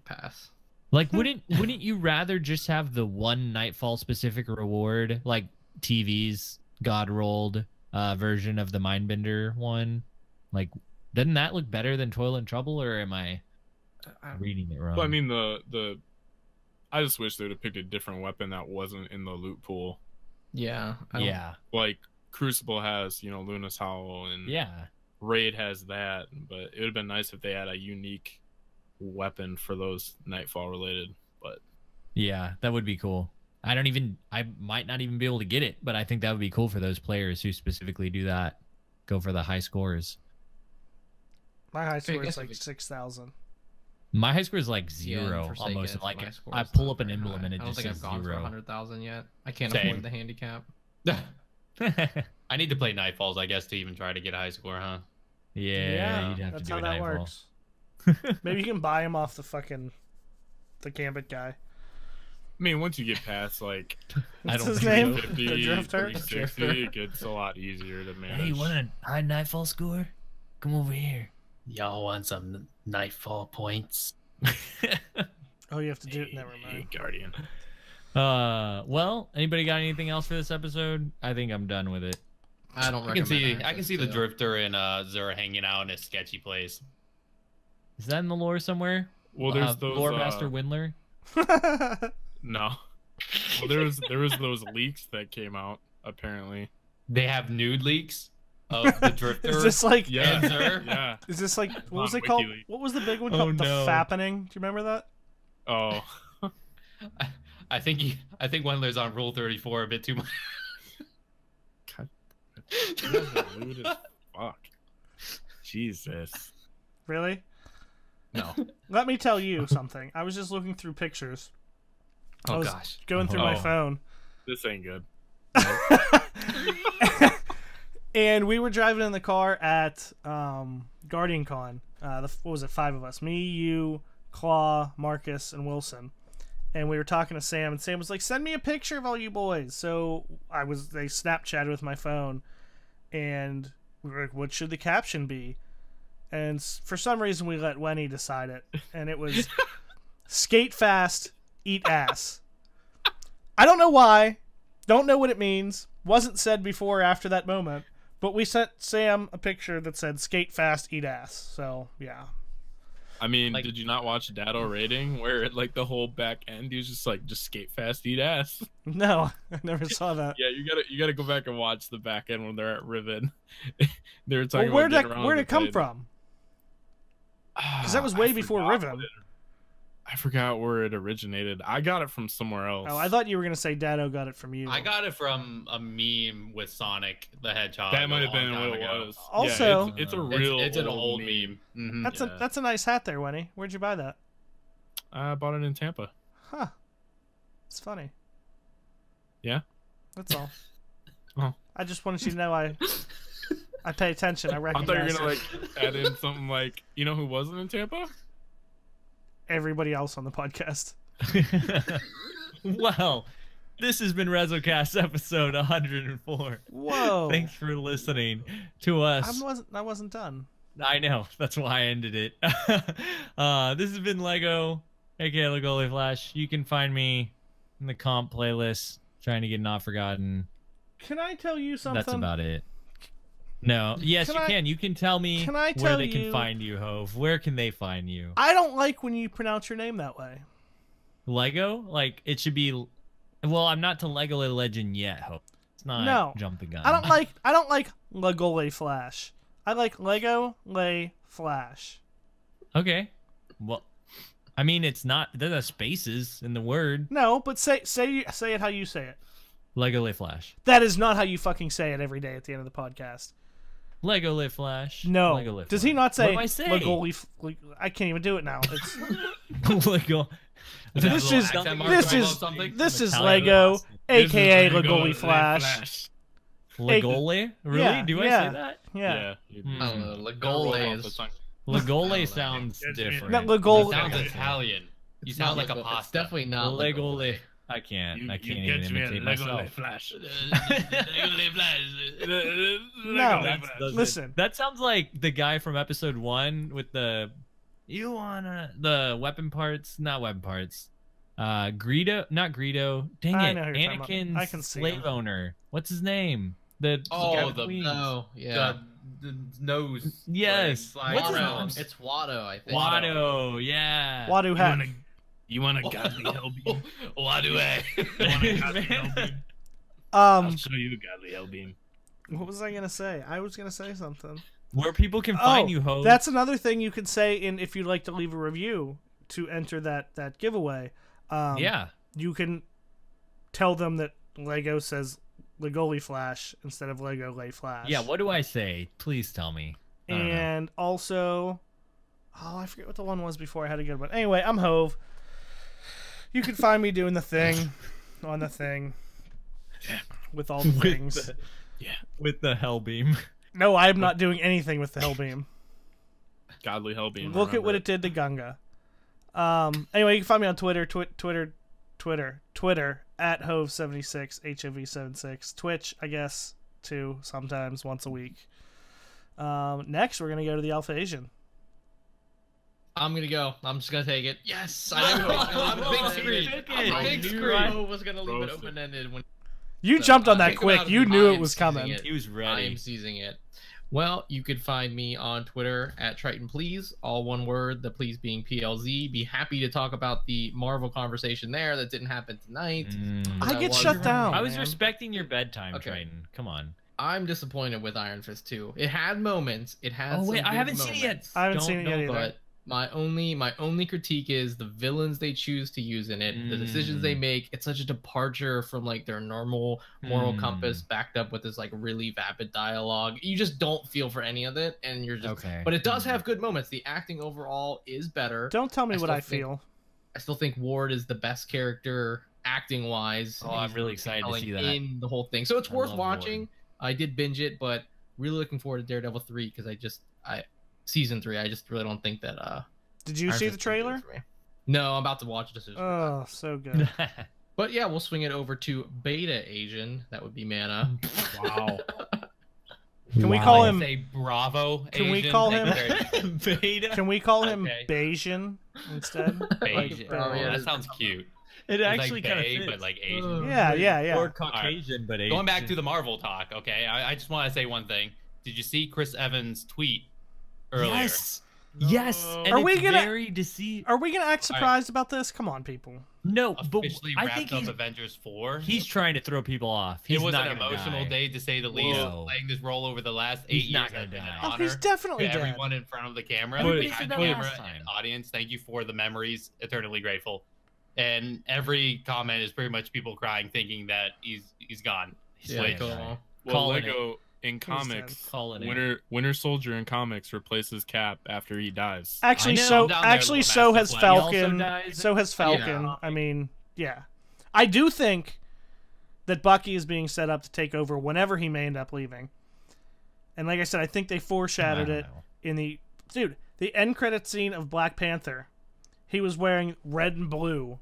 Pass. Like, wouldn't you rather just have the one Nightfall specific reward, like TV's God rolled version of the Mindbender one? Like, doesn't that look better than Toil and Trouble, or am I reading it wrong? Well, I mean, I just wish they would have picked a different weapon that wasn't in the loot pool. Yeah. Like Crucible has, Luna's Howl, and Raid has that, but it would have been nice if they had a unique weapon for those Nightfall related. But yeah, that would be cool. I might not even be able to get it, but I think that would be cool for those players who specifically do that. Go for the high scores. My high score is like 6,000. My high score is like 0 almost. Like I pull up an emblem and it just says 0. I don't think I've gone for 100,000 yet. I can't afford the handicap. I need to play Nightfalls, I guess, to even try to get a high score, huh? Yeah, you'd have that's to do how a that Nightfall. works. Maybe you can buy him off the Gambit guy. I mean, once you get past like what's his name? 50, The Drifter? 360, it gets a lot easier to manage. Hey, you want a high Nightfall score? Come over here. Y'all want some Nightfall points? Oh, you have to do it. Never mind. Guardian. Well, anybody got anything else for this episode? I think I'm done with it. I don't. I can see the Drifter and Zura hanging out in a sketchy place. Is that in the lore somewhere? Well, there's those Lore Master Wendler. No. Well, there was those leaks that came out. Apparently, they have nude leaks of the Drifter. Is this like yeah? Is this like what was it called? What was the big one called? The Fappening. Do you remember that? Oh, I think Wendler's on Rule 34 a bit too much. God, lewd as fuck. Jesus. Really? No. Let me tell you something. I was just looking through pictures. I was going through my phone. This ain't good. And we were driving in the car at Guardian Con. What was it? 5 of us. Me, you, Claw, Marcus, and Wilson. And we were talking to Sam, and Sam was like, "Send me a picture of all you boys." So they Snapchatted with my phone, and we were like, "What should the caption be?" And for some reason, we let Wenny decide it, and it was "Skate fast, eat ass." I don't know why. Don't know what it means. Wasn't said before or after that moment. But we sent Sam a picture that said "Skate fast, eat ass." So yeah. I mean, did you not watch Dado Rating where like the whole back end he was just like, just skate fast, eat ass? No, I never saw that. Yeah, you gotta go back and watch the back end when they're at Riven. They were talking about where'd it come from? Because that was way before Riven. I forgot where it originated. I got it from somewhere else. Oh, I thought you were gonna say Dado got it from you. I got it from a meme with Sonic the Hedgehog. That might have been what it was. Also, yeah, it's a real. It's an old meme. Mm-hmm. That's a nice hat there, Wenny. Where'd you buy that? I bought it in Tampa. Huh. It's funny. Yeah. That's all. Oh. I just wanted you to know I pay attention. I I recognize thought you were gonna it. like add in something like, you know who wasn't in Tampa? Everybody else on the podcast. Well, this has been REZOcast episode 104. Whoa. Thanks for listening to us. I wasn't done. I know. That's why I ended it. This has been Lego, aka Legoli Flash. You can find me in the comp playlist, trying to get Not Forgotten. Can I tell you something? That's about it. No. Yes, you can. You can tell me where they can find you, Hove. Where can they find you? I don't like when you pronounce your name that way. Lego? Like, it should be... Well, I'm not to Lego Legend yet, Hove. It's not jump the gun. I don't like Legoli Flash. I like Lego Lay Flash. Okay. Well, I mean, it's not... There's no spaces in the word. No, but say it how you say it. Lego Lay Flash. That is not how you fucking say it every day at the end of the podcast. Lego Lay Flash. No. Lego Lay Does Flash. he not say? What do I say? I can't even do it now. It's, Lego. this is something. this is Italian Lego, This is aka Lego Legoli Lay Flash. Legole? Really? Yeah, Do I yeah. say that? Yeah. Yeah. I don't know. Legole is. Legole sounds different. Not Legoli. Sounds Italian. You sound like a It's pasta. definitely not Legole. I can't. I can't even imitate myself. Flash. No. Listen. That sounds like the guy from episode 1 with the the weapon parts, not weapon parts. Greedo, not Greedo. Dang I it. know who you're talking about. I Anakin's can see slave him. owner. What's his name? The queen. yeah. The nose. Yes. Like, What's his Watto. name? It's Watto, I think. Watto. Yeah. Wadu hat. You want a godly Hellbeam? Wadue. You want a godly Hellbeam? I'll show you a godly Hellbeam. What was I gonna say? I was gonna say something. Where people can find you, Ho. That's another thing you could say if you'd like to leave a review to enter that giveaway. Yeah. You can tell them that Lego says Legoli Flash instead of Lego Lay Flash. Yeah, what do I say? Please tell me. I don't know. And also, I forget what the one was before. I had a good one. Anyway, I'm Hove. You can find me doing the thing on the thing with all the things. With the Hellbeam. No, I am not doing anything with the Hellbeam. Godly Hellbeam. Look at what it did to Gunga. Anyway, you can find me on Twitter at Hove76, HOV76. Twitch, I guess, too, sometimes, once a week. Next, we're going to go to the Alpha Asian. I'm gonna go. I'm just gonna take it. Yes, I know. I'm a big screen. I'm a big screen. I was gonna leave it open ended when you jumped on that think quick. about it, You I knew it am was seizing coming. it. He was I ready. am seizing it. Well, you could find me on Twitter at Triton Please, all one word, the please being PLZ. Be happy to talk about the Marvel conversation there that didn't happen tonight. I get shut down. I was man. respecting your bedtime, Okay. Triton. Come on. I'm disappointed with Iron Fist 2. It had moments. It had Oh, some wait, I good haven't seen it yet. moments. I haven't Don't seen it yet know, either. But my only critique is the villains they choose to use in it, the decisions they make. It's such a departure from like their normal moral compass, backed up with this like really vapid dialogue. You just don't feel for any of it, and you're just. Okay. But it does have good moments. The acting overall is better. Don't tell me what still I think- feel. I still think Ward is the best character acting wise. Oh, I'm really excited to see that. in the whole thing. So it's I worth love watching. Ward. I did binge it, but really looking forward to Daredevil 3 because season 3. I just really don't think that. Did you Iron see the Fist is gonna do trailer? it for me. No, I'm about to watch it as soon as we're done. Oh, so good. But yeah, we'll swing it over to Beta Asian. That would be Mana. Wow. Can we call him? Say Bravo. Can we Asian. call Thank him- you very- Beta. Can we call him Okay. Bayesian instead? Bayesian. Oh, yeah, that sounds cute. It It's actually like kind of Bay, fits. but like Asian. Yeah. Or Caucasian, but Asian. Going back to the Marvel talk, okay? I just want to say one thing. Did you see Chris Evans' tweet earlier? Yes. Yes. No. And Are we it's gonna- very deceived? Are we gonna act surprised about this? Come on, people. No, but Officially I wrapped think up he's, Avengers 4. he's trying to throw people off. He's it was not an gonna emotional die. day to say the least. Whoa. Playing this role over the last 8 He's years not gonna has been an die. Oh, honor he's definitely to dead. everyone in front of the camera. Everybody said behind that the last camera and time. audience, thank you for the memories. Eternally grateful. And every comment is pretty much people crying, thinking that he's gone. He's Yeah, way cool. gone. Well, Calling Lego in comics, Calling it. Winter Soldier in comics replaces Cap after he dies. Actually, I know. so I'm down there, actually, little so master has plan. He also Falcon. dies. So has Falcon. Yeah. I mean, yeah. I do think that Bucky is being set up to take over whenever he may end up leaving. And like I said, I think they foreshadowed it in the end credit scene of Black Panther. He was wearing red and blue.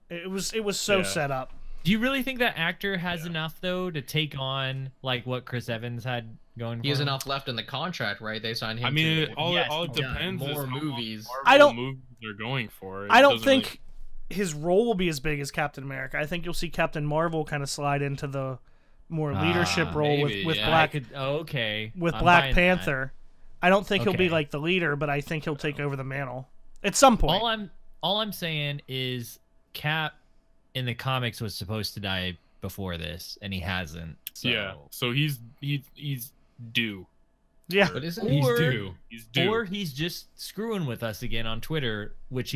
It was so set up. Do you really think that actor has enough though to take on like what Chris Evans had going? He has enough left in the contract, right? They signed him. I mean, to, all it depends more is movies. I don't. Movies they're going for. I don't think his role will be as big as Captain America. I think you'll see Captain Marvel kind of slide into the more leadership role maybe, with yeah. Black. With Black Panther. I don't think he'll be like the leader, but I think he'll take over the mantle at some point. All I'm saying is Cap in the comics was supposed to die before this, and he hasn't. So. Yeah, so he's due. Yeah, but isn't He's due. He's due. Or he's just screwing with us again on Twitter, which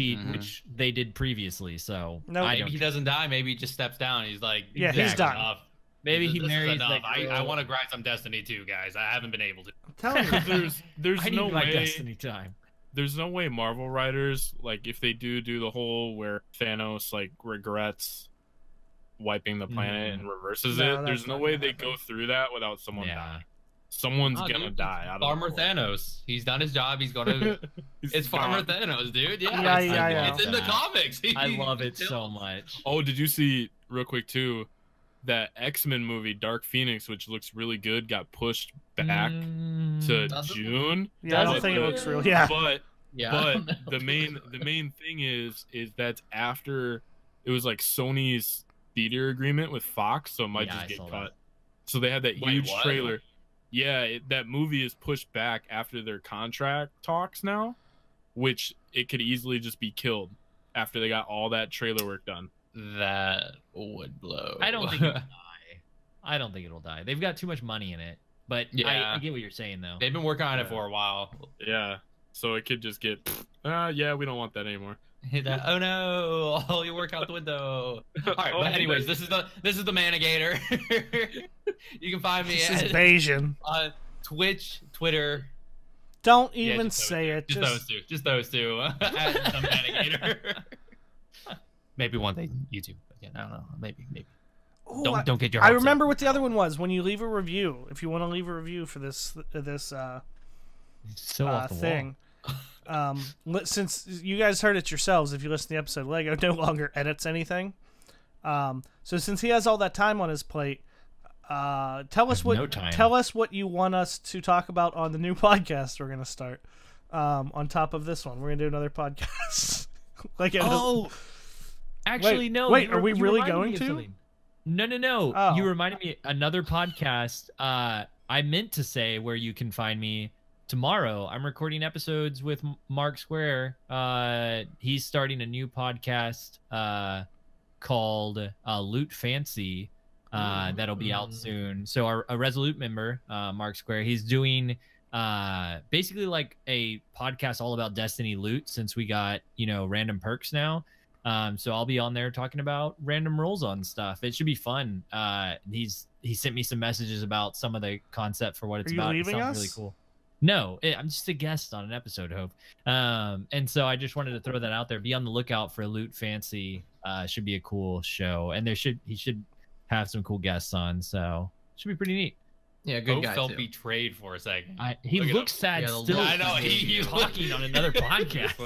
they did previously. So no, maybe he doesn't die. Maybe he just steps down. He's like, yeah, he's done. Enough. Maybe he This is marries. enough. Like, I want to grind some Destiny too, guys. I haven't been able to. I'm telling you, There's I no need my way. Destiny time. There's no way Marvel writers, like, if they do the whole where Thanos like regrets wiping the planet and reverses No, it. that's There's no not way gonna they happen. go through that without someone Yeah. dying. Someone's Oh, gonna dude, die. Out of Farmer nowhere. Thanos. He's done his job. He's gonna. It's Farmer gone. Thanos, dude. Yeah, Yeah, it's in the that. comics. I love it He so kills. much. Oh, did you see real quick too? That X-Men movie, Dark Phoenix, which looks really good, got pushed back to Does it? June. yeah, I don't But think it the- looks real. Yeah, But Yeah. the main thing is that's after it was like Sony's theater agreement with Fox, so it might Yeah, I just get saw cut. that. So they had that Wait, huge what? trailer. Yeah, that movie is pushed back after their contract talks now, which it could easily just be killed after they got all that trailer work done. That would blow. I don't think it'll die. I don't think it'll die. They've got too much money in it. But Yeah. I get what you're saying though. They've been working on it for a while. Yeah, so it could just get, yeah, we don't want that anymore. Oh no! All your work out the window. All right, but anyways, this is the Manigator. You can find me this is at Bayesian. Twitch, Twitter. Don't Yeah, even just those say two. it. Just those two. At the Manigator. Maybe one day YouTube. But yeah, I don't know. Maybe. Ooh, Don't get your. I hopes remember up. what the other one was. When you leave a review, if you want to leave a review for this So off the thing, since you guys heard it yourselves, if you listen to the episode, Lego no longer edits anything. So since he has all that time on his plate, tell us what you want us to talk about on the new podcast we're gonna start. On top of this one, we're gonna do another podcast. Actually, no. Wait, are we really going to? Something. No. Oh. You reminded me another podcast. I meant to say where you can find me tomorrow. I'm recording episodes with Mark Square. He's starting a new podcast called Loot Fancy. That'll be out soon. So a Resolute member, Mark Square, he's doing basically like a podcast all about Destiny loot since we got, random perks now. So I'll be on there talking about random rolls on stuff. It should be fun. He sent me some messages about some of the concept for what it's about. It sounds really cool. No, I'm just a guest on an episode, Hope. And so I just wanted to throw that out there. Be on the lookout for Loot Fancy. Should be a cool show, and he should have some cool guests on. So it should be pretty neat. Yeah, good guy felt too. betrayed for a second. He Look at looks him. sad Yeah, the still. look. I know He's talking on another podcast.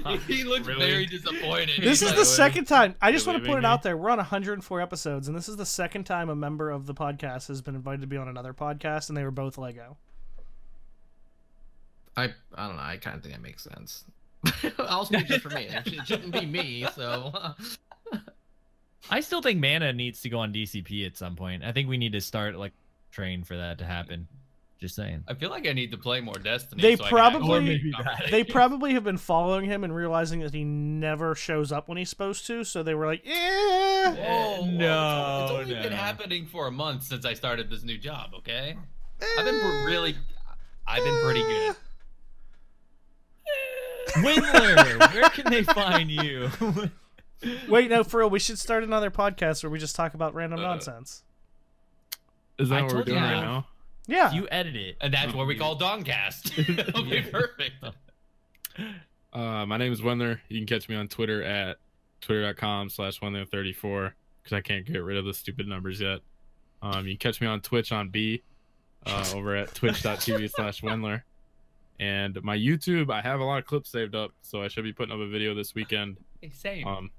God. He looks Really? very disappointed. This He's is like, the second time. I just You're want to put it leaving out me? there. We're on 104 episodes, and this is the second time a member of the podcast has been invited to be on another podcast, and they were both Lego. I don't know. I kind of think that makes sense. I'll speak just for me. It shouldn't be me. So I still think Mana needs to go on DCP at some point. I think we need to start train for that to happen. Just saying. I feel like I need to play more Destiny. They so I can actually probably- be confident. They probably have been following him and realizing that he never shows up when he's supposed to, so they were like, "Yeah." Whoa, No, it's only no. been happening for a month since I started this new job. Okay, I've been pretty good. Wendler, where can they find you? Wait, no, for real, we should start another podcast where we just talk about random nonsense. Is I that what we're told you doing that. right now? Yeah. You edit it. And that's what we call Doncast. It'll be perfect. My name is Wendler. You can catch me on Twitter at twitter.com/Wendler34. because I can't get rid of the stupid numbers yet. You can catch me on Twitch on B, over at twitch.tv/Wendler. And my YouTube, I have a lot of clips saved up, so I should be putting up a video this weekend. Same.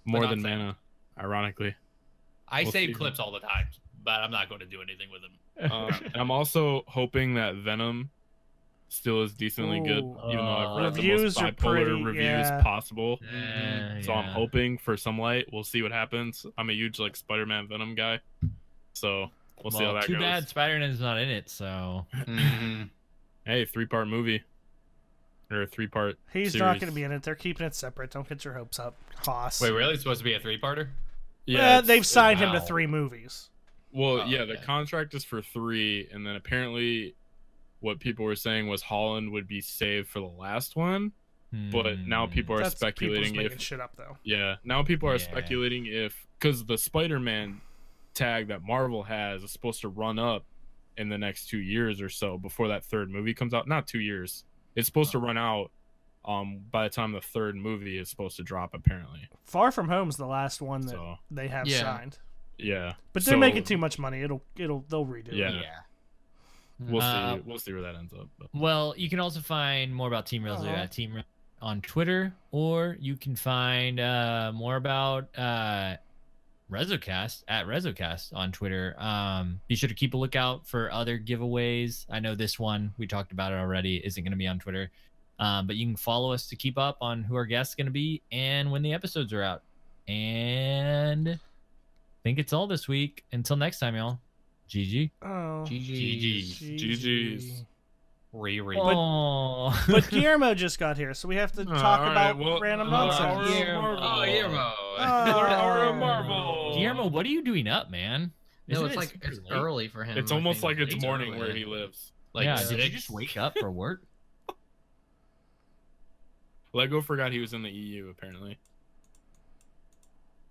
More than mana, ironically. I We'll save see. clips all the time, but I'm not going to do anything with them. And I'm also hoping that Venom still is decently good, Ooh. even though I've read the Reviews most are bipolar pretty- reviews yeah. possible. So I'm Yeah. hoping for some light. We'll see what happens. I'm a huge like Spider-Man Venom guy, so we'll see how that too goes. bad Spider-Man's not in it, so Mhm. Hey, 3-part movie or a 3-part. He's series. not going to be in it. They're keeping it separate. Don't get your hopes up, Haas. Wait, really? It's supposed to be a 3-parter? Yeah, They've signed him to wow. 3 movies. Well, Oh, yeah, the okay. contract is for 3, and then apparently, what people were saying was Holland would be saved for the last one. But now people are That's speculating people's making if shit up though. yeah, now people are Yeah. speculating if because the Spider-Man tag that Marvel has is supposed to run up in the next 2 years or so before that 3rd movie comes out. Not 2 years. It's supposed to run out by the time the 3rd movie is supposed to drop apparently. Far From Home's the last one that So they have Yeah. signed. yeah. But they're So, making too much money. They'll redo Yeah. it. We'll Uh, see. We'll see where that ends up. But. Well, you can also find more about Team Rezo at Team Rezo on Twitter, or you can find more about REZOcast at REZOcast on Twitter. Be sure to keep a lookout for other giveaways. I know this one, we talked about it already, isn't going to be on Twitter. But you can follow us to keep up on who our guests going to be and when the episodes are out. And I think it's all this week. Until next time, y'all. GG. Oh. GG's. GG's. Riri. Oh. But Guillermo just got here, so we have to talk all right, about well, random our nonsense. Guillermo. Oh, Guillermo. Our Marvel. Guillermo, what are you doing up, man? No, Isn't it's it like super it's late? early for him. It's I almost think. like it's It's morning early. where he lives. Like, yeah, did you 6? just wake up for work? Lego forgot he was in the EU apparently.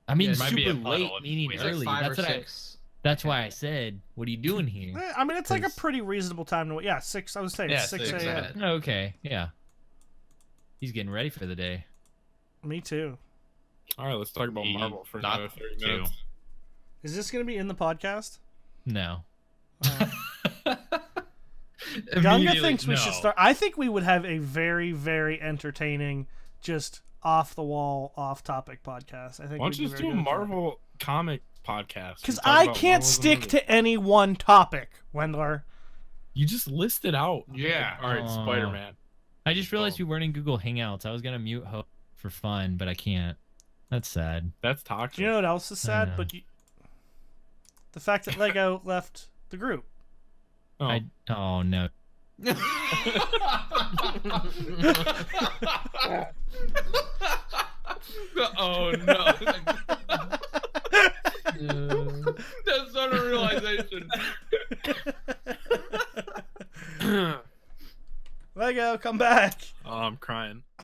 I mean, Yeah, it might be super a late, puddle. meaning It's like early. 5 That's or what 6. that's why I said, what are you doing here? I mean, it's like a 'Cause- pretty reasonable time to. Yeah, 6. I was saying Yeah, 6 6 a.m. a.m. Okay, yeah. He's getting ready for the day. Me too. All right, let's talk about Me, Marvel for not another 30 two. minutes. Is this going to be in the podcast? No. Gunga Immediately, thinks we no. should start. I think we would have a very, very entertaining, just off the wall, off topic podcast. I think. Why don't you we'd just be do very a good at that. Marvel comic podcast? Because We talk I about can't Marvel's stick movies. to any one topic, Wendler. You just listed out. Yeah. All right, Aw. Spider-Man. I just realized we weren't in Google Hangouts. I was gonna mute Hope for fun, but I can't. That's sad. That's toxic. Do you know what else is sad? know. But the fact that Lego left the group. Oh. Oh no. Oh no. That's not a realization. Lego, come back. Oh, I'm crying.